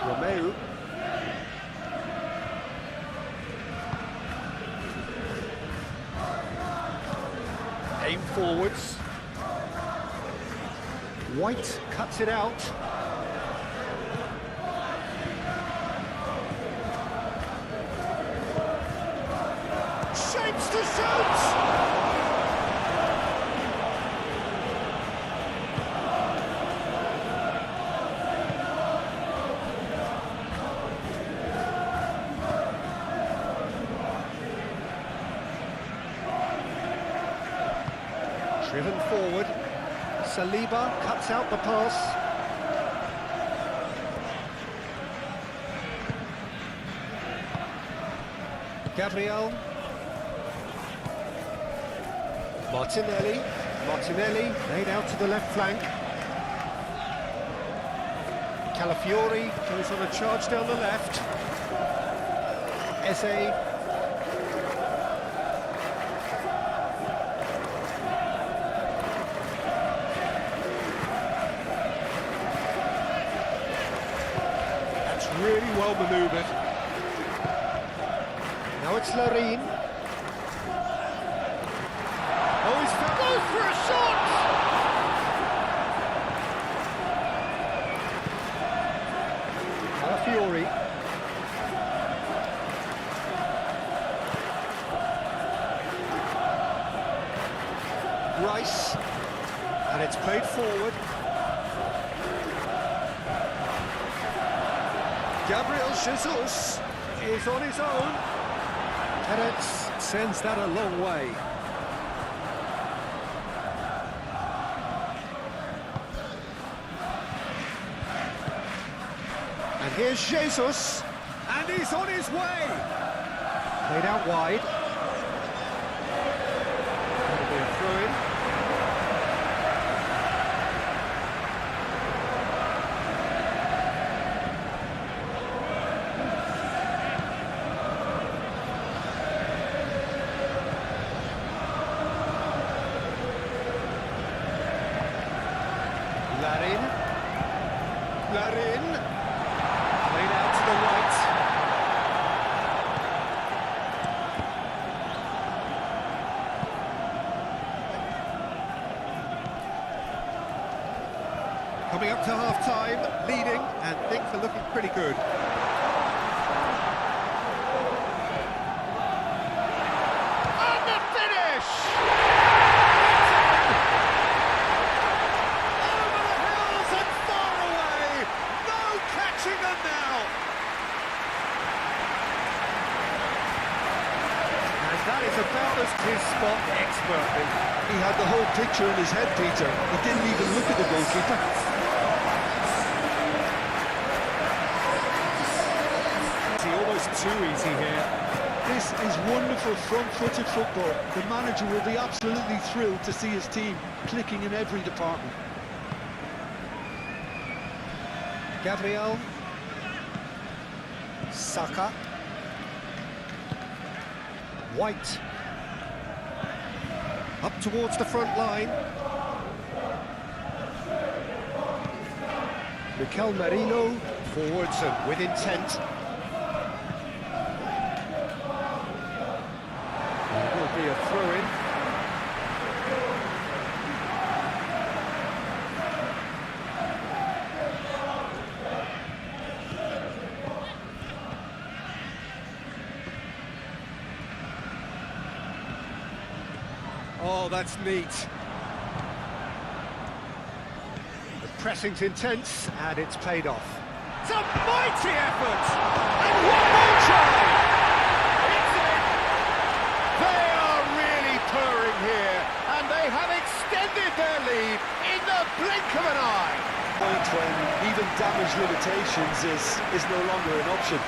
Romeu. Aim forwards. White cuts it out. Shapes to shoot! Driven forward, Saliba cuts out the pass. Gabriel. Martinelli laid out to the left flank. Calafiori goes on a charge down the left. Eze. Really well manoeuvred. Now it's Larin. Oh, he's goes for a shot! Calafiori. Rice. And it's played forward. Gabriel Jesus is on his own. Emirates sends that a long way. And here's Jesus, and he's on his way. Played out wide. That'll be a throw-in. Larin, played out to the right. Coming up to half-time, leading, and things are looking pretty good. And the finish! That is about as his spot expertly. He had the whole picture in his head, Peter. He didn't even look at the goalkeeper. Almost too easy here. This is wonderful front-footed football. The manager will be absolutely thrilled to see his team clicking in every department. Gabriel. Saka. White. Up towards the front line. Mikel Merino forwards and with intent. It will be a throw-in. Oh, that's neat. The pressing's intense, and it's paid off. It's a mighty effort! And one more try! It's in! They are really purring here, and they have extended their lead in the blink of an eye. Point when even damage limitations is no longer an option.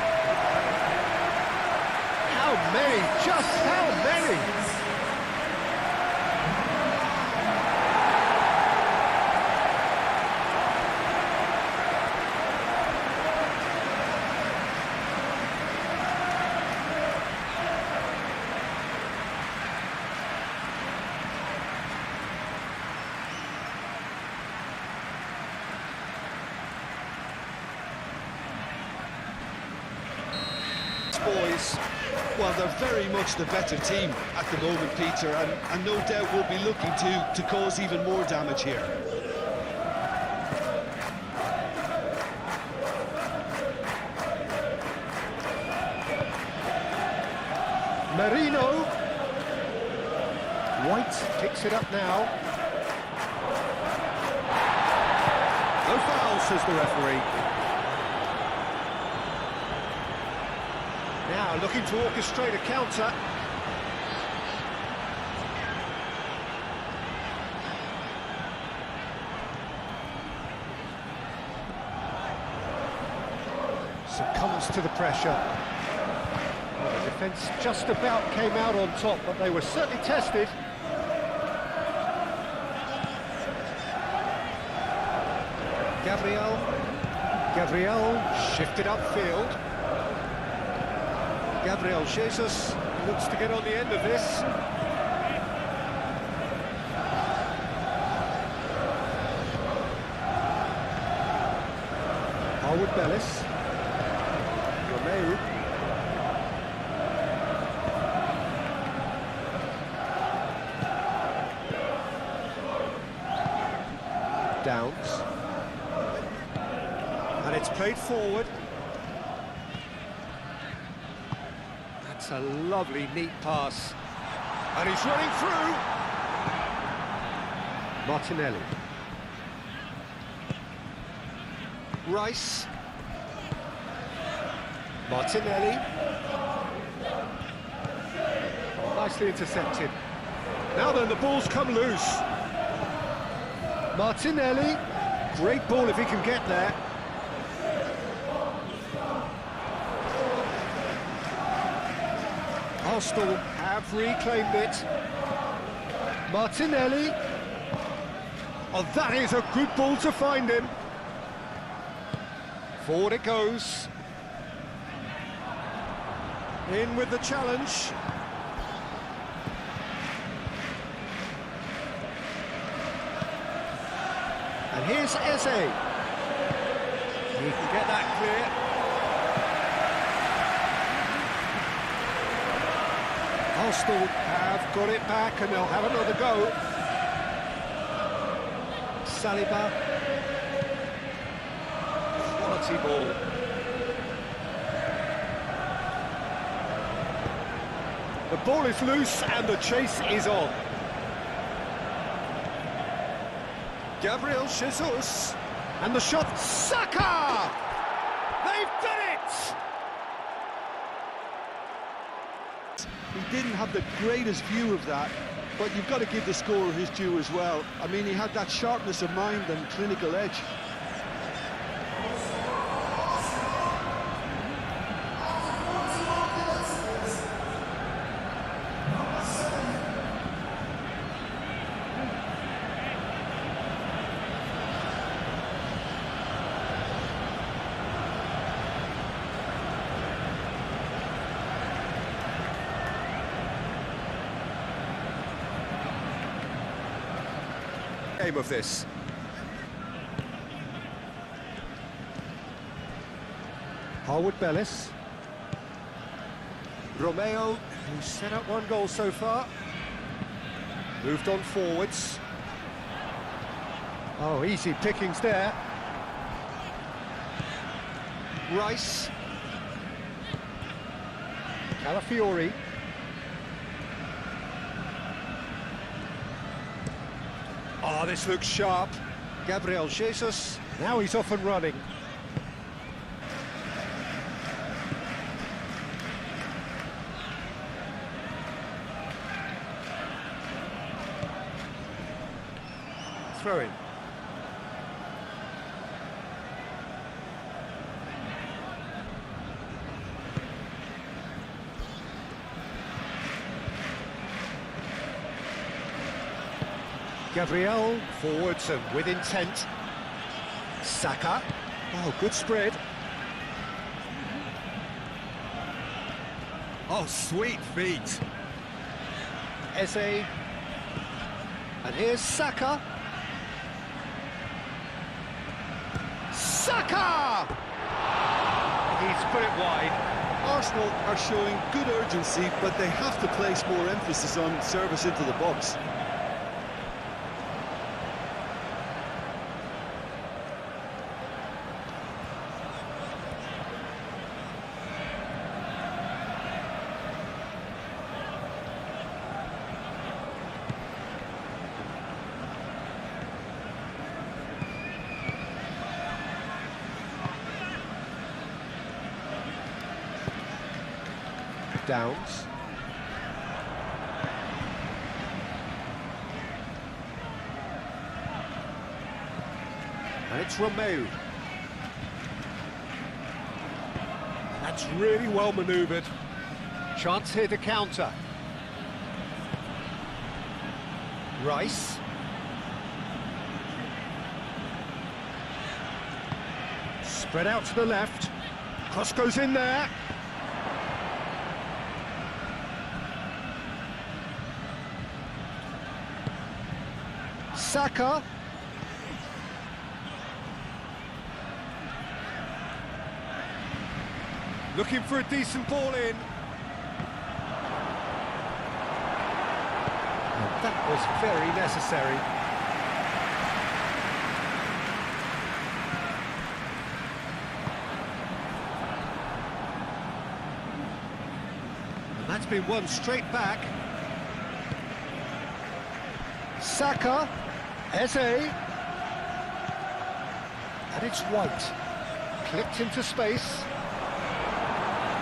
How many? Just how many? Boys, well, they're very much the better team at the moment, Peter, and no doubt will be looking to cause even more damage here. Merino. White picks it up now. No foul, says the referee. Now looking to orchestrate a counter. Succumbs to the pressure. Well, the defence just about came out on top, but they were certainly tested. Gabriel shifted upfield. Gabriel Jesus looks to get on the end of this. Harwood Bellis. Romeu. Downs. And it's played forward. That's a lovely, neat pass. And he's running through. Martinelli. Rice. Martinelli. Nicely intercepted. Now then, the ball's come loose. Martinelli. Great ball if he can get there. Arsenal have reclaimed it. Martinelli. Oh, that is a good ball to find him. Forward it goes. In with the challenge. And here's Eze. He can get that clear. Arsenal have got it back and they'll have another go. Saliba. Quality ball. The ball is loose and the chase is on. Gabriel Jesus. And the shot, Saka! They've done it! He didn't have the greatest view of that, but you've got to give the scorer his due as well. I mean, he had that sharpness of mind and clinical edge. Game of this. Harwood Bellis. Romeo, who's set up one goal so far. Moved on forwards. Oh, easy pickings there. Rice. Calafiori. Oh, this looks sharp. Gabriel Jesus, now he's off and running. Throw in. Gabriel, forwards and with intent. Saka. Oh, good spread. Oh, sweet feet. Eze. And here's Saka. Saka! He's put it wide. Arsenal are showing good urgency, but they have to place more emphasis on service into the box. Downs. And it's Romeo. That's really well manoeuvred. Chance here to counter. Rice. Spread out to the left. Cross goes in there. Saka. Looking for a decent ball in. And that was very necessary. And that's been won straight back. Saka. Eze, and it's White, clipped into space.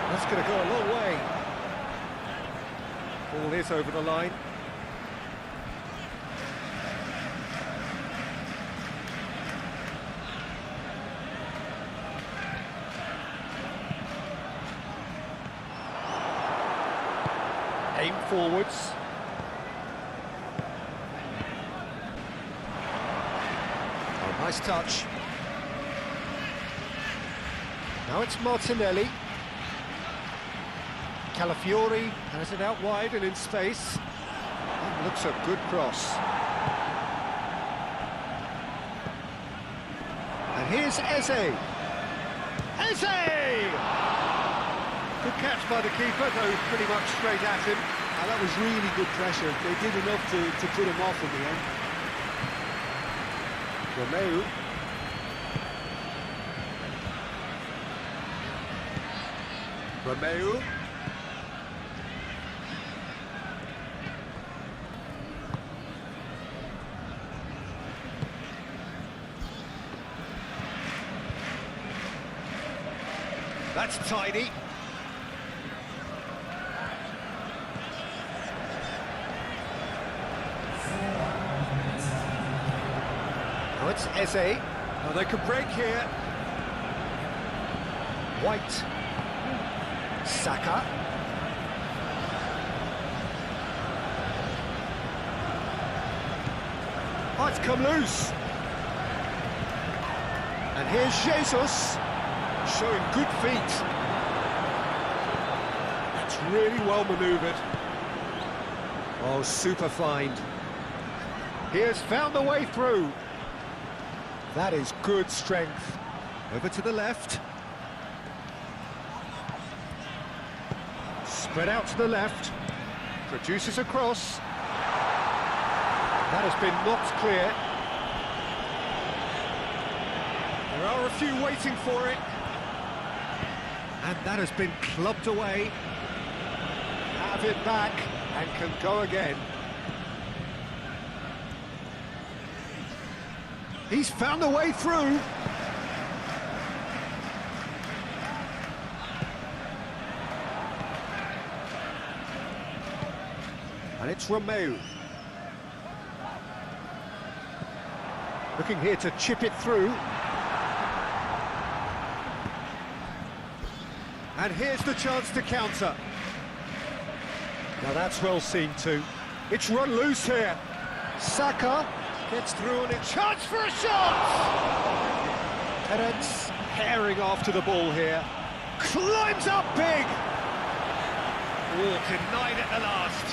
That's going to go a long way. Ball is over the line. Aim forwards. Oh, nice touch. Now it's Martinelli. Calafiori has it out wide and in space. That looks a good cross. And here's Eze. Eze! Good catch by the keeper, though pretty much straight at him. And that was really good pressure. They did enough to put him off in the end. Romeu. Romeu. That's tidy. Now it's Eze. Oh, they could break here. White. Saka. Oh, it's come loose. And here's Jesus, showing good feet. That's really well manoeuvred. Oh, super find. He has found the way through. That is good strength. Over to the left. Spread out to the left. Produces a cross. That has been knocked clear. There are a few waiting for it. And that has been clubbed away. Have it back and can go again. He's found a way through. And it's Romeu. Looking here to chip it through. And here's the chance to counter. Now that's well seen too. It's run loose here. Saka gets through and a chance for a shot! Emirates herring after the ball here. Climbs up big! Oh, denied at the last.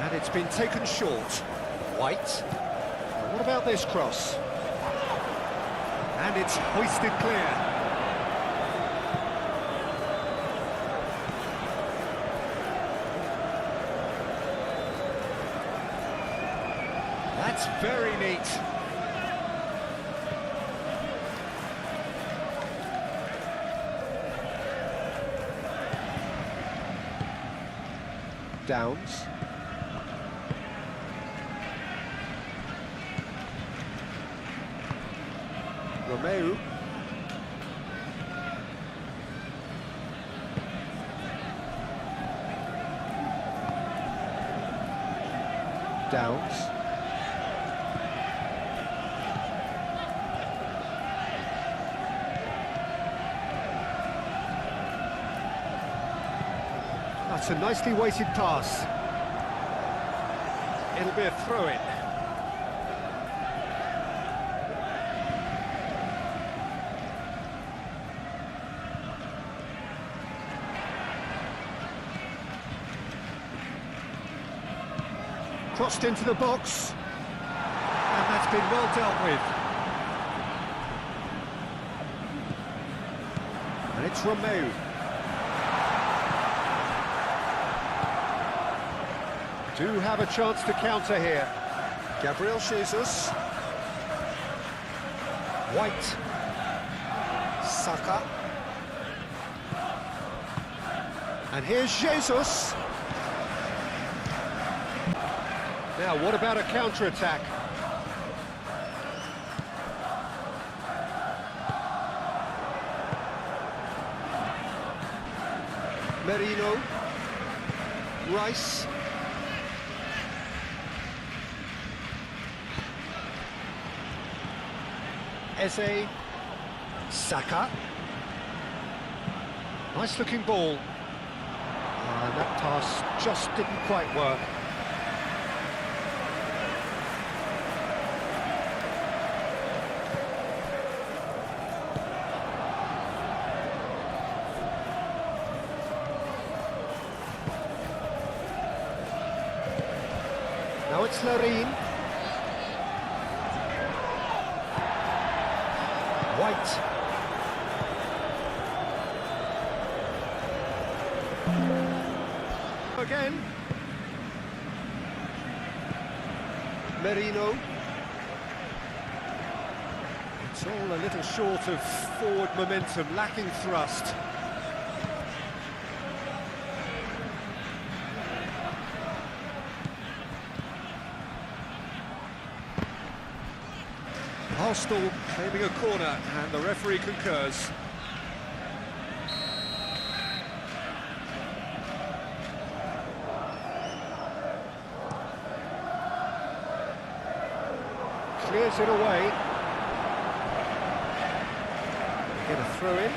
And it's been taken short. White. Now what about this cross? And it's hoisted clear. That's very neat. Downs. Romeu. Downs. That's a nicely weighted pass. It'll be a throw-in. Crossed into the box, and that's been well dealt with. And it's Romeu. Do have a chance to counter here. Gabriel Jesus. White. Saka. And here's Jesus. Now, what about a counter-attack? Merino. Rice. Eze. Saka. Nice looking ball. And that pass just didn't quite work. Now it's Larine. White. Again. Merino. It's all a little short of forward momentum, lacking thrust. Arsenal claiming a corner, and the referee concurs. Clears it away. Get a throw in.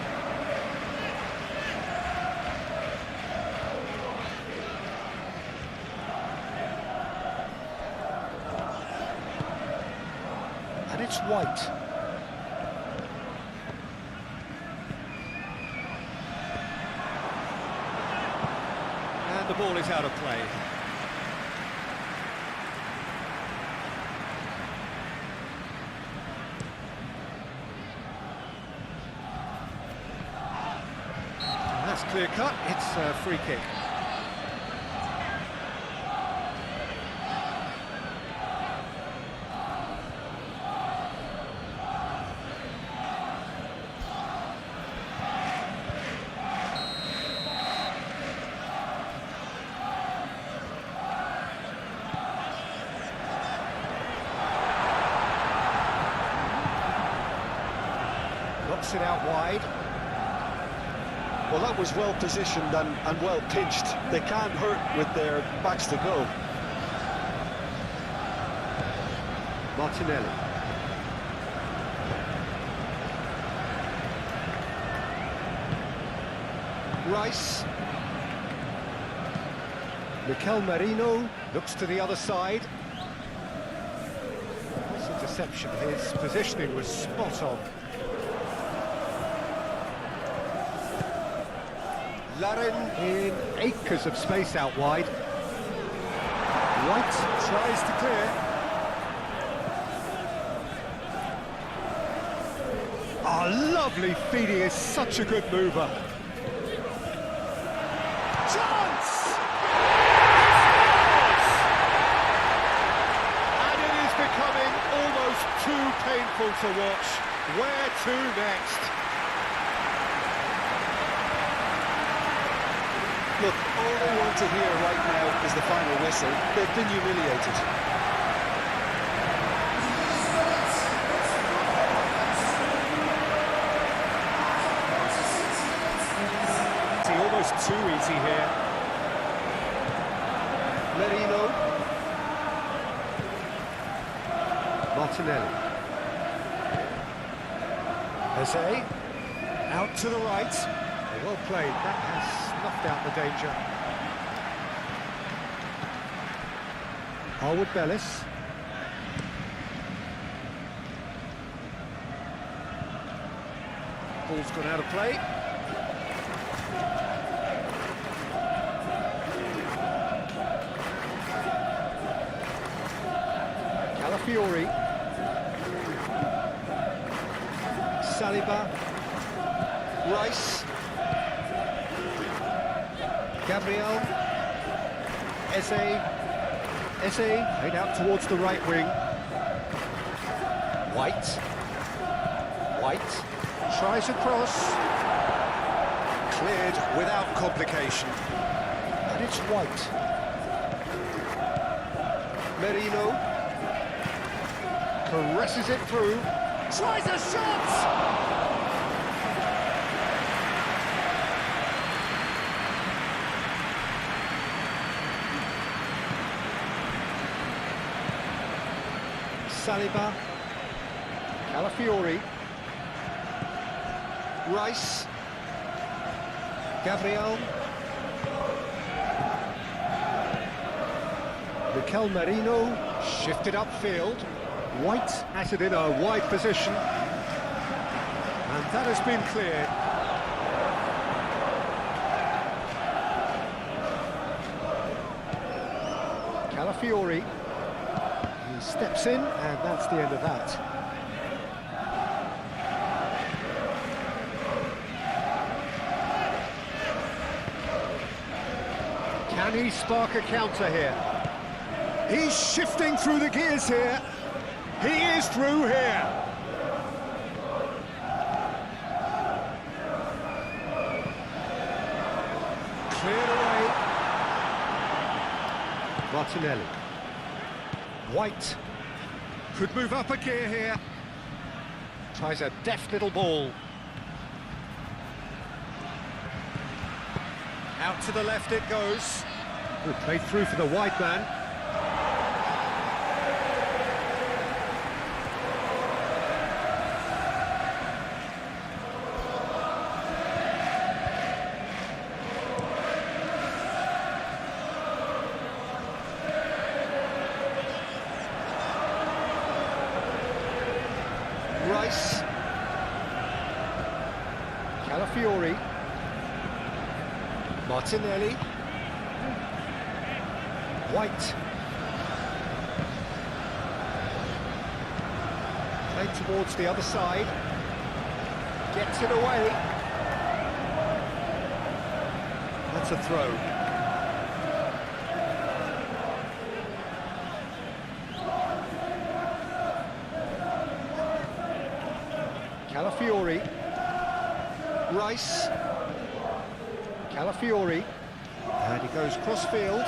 And it's White. And the ball is out of play. And that's clear cut, it's a free kick. Knocks it out wide. Well, that was well positioned and well pitched. They can't hurt with their backs to go. Martinelli. Rice. Mikel Merino looks to the other side. Nice interception. His positioning was spot on. Larin in acres of space out wide. White tries to clear. Oh, lovely feeding, is such a good mover. Chance! And it is becoming almost too painful to watch. Where to next? Look, all they want to hear right now is the final whistle. They've been humiliated. Almost too easy here. Merino. Martinelli. Eze. Out to the right. Well played, that has snuffed out the danger. Harwood Bellis. Ball's gone out of play. Calafiori. Saliba. Rice. Gabriel. Eze made out towards the right wing. White tries a cross. Cleared without complication. And it's White. Merino caresses it through. Tries a shot! Saliba. Calafiori. Rice. Gabriel. Mikel Merino. Shifted upfield. White at it in a wide position. And that has been cleared. Calafiori. He steps in, and that's the end of that. Can he spark a counter here? He's shifting through the gears here. He is through here. Cleared away. Martinelli. White could move up a gear here. Tries a deft little ball. Out to the left it goes. Good play through for the wide man. Rice. Calafiori. Martinelli. White. Played towards the other side. Gets it away. That's a throw. Calafiori. Rice. Calafiori. And he goes cross-field.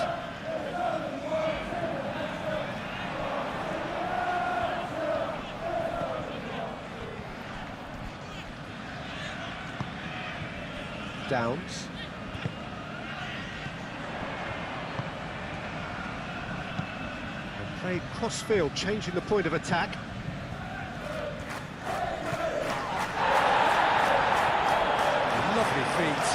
Downs. And played cross-field, changing the point of attack. Lovely feet.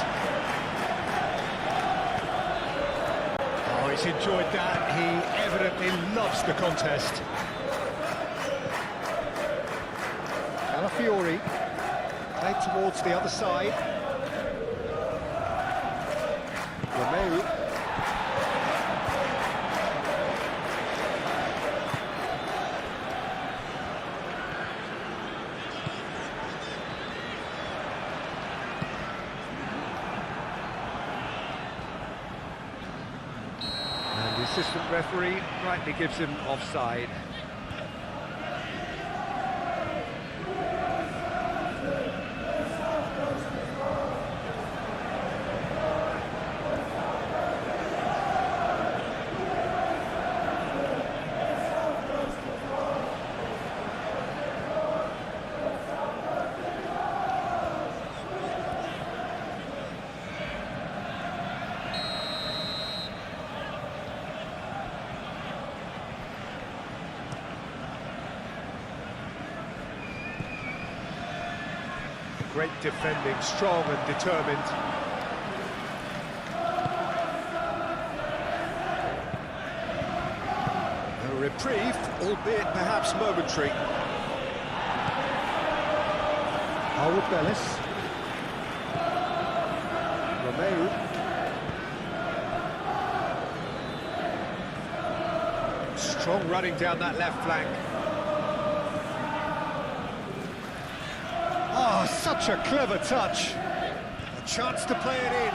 Oh, he's enjoyed that. He evidently loves the contest. Calafiori played towards the other side. Romeu. And the assistant referee rightly gives him offside. Great defending, strong and determined. A reprieve, albeit perhaps momentary. Howard Bellis. Romeu. Strong running down that left flank. Oh, such a clever touch. A chance to play it in.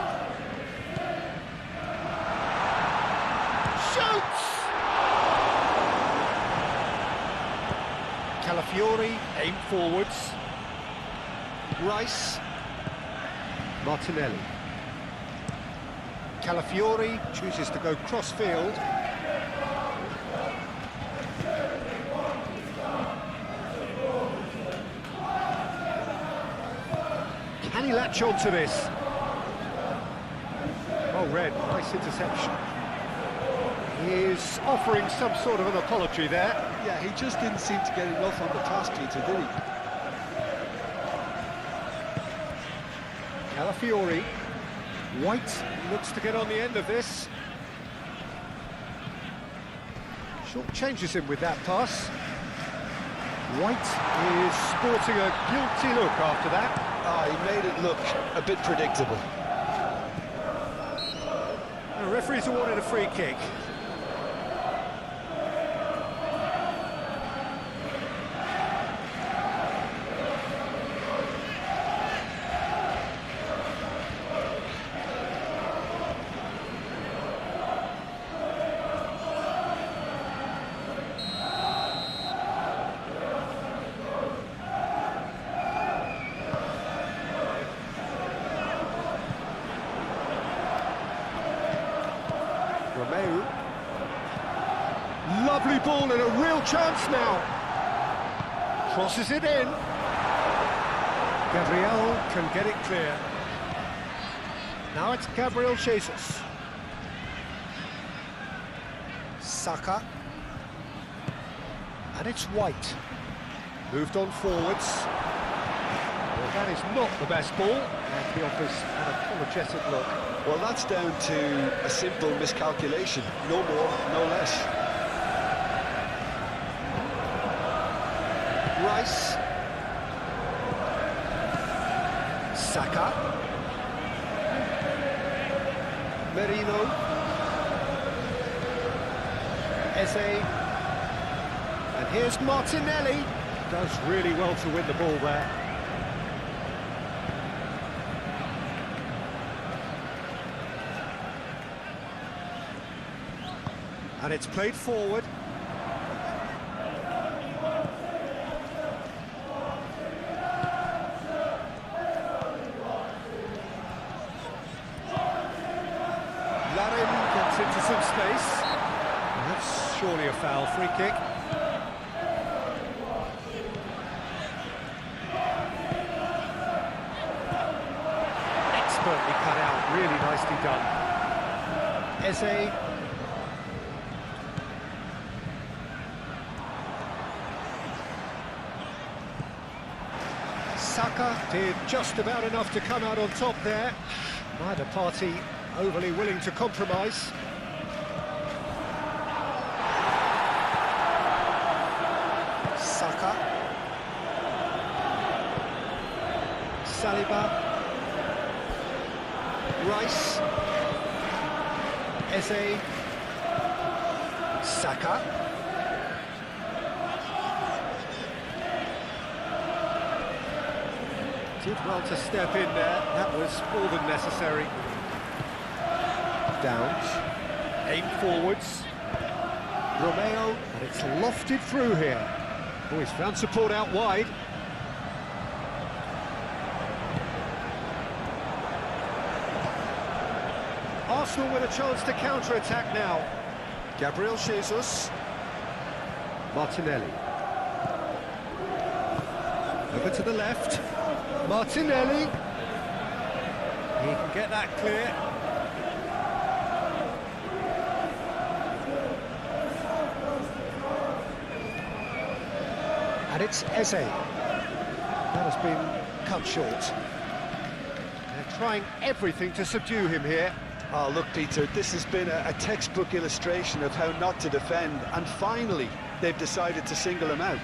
Shoots! Calafiori, aim forwards. Rice. Martinelli. Calafiori chooses to go cross-field. Can he latch on to this? Oh, Red, nice interception. He is offering some sort of an apology there. Yeah, he just didn't seem to get enough on the pass, Peter, did he? Calafiori. White looks to get on the end of this. Short changes him with that pass. White is sporting a guilty look after that. Ah, he made it look a bit predictable. The referee's awarded a free kick. Romeu. Lovely ball and a real chance now. Crosses it in. Gabriel can get it clear. Now it's Gabriel Jesus. Saka. And it's White. Moved on forwards. Well, that is not the best ball. And he offers an apologetic look. Well, that's down to a simple miscalculation. No more, no less. Rice. Saka. Merino. Eze. And here's Martinelli. Does really well to win the ball there. And it's played forward. Larin gets into some space. And that's surely a foul. Free kick. Expertly cut out. Really nicely done. Eze. Saka did just about enough to come out on top there. Neither party overly willing to compromise. Saka. Saliba. Rice. Eze. Saka. Did well to step in there. That was more than necessary. Downs. Aim forwards. Romeo. And it's lofted through here. Oh, he's found support out wide. Arsenal with a chance to counter-attack now. Gabriel Jesus. Martinelli. Over to the left. Martinelli. He can get that clear. And it's Eze. That has been cut short. They're trying everything to subdue him here. Oh, look, Peter, this has been a textbook illustration of how not to defend, and finally they've decided to single him out.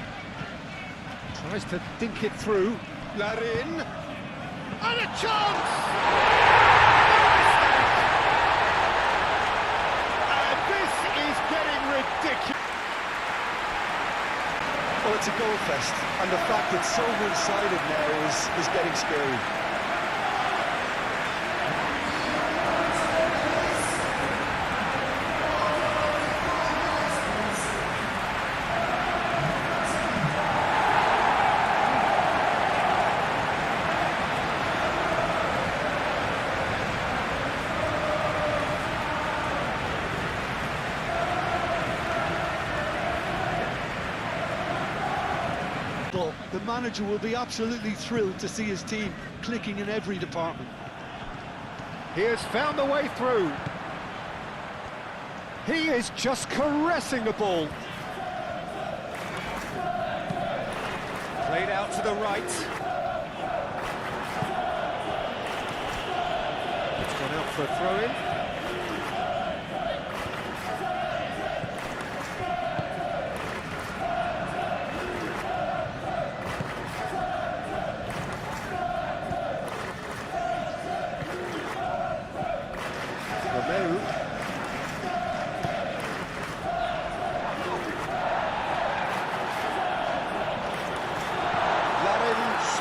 Tries to dink it through. Larin. And a chance! And this is getting ridiculous. Well, it's a goal fest, and the fact it's so one-sided now is getting scary. The manager will be absolutely thrilled to see his team clicking in every department. He has found the way through. He is just caressing the ball. Played out to the right. It's gone out for a throw-in.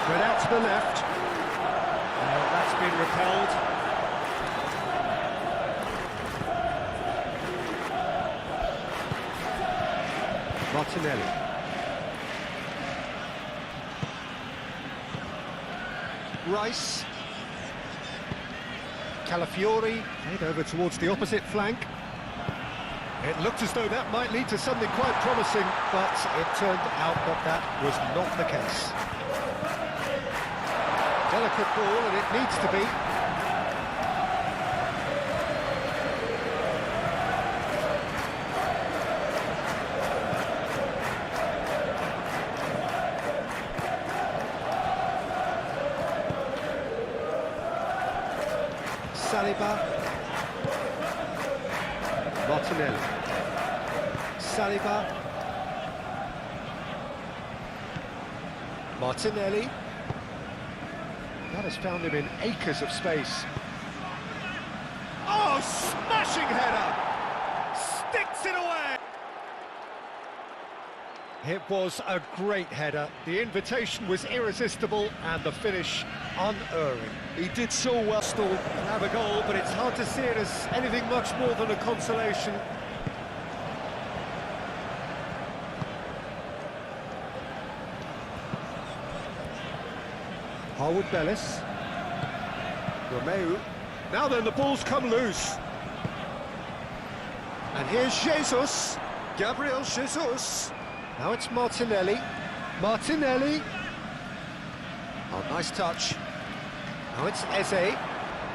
Spread out to the left. That's been repelled. Martinelli. Rice. Calafiori. Head over towards the opposite flank. It looked as though that might lead to something quite promising, but it turned out that that was not the case. Delicate ball, and it needs to be. Saliba. Martinelli. Saliba. Martinelli. That has found him in acres of space. Oh, smashing header! Sticks it away! It was a great header. The invitation was irresistible and the finish unerring. He did so well. Still have a goal, but it's hard to see it as anything much more than a consolation. Harwood Bellis. Romeu. Now then, the ball's come loose. And here's Jesus. Gabriel Jesus. Now it's Martinelli. Martinelli. Oh, nice touch. Now it's Eze.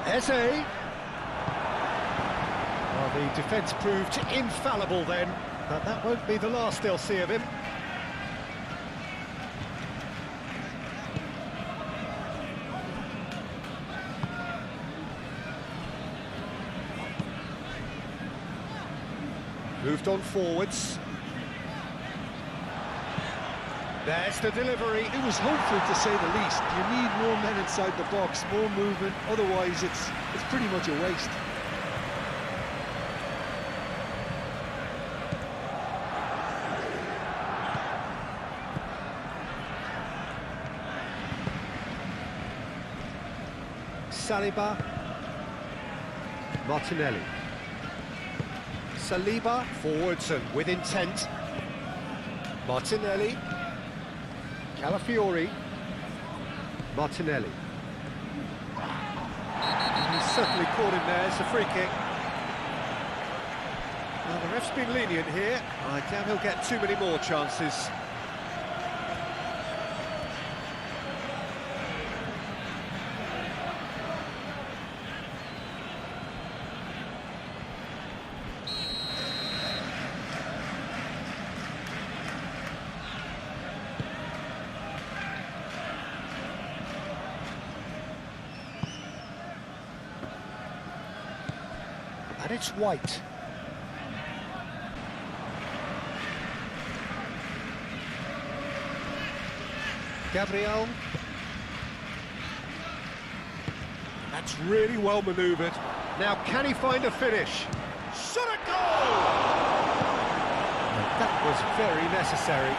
Eze. Well, the defence proved infallible then, but that won't be the last they'll see of him. Moved on forwards. There's the delivery. It was hopeful, to say the least. You need more men inside the box, more movement, otherwise it's pretty much a waste. Saliba. Martinelli. Saliba, forwards and with intent. Martinelli. Calafiori. Martinelli. He's certainly caught him there. It's a free kick. Well, the ref's been lenient here. I doubt he'll get too many more chances. And it's White. Gabriel. That's really well manoeuvred. Now, can he find a finish? Shot a goal! And that was very necessary.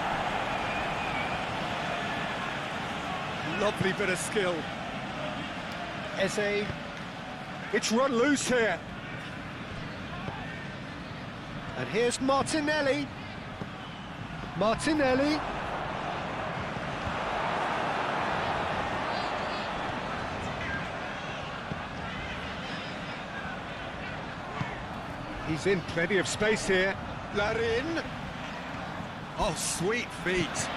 Lovely bit of skill. Eze. It's run loose here. And here's Martinelli. Martinelli. He's in plenty of space here. Larin. Oh, sweet feet.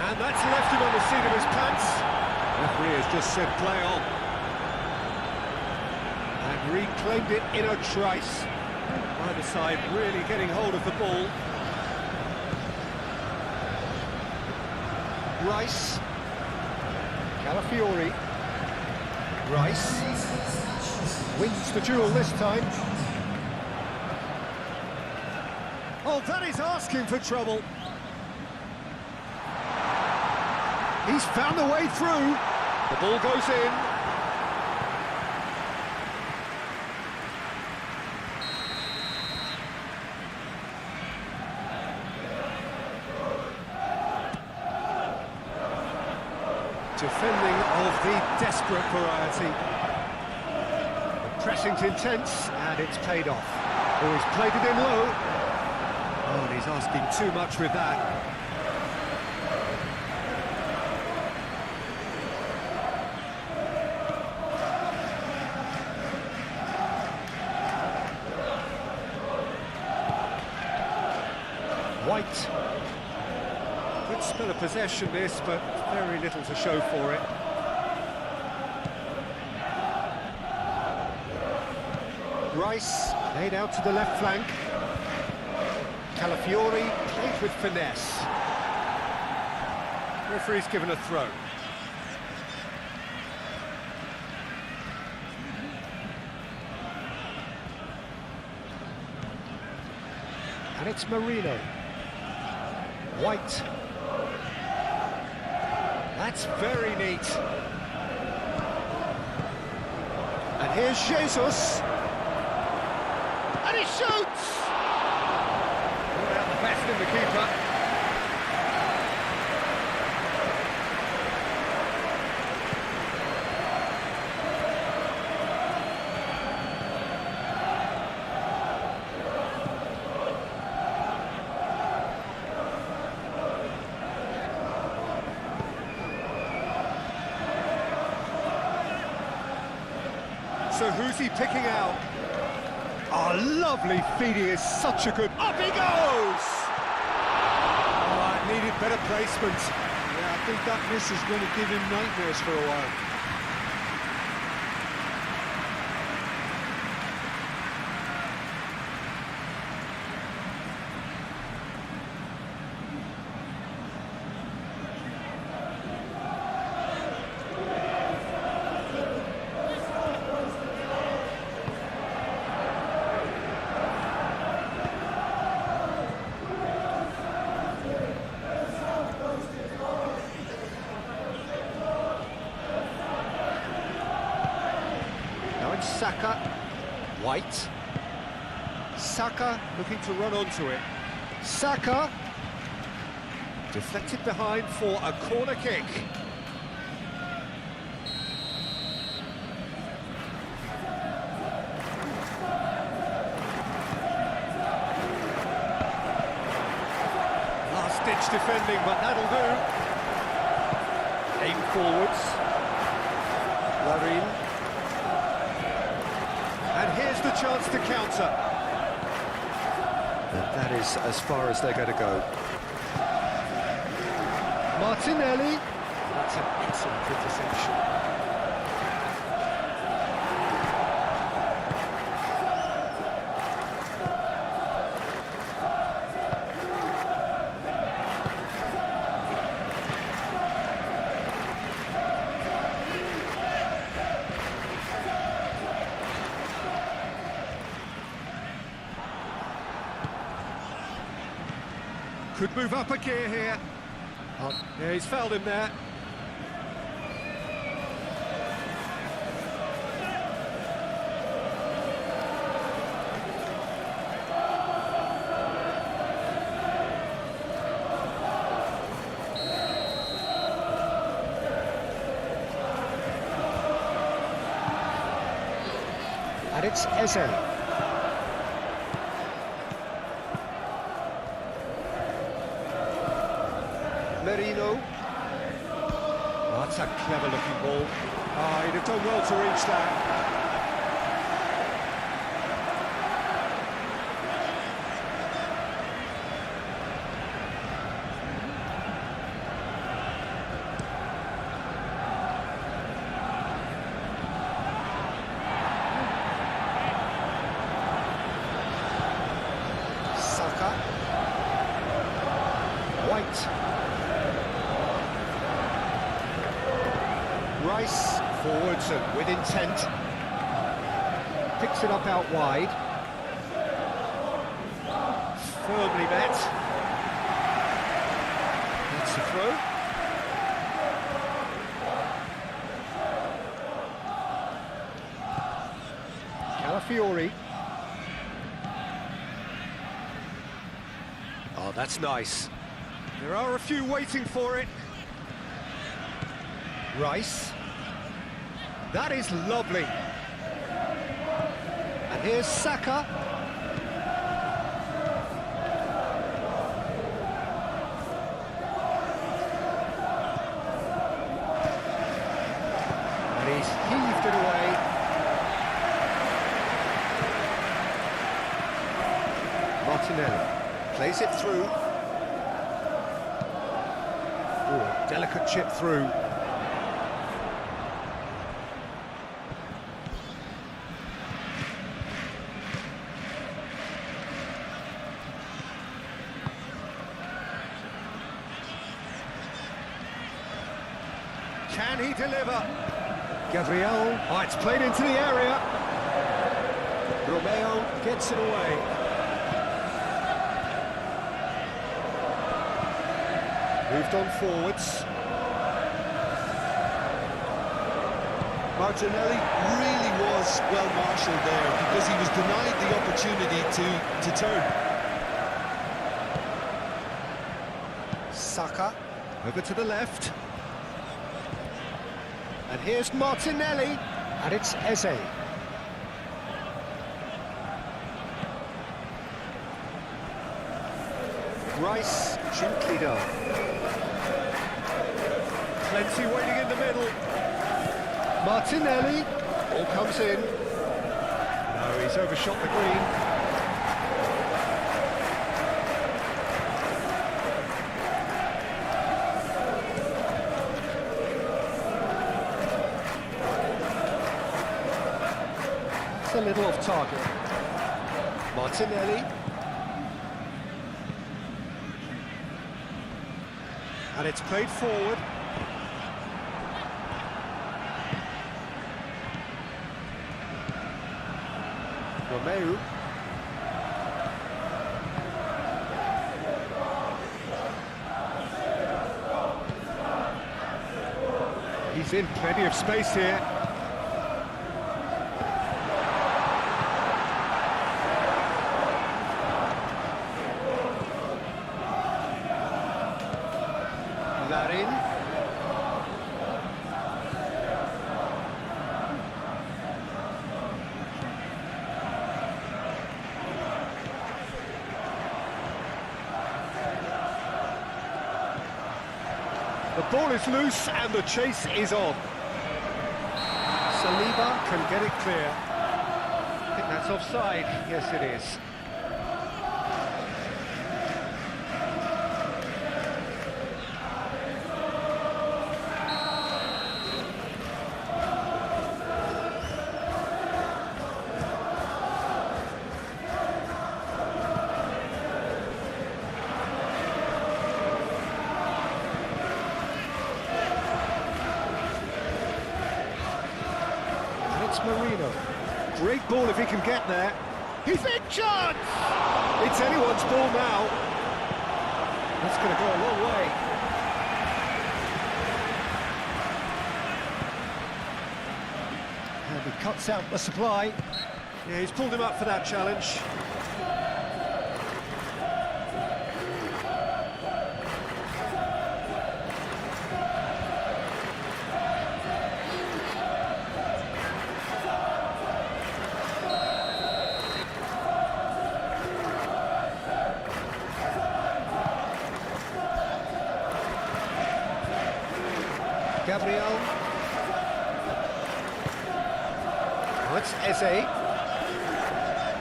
And that's left him on the seat of his pants. The referee has just said play on. And Reclaimed it in a trice. Either side really getting hold of the ball. Rice. Calafiori. Rice. Wins the duel this time. Oh, that is asking for trouble. He's found a way through. The ball goes in. Defending of the desperate variety. The pressing's intense, and it's paid off. Oh, he's played it in low. Oh, and he's asking too much with that. White. Good spell of possession this, but very little to show for it. Rice laid out to the left flank. Calafiori played with finesse. Referee's given a throw. And it's Marino. White. That's very neat. And here's Jesus. And he shoots! Not out the best in the keeper. So who's he picking out? Oh, lovely feed, he is such a good... Up he goes! Oh, it needed better placement. Yeah, I think that miss is going to give him nightmares for a while. Saka, White, Saka looking to run onto it. Saka, deflected behind for a corner kick. Last-ditch defending, but that'll do. Aim forwards. Larin. And here's the chance to counter. But that is as far as they're going to go. Martinelli. That's an excellent interception. Could move up a gear here. Oh, yeah, he's fouled him there. And it's Eze. Merino. Oh, that's a clever-looking ball. Oh, he'd have done well to reach that. Rice forwards and with intent. Picks it up out wide. Firmly met. That's the throw. Calafiori. Oh, that's nice. There are a few waiting for it. Rice. That is lovely. And here's Saka. And he's heaved it away. Martinelli plays it through. Oh, delicate chip through. Can he deliver? Gabriel. Oh, it's played into the area. Romeo gets it away. Moved on forwards. Martinelli really was well marshalled there because he was denied the opportunity to turn. Saka over to the left. And here's Martinelli. And it's Eze. Rice gently done. Plenty waiting in the middle. Martinelli, ball comes in. No, he's overshot the green. It's a little off target. Martinelli. And it's played forward. Romeo. He's in plenty of space here. That in. The ball is loose and the chase is on. Saliba can get it clear. I think that's offside. Yes, it is. Marino. Great ball if he can get there. He's in chance! It's anyone's ball now. That's going to go a long way. And he cuts out the supply. Yeah, he's pulled him up for that challenge. Gabriel. Oh, it's Eze.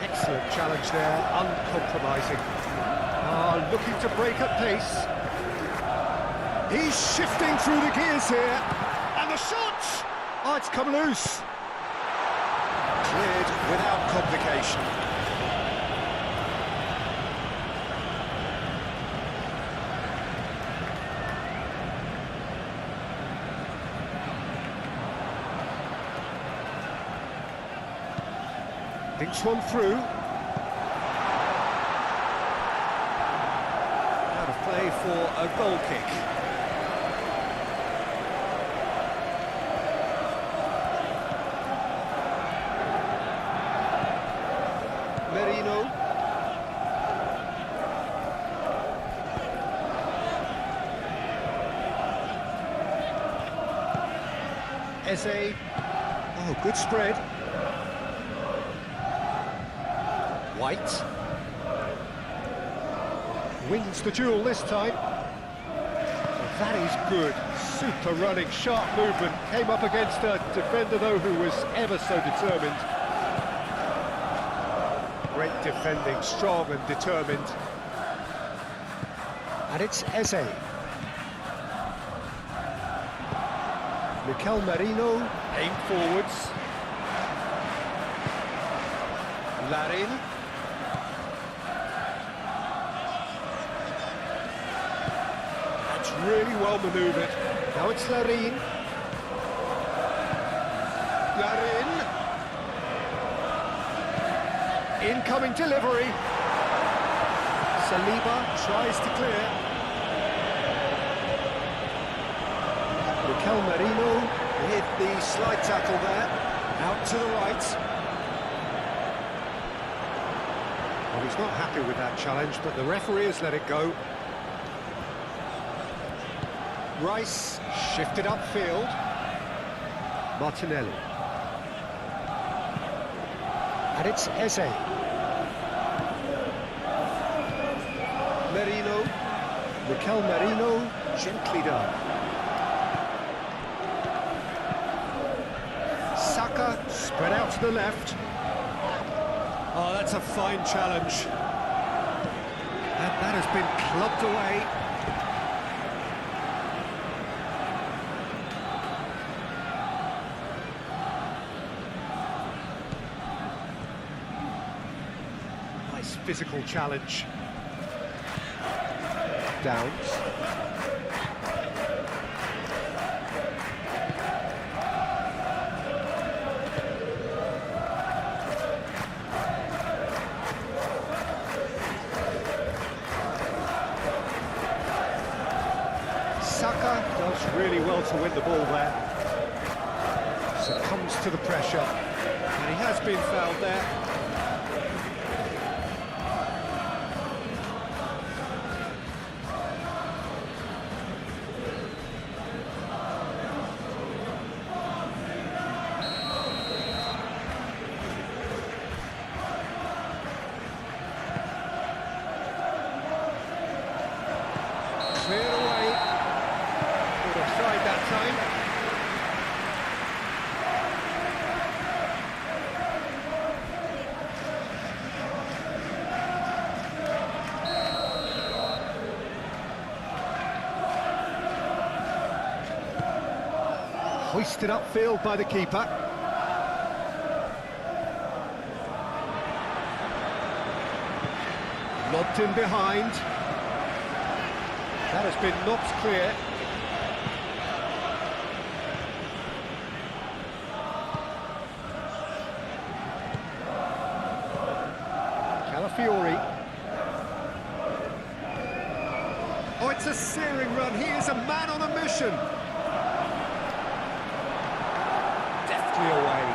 Excellent challenge there, uncompromising. Looking to break at pace. He's shifting through the gears here. And the shot! Oh, it's come loose. Cleared without complication. Thinks one through. Out of play for a goal kick. Merino. Eze. Oh, good spread. White. Wins the duel this time. Well, that is good. Super running, sharp movement. Came up against a defender, though, who was ever so determined. Great defending, strong and determined. And it's Eze. Mikel Merino, aim forwards. Larin. That's really well manoeuvred. Now it's Larin. Larin. Incoming delivery. Saliba tries to clear. Mikel Merino hit the slide tackle there, out to the right. Well, he's not happy with that challenge, but the referee has let it go. Rice shifted upfield. Martinelli. And it's Eze. Merino. Mikel Merino, gently done. Saka, spread out to the left. Oh, that's a fine challenge. And that has been clubbed away. Nice physical challenge. Downs. Saka does really well to win the ball there. Succumbs to the pressure. And he has been fouled there. Cleared away. Would have tried that time. Hoisted upfield by the keeper. Lobbed in behind. That has been knocked clear. Calafiori. Oh, it's a searing run. He is a man on a mission. Deftly away.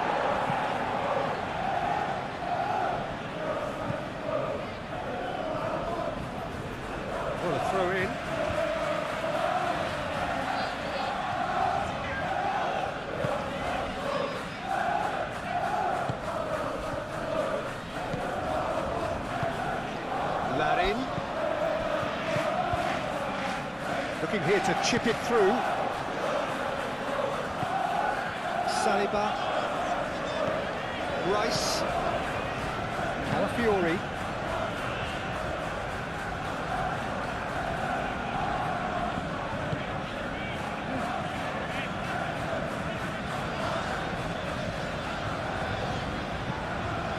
What a throw in. Larin. Looking here to chip it through. Saliba. Rice. Calafiori.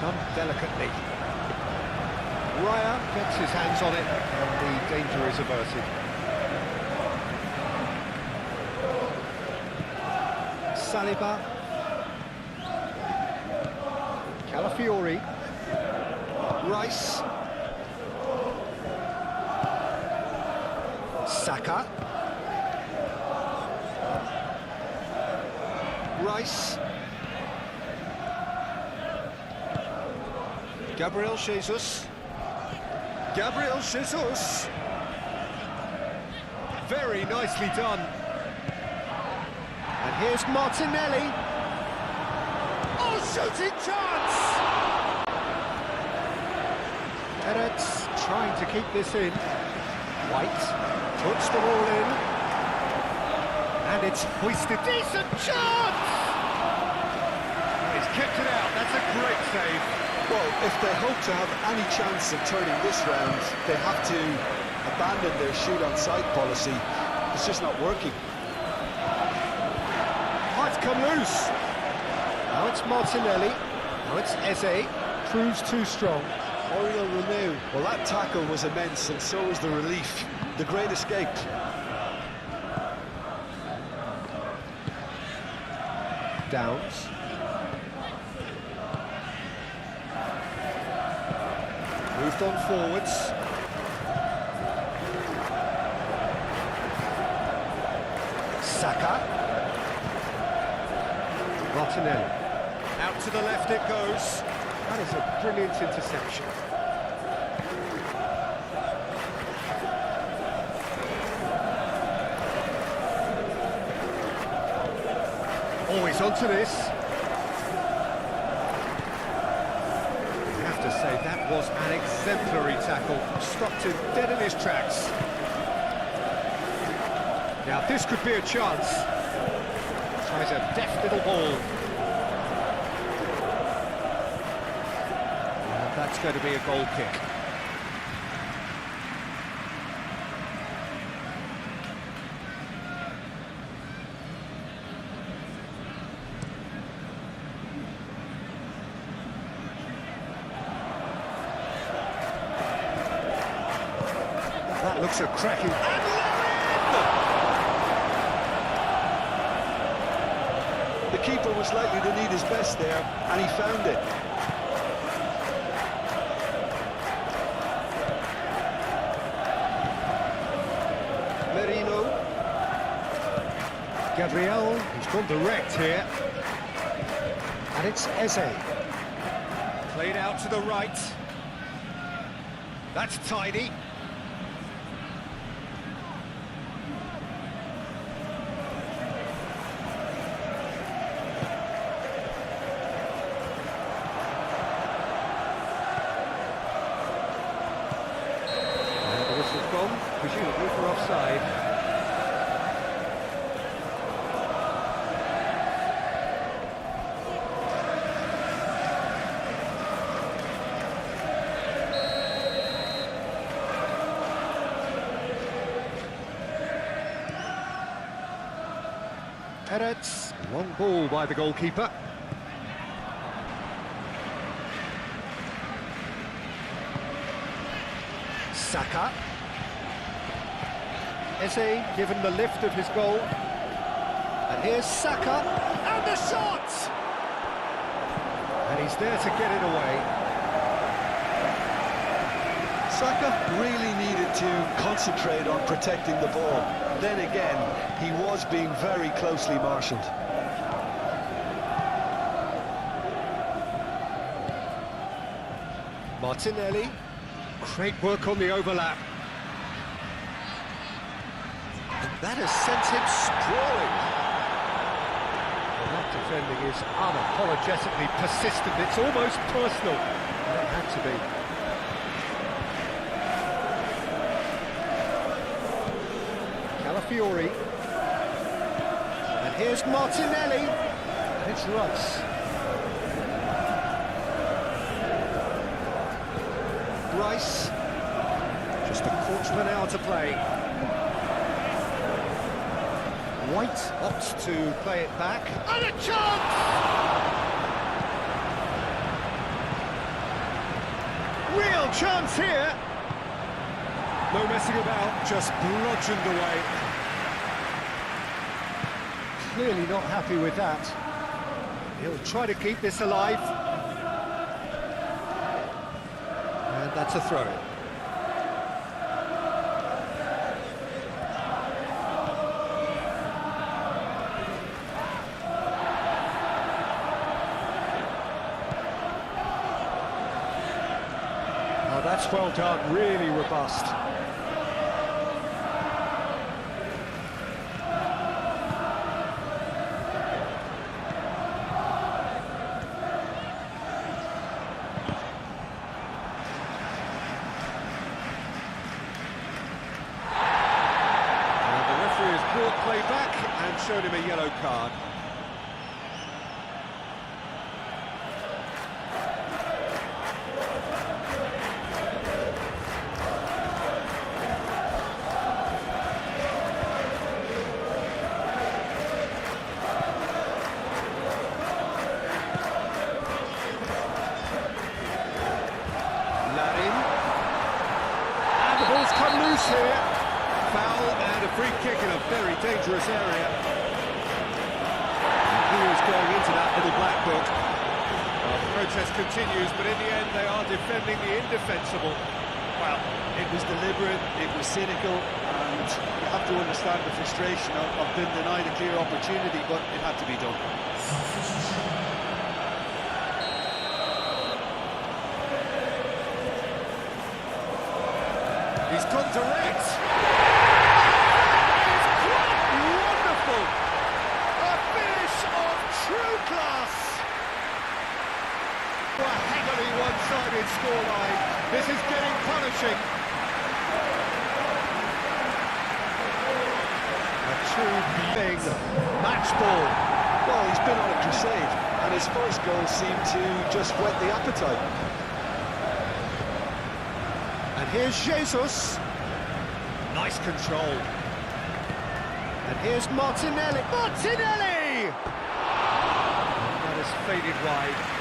Done delicately. Raya gets his hands on it, and the danger is averted. Saliba. Calafiori. Rice. Saka. Rice. Gabriel Jesus. Gabriel Jesus. Very nicely done. And here's Martinelli. Oh, shooting chance! Emirates trying to keep this in. White puts the ball in. And it's hoisted. Decent chance! He's kicked it out. That's a great save. Well, if they hope to have any chance of turning this round, they have to abandon their shoot-on-sight policy. It's just not working. Oh, it's come loose. Now it's Martinelli. Now it's Eze. Proves too strong. Oriel Romeu. Well, that tackle was immense, and so was the relief. The great escape. Downs. Moved on forwards. Saka. Martinelli. Out to the left it goes. That is a brilliant interception. Always onto this. I have to say, that was an exemplary tackle. Stopped him dead in his tracks. Now this could be a chance. Tries a deft little ball. And that's going to be a goal kick. That looks a cracking... The keeper was likely to need his best there, and he found it. Merino. Gabriel, he's gone direct here. And it's Eze. Played out to the right. That's tidy. Presumably for offside. Emirates, long ball by the goalkeeper. Saka. Eze given the lift of his goal. And here's Saka, and the shot! And he's there to get it away. Saka really needed to concentrate on protecting the ball. Then again, he was being very closely marshalled. Martinelli, great work on the overlap. That has sent him sprawling. Well, that defending is unapologetically persistent. It's almost personal. And it had to be. Calafiori. And here's Martinelli. And it's Rice. Rice. Just a quarter of an hour to play. White opts to play it back. And a chance! Real chance here! No messing about, just bludgeoned away. Clearly not happy with that. He'll try to keep this alive. That's a throw-in. Oh, that's well done, really robust. Brought play back and showed him a yellow card. Larin. And the ball's come loose here. Foul and a free kick in a very dangerous area. And he is going into that little black book. Well, the protest continues, but in the end they are defending the indefensible. Well, it was deliberate, it was cynical, and you have to understand the frustration of being denied a clear opportunity, but it had to be done. He's gone direct. A heavily one-sided scoreline. This is getting punishing. A true thing. Match ball. Well, he's been on a crusade, and his first goal seemed to just whet the appetite. And here's Jesus. Nice control. And here's Martinelli. Martinelli! That has faded wide.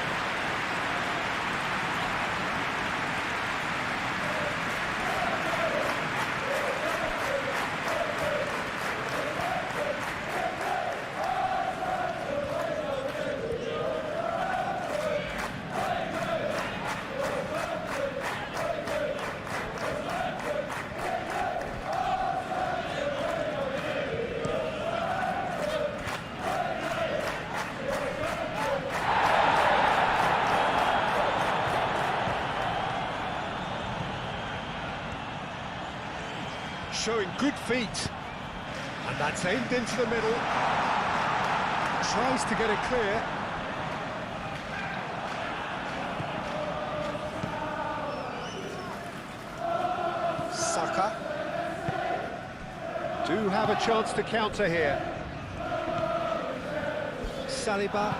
Showing good feet, and that's aimed into the middle. Tries to get it clear. Saka do have a chance to counter here. Saliba.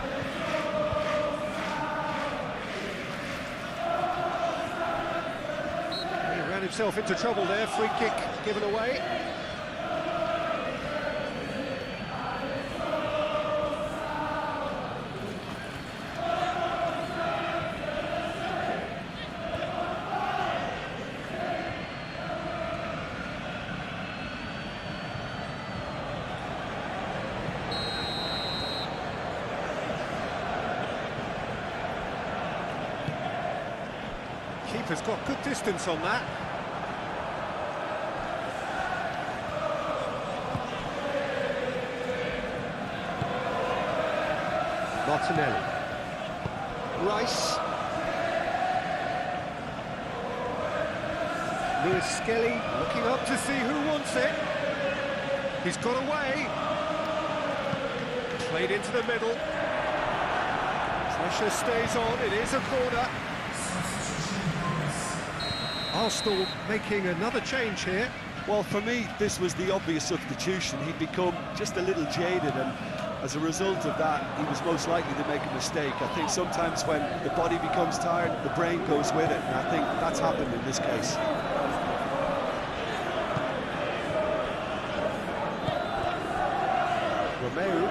Himself into trouble there, free kick given away. Keeper's got good distance on that. Martinelli. Rice. Lewis Skelly looking up to see who wants it. He's got away. Played into the middle. Pressure stays on, it is a corner. Arsenal making another change here. Well, for me, this was the obvious substitution. He'd become just a little jaded, and as a result of that, he was most likely to make a mistake. I think sometimes when the body becomes tired, the brain goes with it, and I think that's happened in this case. Romeu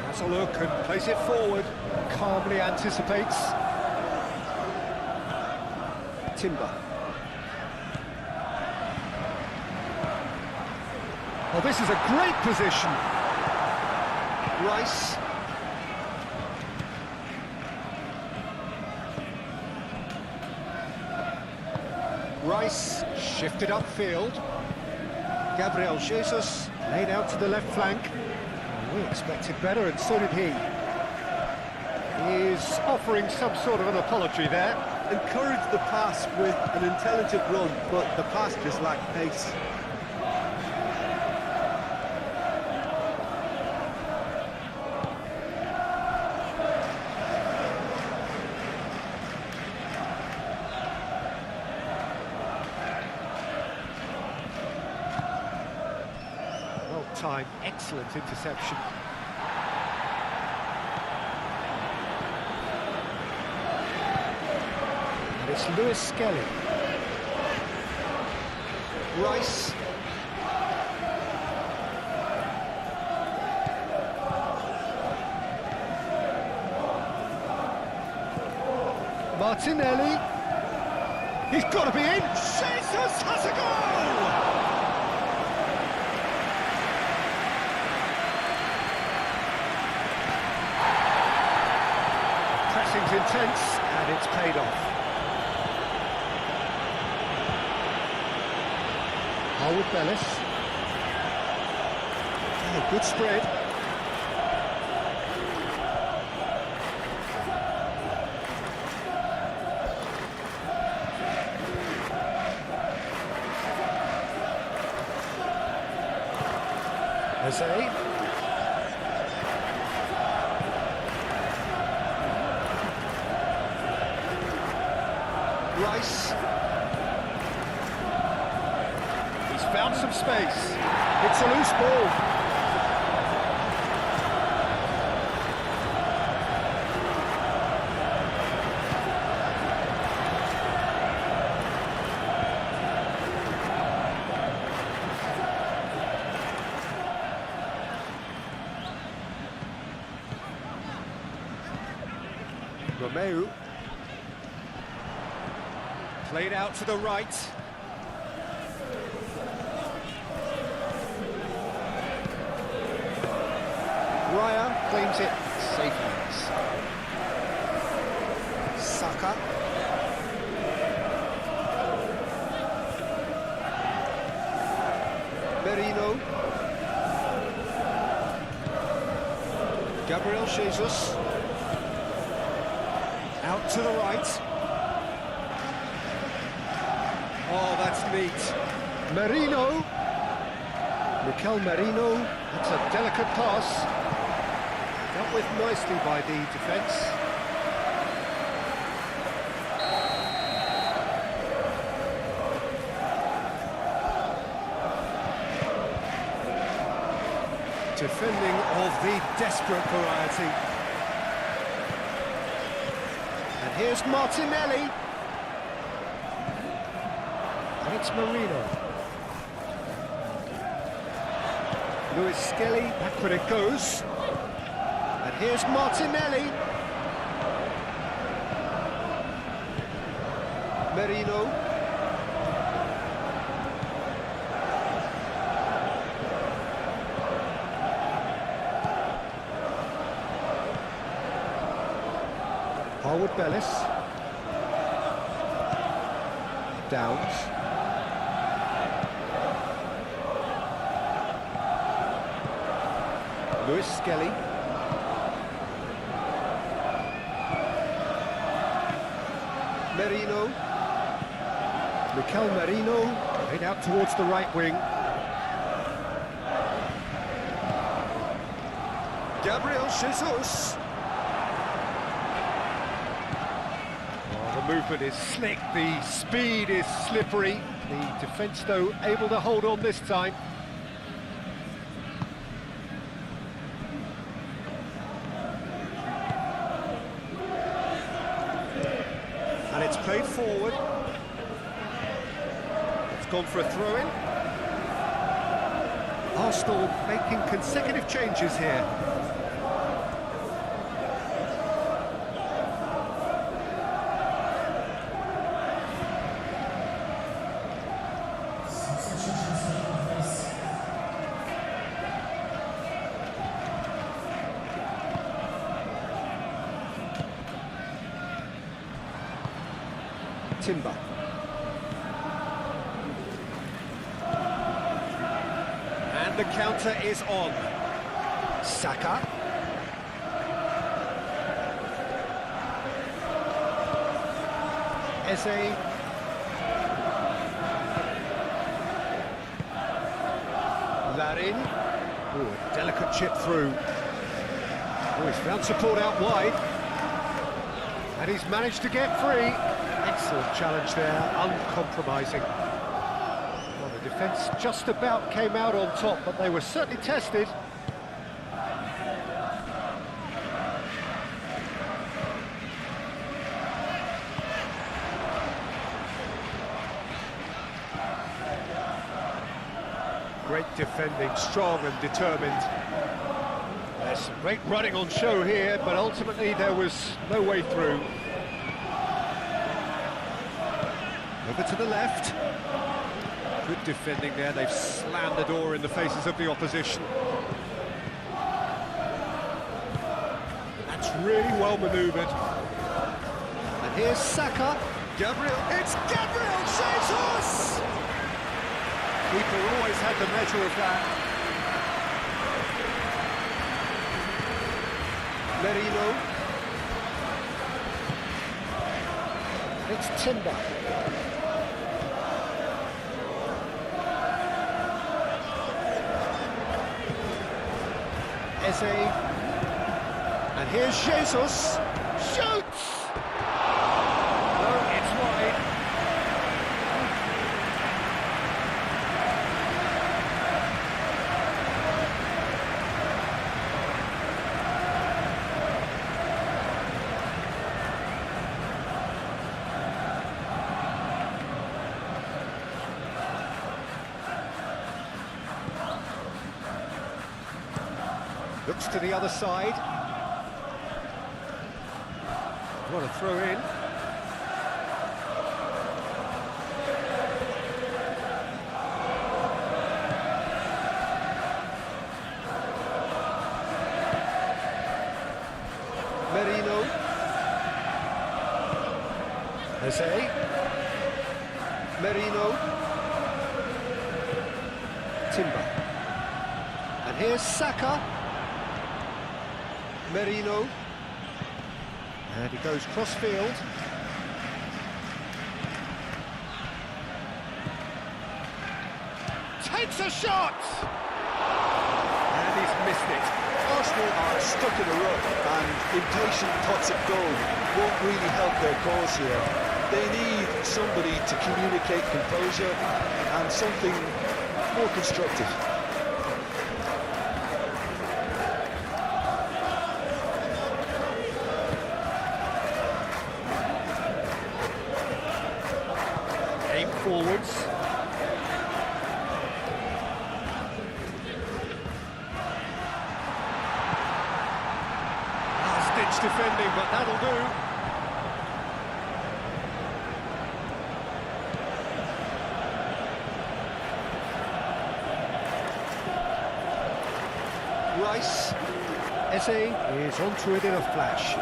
has a look and plays it forward, calmly anticipates. Timber. Oh, this is a great position. Rice. Rice shifted upfield. Gabriel Jesus laid out to the left flank. We expected better, and so did he. He's offering some sort of an apology there. Encouraged the pass with an intelligent run, but the pass just lacked pace. Time, excellent interception. And it's Lewis Skelly. Rice. Martinelli. He's got to be in. Jesus has a goal! Pressing's intense, and it's paid off. Harwood Bellis. Oh, good spread. Jose. Rice. He's found some space. It's a loose ball. Romeu. Played out to the right. Raya claims it safely. Saka. Merino. Gabriel Jesus. Out to the right. Oh, that's neat. Merino. Mikel Merino. That's a delicate pass. Dealt with nicely by the defence. Defending of the desperate variety. And here's Martinelli. And it's Marino. Lewis Skelly, back when it goes. And here's Martinelli. Merino. Harwood Bellis. Downs. Lewis Skelly. Merino. Mikel Merino. Right out towards the right wing. Gabriel Jesus. Oh, the movement is slick, the speed is slippery. The defence, though, able to hold on this time. And it's played forward. It's gone for a throw-in. Arsenal making consecutive changes here. Timber. the counter is on. Saka. Eze. Larin. Oh, a delicate chip through. Oh, he's found support out wide. And he's managed to get free. Excellent challenge there, uncompromising. Well, the defence just about came out on top, but they were certainly tested. Great defending, strong and determined. There's some great running on show here, but ultimately there was no way through. Over to the left. Good defending there, they've slammed the door in the faces of the opposition. That's really well manoeuvred. And here's Saka. Gabriel, it's Gabriel Jesus! Keeper always had the measure of that. Merino. It's Timber. Eze. And here's Jesus. Shoots! No, it's wide. Looks to the other side. What a throw in. Merino. Eze. Merino. Timber. And here's Saka. Merino, and he goes cross-field. Takes a shot! And he's missed it. Arsenal are stuck in a rut, and impatient thoughts of goal won't really help their cause here. They need somebody to communicate composure and something more constructive. Forwards. Last-ditch defending, but that'll do. Rice. Eze is onto it in a flash.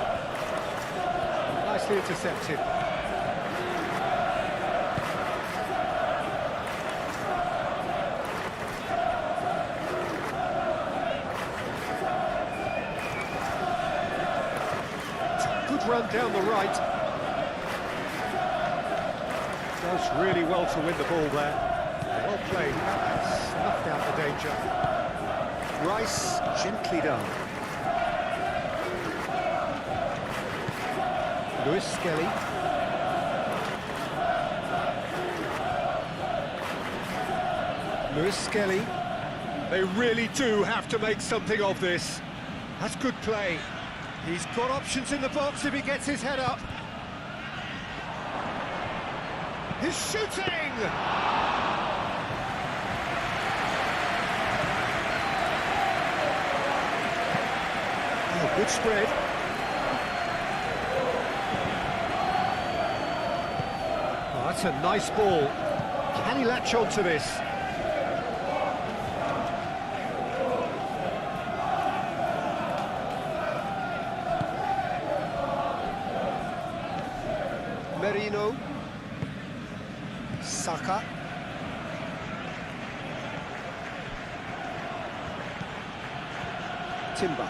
Nicely intercepted. Run down the right. Does really well to win the ball there. Well played. Snuffed out the danger. Rice, gently done. Lewis Skelly. Lewis Skelly. They really do have to make something of this. That's good play. He's got options in the box if he gets his head up. He's shooting! Oh, good spread. Oh, that's a nice ball. Can he latch on to this? Merino. Saka. Timber.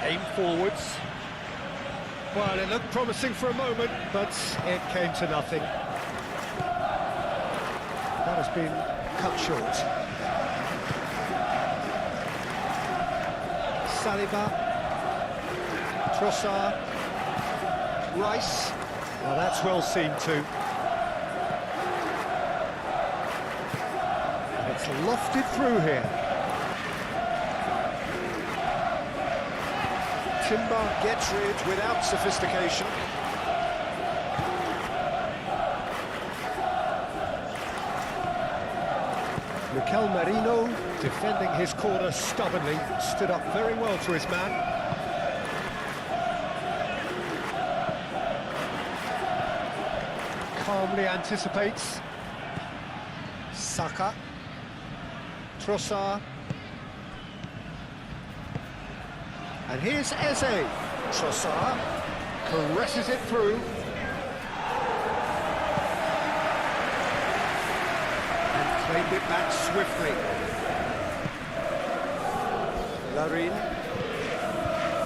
Aim forwards. Well, it looked promising for a moment, but it came to nothing. That has been cut short. Saliba. Trossard. Rice. Well, that's well seen too. It's lofted through here. Timber gets rid without sophistication. Mikel Merino, defending his corner stubbornly, stood up very well to his man. Calmly anticipates. Saka. Trossard. And here's Eze. Trossard caresses it through. And claimed it back swiftly. Larin.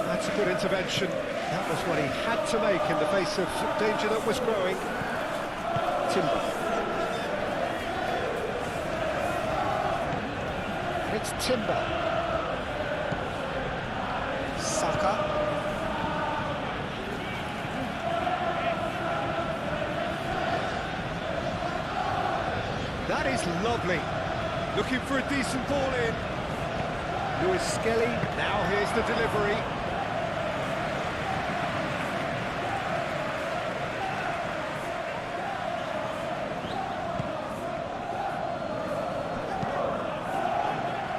That's a good intervention. That was what he had to make in the face of danger that was growing. Timber. It's Timber. Saka. That is lovely. Looking for a decent ball in. Lewis Skelly. Now here's the delivery.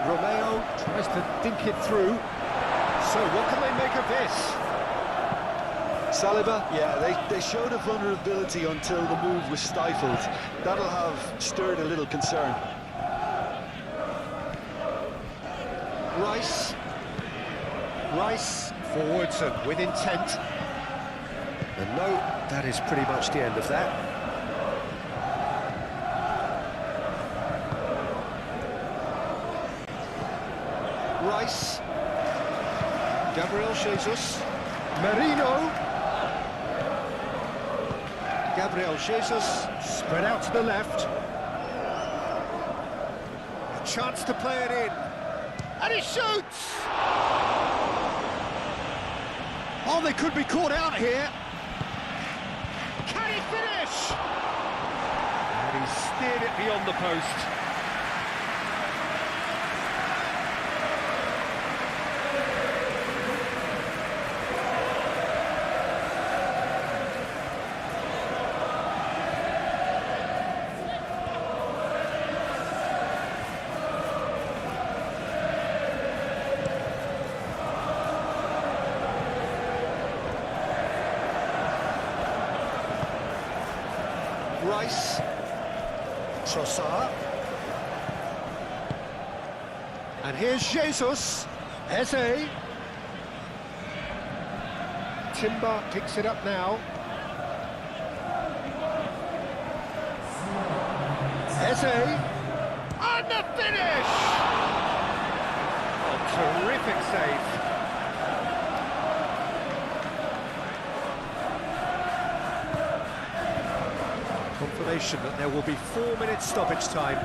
Romeo tries to dink it through. So what can they make of this? Saliba, yeah, they showed a vulnerability until the move was stifled. That'll have stirred a little concern. Rice. Rice forwards and with intent. And no, that is pretty much the end of that. Rice. Gabriel Jesus. Merino. Gabriel Jesus spread out to the left. A chance to play it in. And he shoots! Oh, they could be caught out here. Can he finish? And he steered it beyond the post. Rice, Trossard, and here's Jesus, Eze, Timber picks it up now, Eze, and the finish! Oh, terrific save. Confirmation that there will be 4 minutes stoppage time.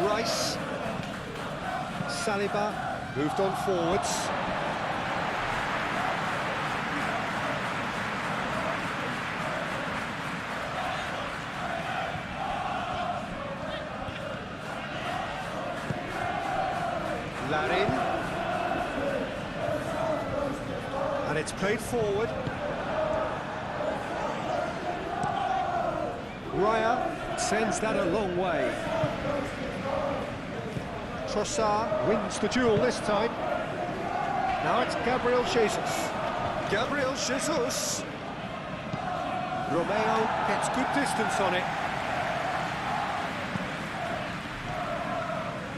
Rice, Saliba moved on forwards. Larin. And it's played forward. Raya sends that a long way. Trossard wins the duel this time. Now it's Gabriel Jesus. Gabriel Jesus. Romeo gets good distance on it.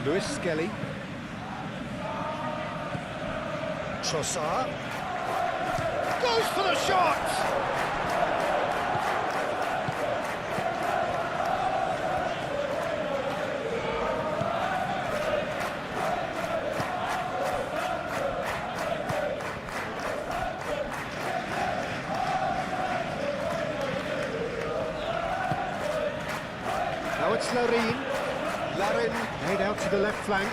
Lewis Skelly. Trossard. Goes for the shot! Larin. Larin laid out to the left flank.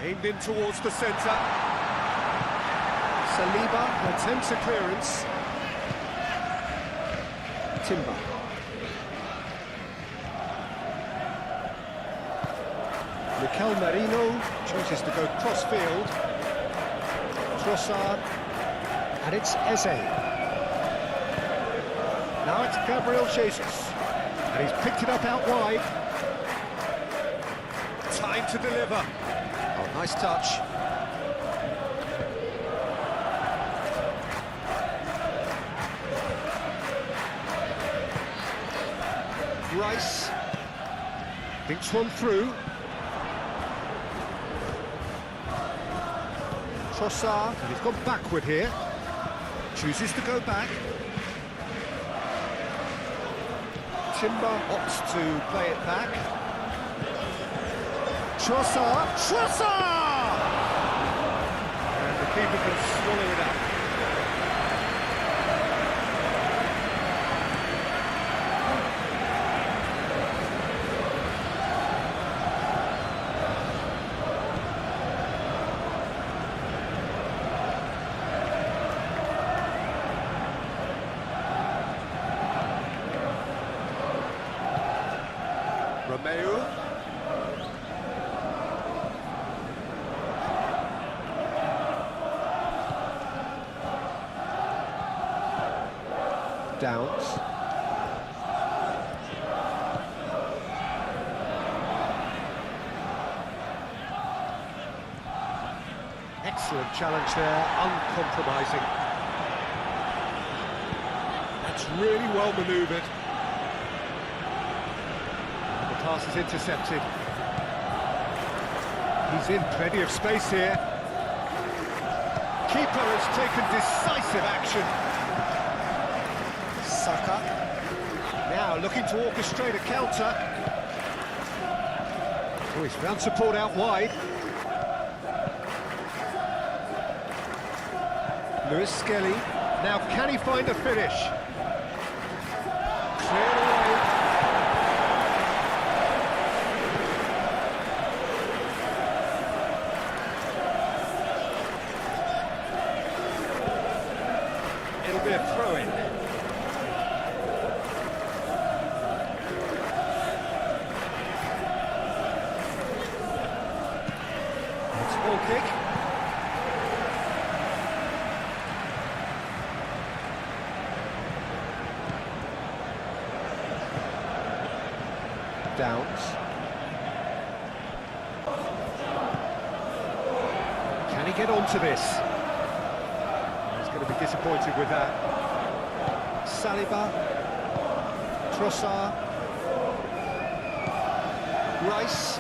Aimed in towards the centre. Saliba attempts a clearance. Timber. Mikel Merino chooses to go cross-field. Trossard. And it's Eze. Now it's Gabriel Jesus. And he's picked it up out wide. Time to deliver. Oh, nice touch. Rice. Thinks one through. Trossard, and he's gone backward here. Chooses to go back. Timber opts to play it back. Trossard! And the keeper can swallow it up. Romeu. Downs. Excellent challenge there, uncompromising. That's really well manoeuvred. Pass is intercepted. He's in plenty of space here. Keeper has taken decisive action. Saka. Now looking to orchestrate a counter. Oh, he's found support out wide. Lewis Skelly. Now can he find a finish? Cleared away. It'll be a throw-in. It's a ball kick. Downs. Can he get onto this? Going to be disappointed with that. Saliba, Trossard, Rice,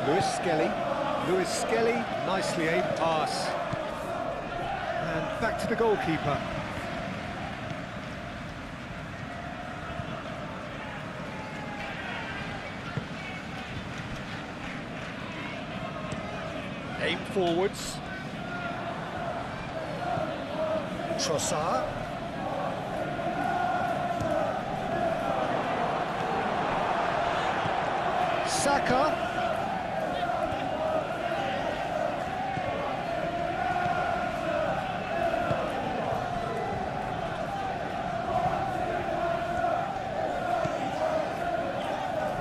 Lewis Skelly, nicely aimed pass, and back to the goalkeeper. Aimed forwards. Trossard. Saka.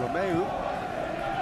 Romeu.